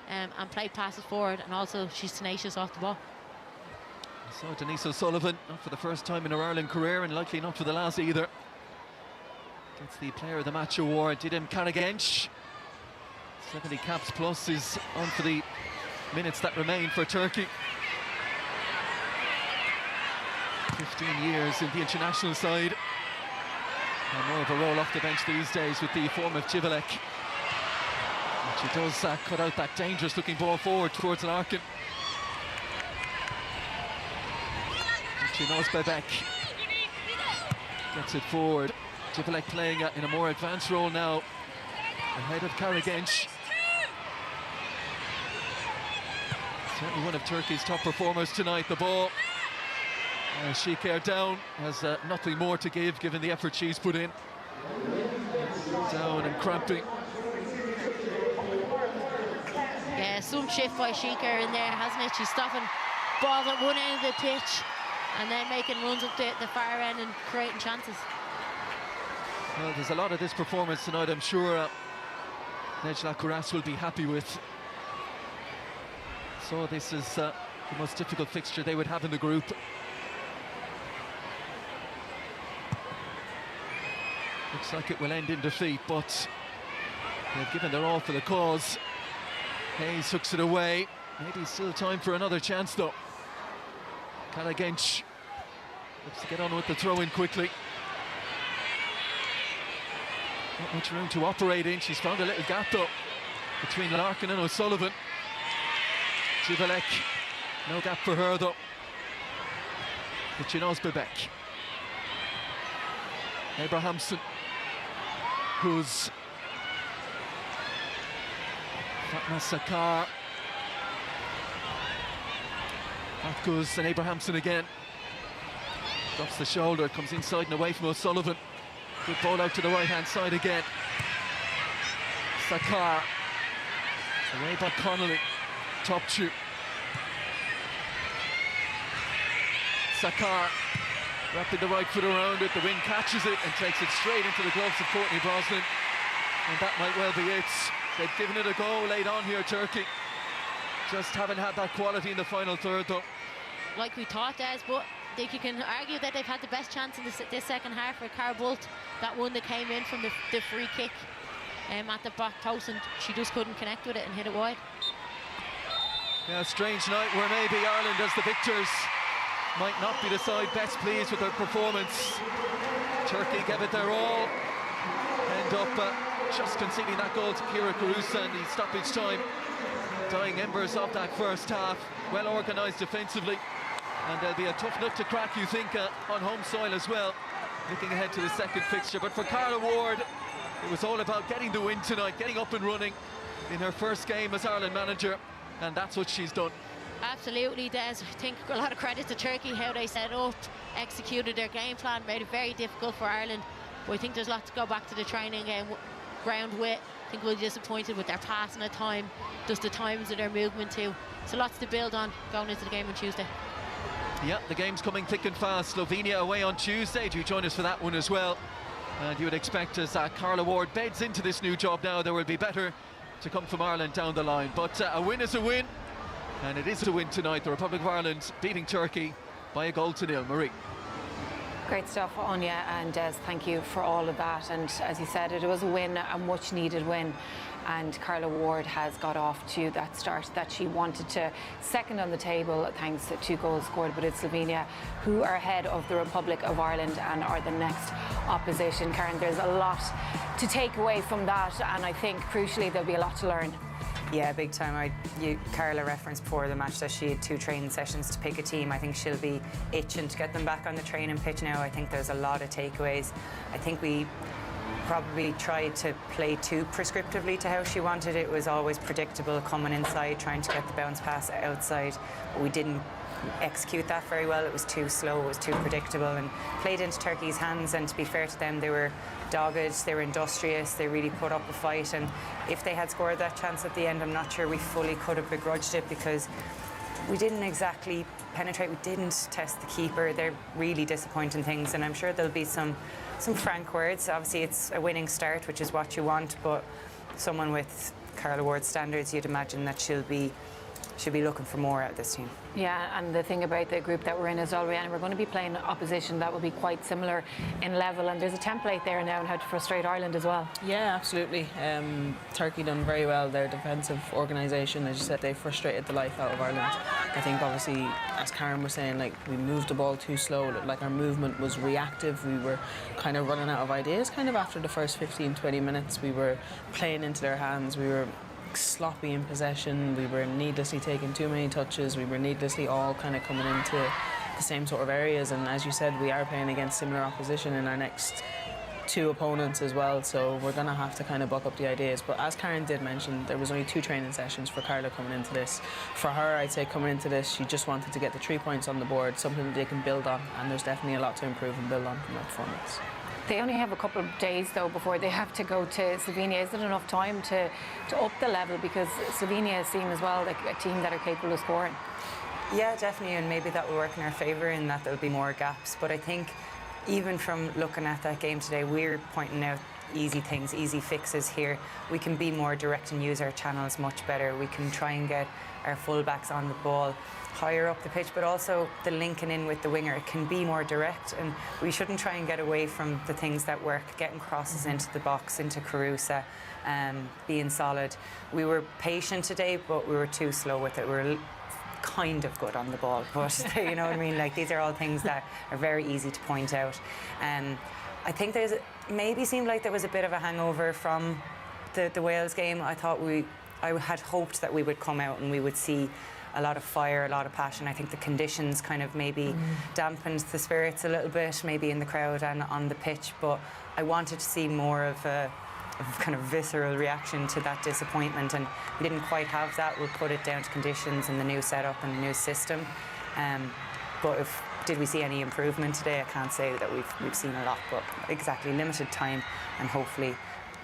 Speaker 9: and play passes forward. And also, she's tenacious off the ball.
Speaker 2: So Denise O'Sullivan, not for the first time in her Ireland career, and likely not for the last either, gets the Player of the Match award. Didem Karagenç, 70 caps plus, is on for the minutes that remain for Turkey. 15 years in the international side, and more of a roll off the bench these days with the form of Civelek. And she does cut out that dangerous looking ball forward towards Larkin. She knows Bebek gets it forward. Civelek playing in a more advanced role now, ahead of Karagenç. Certainly one of Turkey's top performers tonight. The ball, Şiker down, has nothing more to give given the effort she's put in. Down and cramping.
Speaker 9: Yeah, some shift by Şiker in there, hasn't it? She's stopping balls at one end of the pitch and then making runs up the far end and creating chances.
Speaker 2: Well, there's a lot of this performance tonight, I'm sure Necla Kuras will be happy with. So this is the most difficult fixture they would have in the group. Looks like it will end in defeat, but they've given their all for the cause. Hayes hooks it away. Maybe still time for another chance though. Karagenç looks to get on with the throw-in quickly. Not much room to operate in. She's found a little gap though between Larkin and O'Sullivan. Civelek, no gap for her though. But she knows Bebek. Abrahamson, who's Fatma Sakar. Akuz and Abrahamson again. Drops the shoulder, comes inside and away from O'Sullivan. Good ball out to the right-hand side again. Sakar. Away by Connolly. Topchu. Sakar wrapping the right foot around it. The wind catches it and takes it straight into the gloves of Courtney Brosnan. And that might well be it. They've given it a go late on here, Turkey. Just haven't had that quality in the final third though.
Speaker 9: Like we thought, Des, but I think you can argue that they've had the best chance in this second half for Cara Bulut. That one that came in from the free kick at the back post, and she just couldn't connect with it and hit it wide.
Speaker 2: Yeah, a strange night where maybe Ireland, as the victors, might not be the side best pleased with their performance. Turkey gave it their all. End up just conceding that goal to Kira Carusa in the stoppage time. Dying embers of that first half. Well organised defensively. And there'll be a tough nut to crack, you think, on home soil as well, looking ahead to the second fixture. But for Carla Ward, it was all about getting the win tonight, getting up and running in her first game as Ireland manager, and that's what she's done.
Speaker 9: Absolutely, Des. I think a lot of credit to Turkey, how they set up, executed their game plan, made it very difficult for Ireland. But I think there's a lot to go back to the training ground with. I think we'll be disappointed with their passing at time, just the times of their movement too. So lots to build on going into the game on Tuesday.
Speaker 2: Yeah, the game's coming thick and fast. Slovenia away on Tuesday. Do join us for that one as well. And you would expect as Carla Ward beds into this new job now, there will be better to come from Ireland down the line. But a win is a win, and it is a win tonight. The Republic of Ireland beating Turkey by 1-0. Marie.
Speaker 1: Great stuff, Anya and Des. Thank you for all of that. And as you said, it was a win, a much needed win. And Carla Ward has got off to that start that she wanted to. Second on the table, thanks to 2 goals scored, but it's Slovenia who are ahead of the Republic of Ireland and are the next opposition. Karen, there's a lot to take away from that, and I think crucially there'll be a lot to learn.
Speaker 8: Yeah, big time. Carla referenced before the match that she had 2 training sessions to pick a team. I think she'll be itching to get them back on the training pitch now. I think there's a lot of takeaways. I think we probably tried to play too prescriptively to how she wanted. It was always predictable, coming inside, trying to get the bounce pass outside. But we didn't execute that very well. It was too slow, it was too predictable, and played into Turkey's hands. And to be fair to them, they were dogged, they were industrious, they really put up a fight. And if they had scored that chance at the end, I'm not sure we fully could have begrudged it, because we didn't exactly penetrate, we didn't test the keeper. They're really disappointing things, and I'm sure there'll be some frank words. Obviously it's a winning start, which is what you want, but someone with Carla Ward's standards, you'd imagine that she'll be looking for more out of this team.
Speaker 1: Yeah, and the thing about the group that we're in is already, we're going to be playing opposition that will be quite similar in level, and there's a template there now on how to frustrate Ireland as well.
Speaker 7: Yeah, absolutely. Turkey done very well. Their defensive organisation, as you said, they frustrated the life out of Ireland. I think obviously, as Karen was saying, like, we moved the ball too slow. Like, our movement was reactive. We were kind of running out of ideas kind of after the first 15-20 minutes. We were playing into their hands. We were sloppy in possession, we were needlessly taking too many touches, we were needlessly all kind of coming into the same sort of areas, and as you said, we are playing against similar opposition in our next 2 opponents as well, so we're going to have to kind of buck up the ideas. But as Karen did mention, there was only 2 training sessions for Carla coming into this. For her, I'd say coming into this, she just wanted to get the 3 points on the board, something that they can build on, and there's definitely a lot to improve and build on from that performance.
Speaker 1: They only have a couple of days, though, before they have to go to Slovenia. Is it enough time to up the level? Because Slovenia seem as well like a team that are capable of scoring.
Speaker 8: Yeah, definitely, and maybe that will work in our favour in that there'll be more gaps. But I think even from looking at that game today, we're pointing out easy things, easy fixes here. We can be more direct and use our channels much better. We can try and get our fullbacks on the ball higher up the pitch, but also the linking in with the winger, it can be more direct, and we shouldn't try and get away from the things that work, getting crosses into the box, into Carusa, being solid. We were patient today, but we were too slow with it. We were kind of good on the ball, but you know what I mean, like, these are all things that are very easy to point out. I think there's maybe seemed like there was a bit of a hangover from the Wales game. I had hoped that we would come out and we would see a lot of fire, a lot of passion. I think the conditions kind of maybe dampened the spirits a little bit, maybe in the crowd and on the pitch, but I wanted to see more of a kind of visceral reaction to that disappointment, and we didn't quite have that. We'll put it down to conditions and the new setup and the new system. But did we see any improvement today? I can't say that we've seen a lot, but exactly, limited time, and hopefully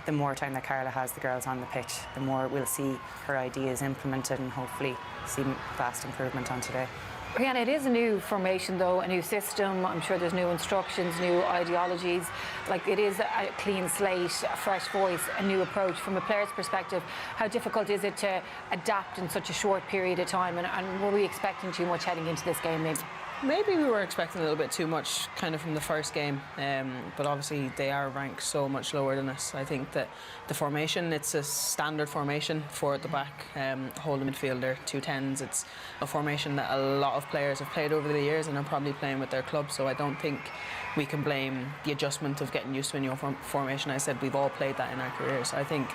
Speaker 8: the more time that Carla has the girls on the pitch, the more we'll see her ideas implemented and hopefully see vast improvement on today.
Speaker 1: Rihanna, it is a new formation, though, a new system. I'm sure there's new instructions, new ideologies. Like, it is a clean slate, a fresh voice, a new approach. From a player's perspective, how difficult is it to adapt in such a short period of time? And were we expecting too much heading into this game, maybe?
Speaker 7: Maybe we were expecting a little bit too much kind of from the first game, but obviously they are ranked so much lower than us. I think that the formation, it's a standard formation, 4 at the back, holding midfielder, 2 10s. It's a formation that a lot of players have played over the years and are probably playing with their club, so I don't think we can blame the adjustment of getting used to a new formation. I said we've all played that in our careers. I think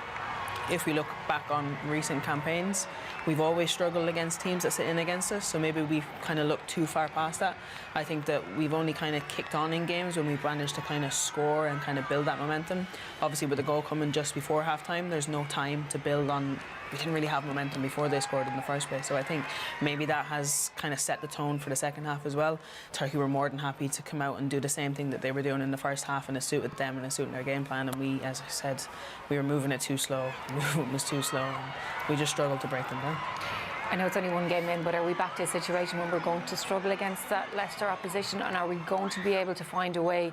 Speaker 7: if we look back on recent campaigns, we've always struggled against teams that sit in against us, so maybe we've kind of looked too far past that. I think that we've only kind of kicked on in games when we've managed to kind of score and kind of build that momentum. Obviously, with the goal coming just before half-time, there's no time to build on. We didn't really have momentum before they scored in the first place, so I think maybe that has kind of set the tone for the second half as well. Turkey were more than happy to come out and do the same thing that they were doing in the first half, and it suited them and it suited their game plan, and we, as I said, we were moving it too slow. The movement was too slow, and we just struggled to break them down.
Speaker 1: I know it's only one game in, but are we back to a situation when we're going to struggle against that Leicester opposition, and are we going to be able to find a way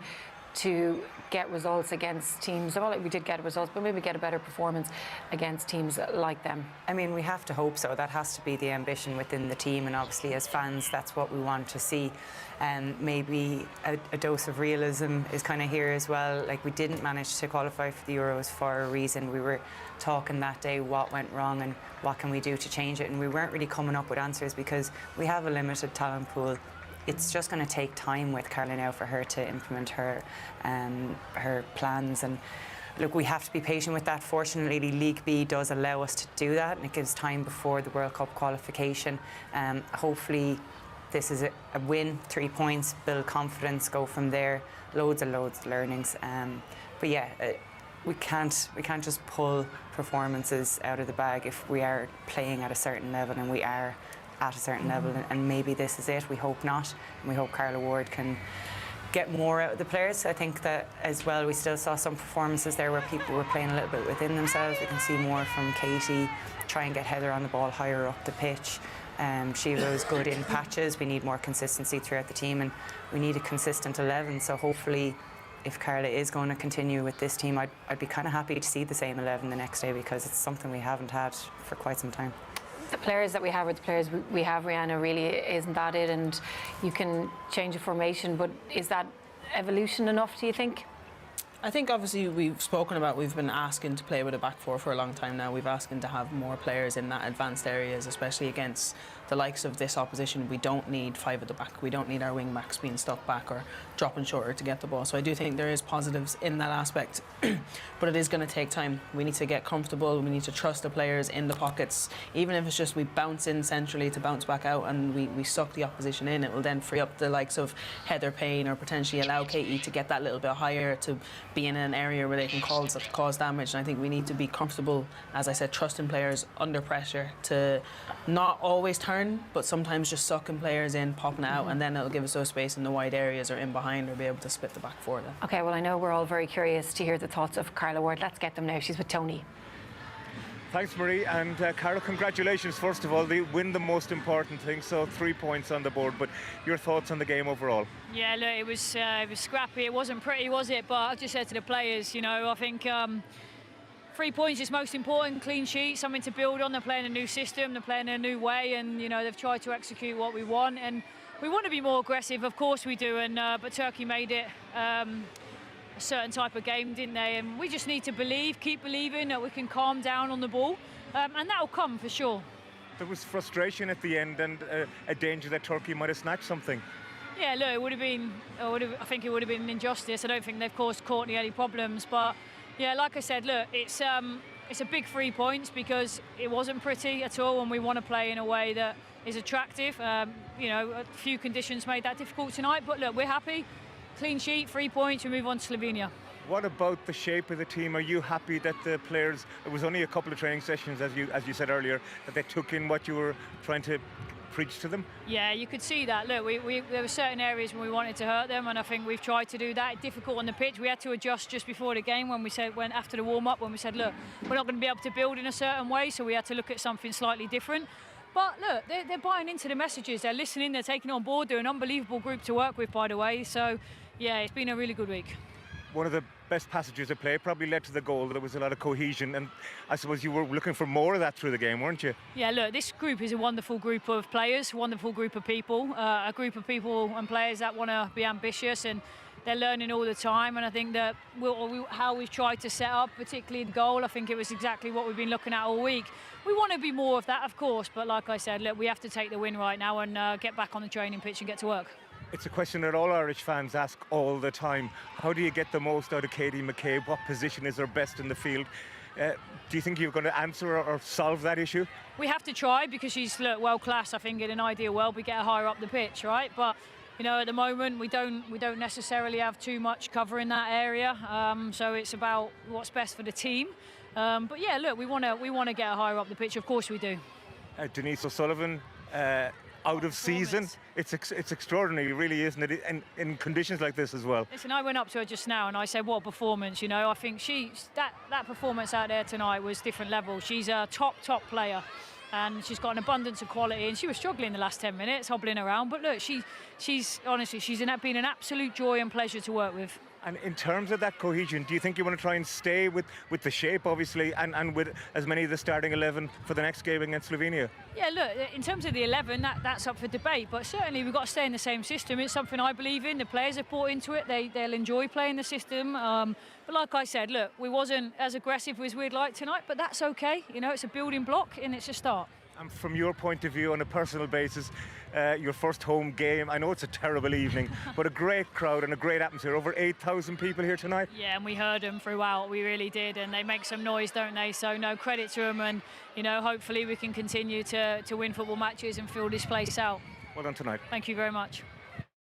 Speaker 1: to get results against teams? Well, we did get results, but maybe get a better performance against teams like them.
Speaker 8: I mean, we have to hope so. That has to be the ambition within the team, and obviously as fans that's what we want to see. And maybe a dose of realism is kind of here as well. Like, we didn't manage to qualify for the Euros for a reason. We were talking that day what went wrong and what can we do to change it, and we weren't really coming up with answers because we have a limited talent pool. It's just going to take time with Carla now for her to implement her plans, and look, we have to be patient with that. Fortunately, League B does allow us to do that, and it gives time before the World Cup qualification. Hopefully this is a win, 3 points, build confidence, go from there. Loads of learnings. But yeah, we can't just pull performances out of the bag if we are playing at a certain level, and we are at a certain level, and maybe this is it. We hope not, and we hope Carla Ward can get more out of the players. I think that as well, we still saw some performances there where people were playing a little bit within themselves. We can see more from Katie, try and get Heather on the ball higher up the pitch. Sheila was good in patches. We need more consistency throughout the team, and we need a consistent 11, so hopefully if Carla is going to continue with this team, I'd be kind of happy to see the same 11 the next day, because it's something we haven't had for quite some time.
Speaker 1: The players that we have are the players we have, Rihanna. Really, isn't that it? And you can change a formation, but is that evolution enough, do you think?
Speaker 7: I think obviously we've been asking to play with a back four for a long time now. We've asking to have more players in that advanced areas, especially against the likes of this opposition. We don't need 5 at the back. We don't need our wing backs being stuck back or dropping shorter to get the ball. So I do think there is positives in that aspect, but it is going to take time. We need to get comfortable. We need to trust the players in the pockets. Even if it's just we bounce in centrally to bounce back out and we suck the opposition in, it will then free up the likes of Heather Payne, or potentially allow Katie to get that little bit higher, to be in an area where they can cause damage. And I think we need to be comfortable, as I said, trusting players under pressure to not always turn, but sometimes just sucking players in, popping it out, and then it'll give us those space in the wide areas or in behind, or be able to split the back four then.
Speaker 1: Okay, well, I know we're all very curious to hear the thoughts of Carla Ward. Let's get them now. She's with Tony.
Speaker 5: Thanks, Marie, and Carla, congratulations. First of all, they win the most important thing, so 3 points on the board. But your thoughts on the game overall?
Speaker 11: Yeah, look, it was scrappy. It wasn't pretty, was it? But I just said to the players, you know, I think 3 points is most important. Clean sheet, something to build on. They're playing a new system, they're playing a new way, and you know they've tried to execute what we want. And we want to be more aggressive, of course we do. And but Turkey made it a certain type of game, didn't they? And we just need to keep believing that we can calm down on the ball, and that'll come for sure.
Speaker 5: There was frustration at the end, and a danger that Turkey might have snatched something.
Speaker 11: Yeah, look, it would have been. I think it would have been an injustice. I don't think they've caused Courtney any problems, but yeah, like I said, look, it's a big 3 points because it wasn't pretty at all, and we want to play in a way that is attractive. You know, a few conditions made that difficult tonight, but look, we're happy. Clean sheet, 3 points, we move on to Slovenia.
Speaker 5: What about the shape of the team? Are you happy that the players, it was only a couple of training sessions, as you said earlier, that they took in what you were trying to preach to them?
Speaker 11: Yeah, you could see that. Look, there were certain areas when we wanted to hurt them, and I think we've tried to do that. Difficult on the pitch. We had to adjust just before the game when after the warm-up, when we said, look, we're not going to be able to build in a certain way, so we had to look at something slightly different. But look, they're buying into the messages, they're listening, they're taking on board. They're an unbelievable group to work with, by the way. So, yeah, it's been a really good week.
Speaker 5: One of the best passages of play probably led to the goal. There was a lot of cohesion, and I suppose you were looking for more of that through the game, weren't you?
Speaker 11: Yeah, look, this group is a wonderful group of players, wonderful group of people, a group of people and players that want to be ambitious, and they're learning all the time. And I think that how we've tried to set up, particularly the goal, I think it was exactly what we've been looking at all week. We want to be more of that, of course, but like I said, look, we have to take the win right now and get back on the training pitch and get to work.
Speaker 5: It's a question that all Irish fans ask all the time. How do you get the most out of Katie McCabe? What position is her best in the field? Do you think you're going to answer or solve that issue?
Speaker 11: We have to try because she's world class. I think in an ideal world we get her higher up the pitch, right? But you know, at the moment we don't necessarily have too much cover in that area. So it's about what's best for the team. But yeah, look, we want to get her higher up the pitch. Of course we do.
Speaker 5: Denise O'Sullivan, out of season. It's extraordinary, really, isn't it? And in conditions like this as well.
Speaker 11: Listen, I went up to her just now and I said, what a performance, you know. I think that performance out there tonight was different level. She's a top player and she's got an abundance of quality, and she was struggling the last 10 minutes, hobbling around. But look, she's honestly, been an absolute joy and pleasure to work with.
Speaker 5: And in terms of that cohesion, do you think you want to try and stay with the shape, obviously, and with as many of the starting 11 for the next game against Slovenia?
Speaker 11: Yeah, look, in terms of the 11, that's up for debate, but certainly we've got to stay in the same system. It's something I believe in. The players have bought into it. They'll enjoy playing the system. But like I said, look, we wasn't as aggressive as we'd like tonight, but that's okay. You know, it's a building block and it's a start.
Speaker 5: And from your point of view, on a personal basis, your first home game, I know it's a terrible evening, but a great crowd and a great atmosphere. Over 8,000 people here tonight.
Speaker 11: Yeah, and we heard them throughout. We really did, and they make some noise, don't they? So no, credit to them, and you know, hopefully we can continue to win football matches and fill this place out.
Speaker 5: Well done tonight.
Speaker 11: Thank you very much.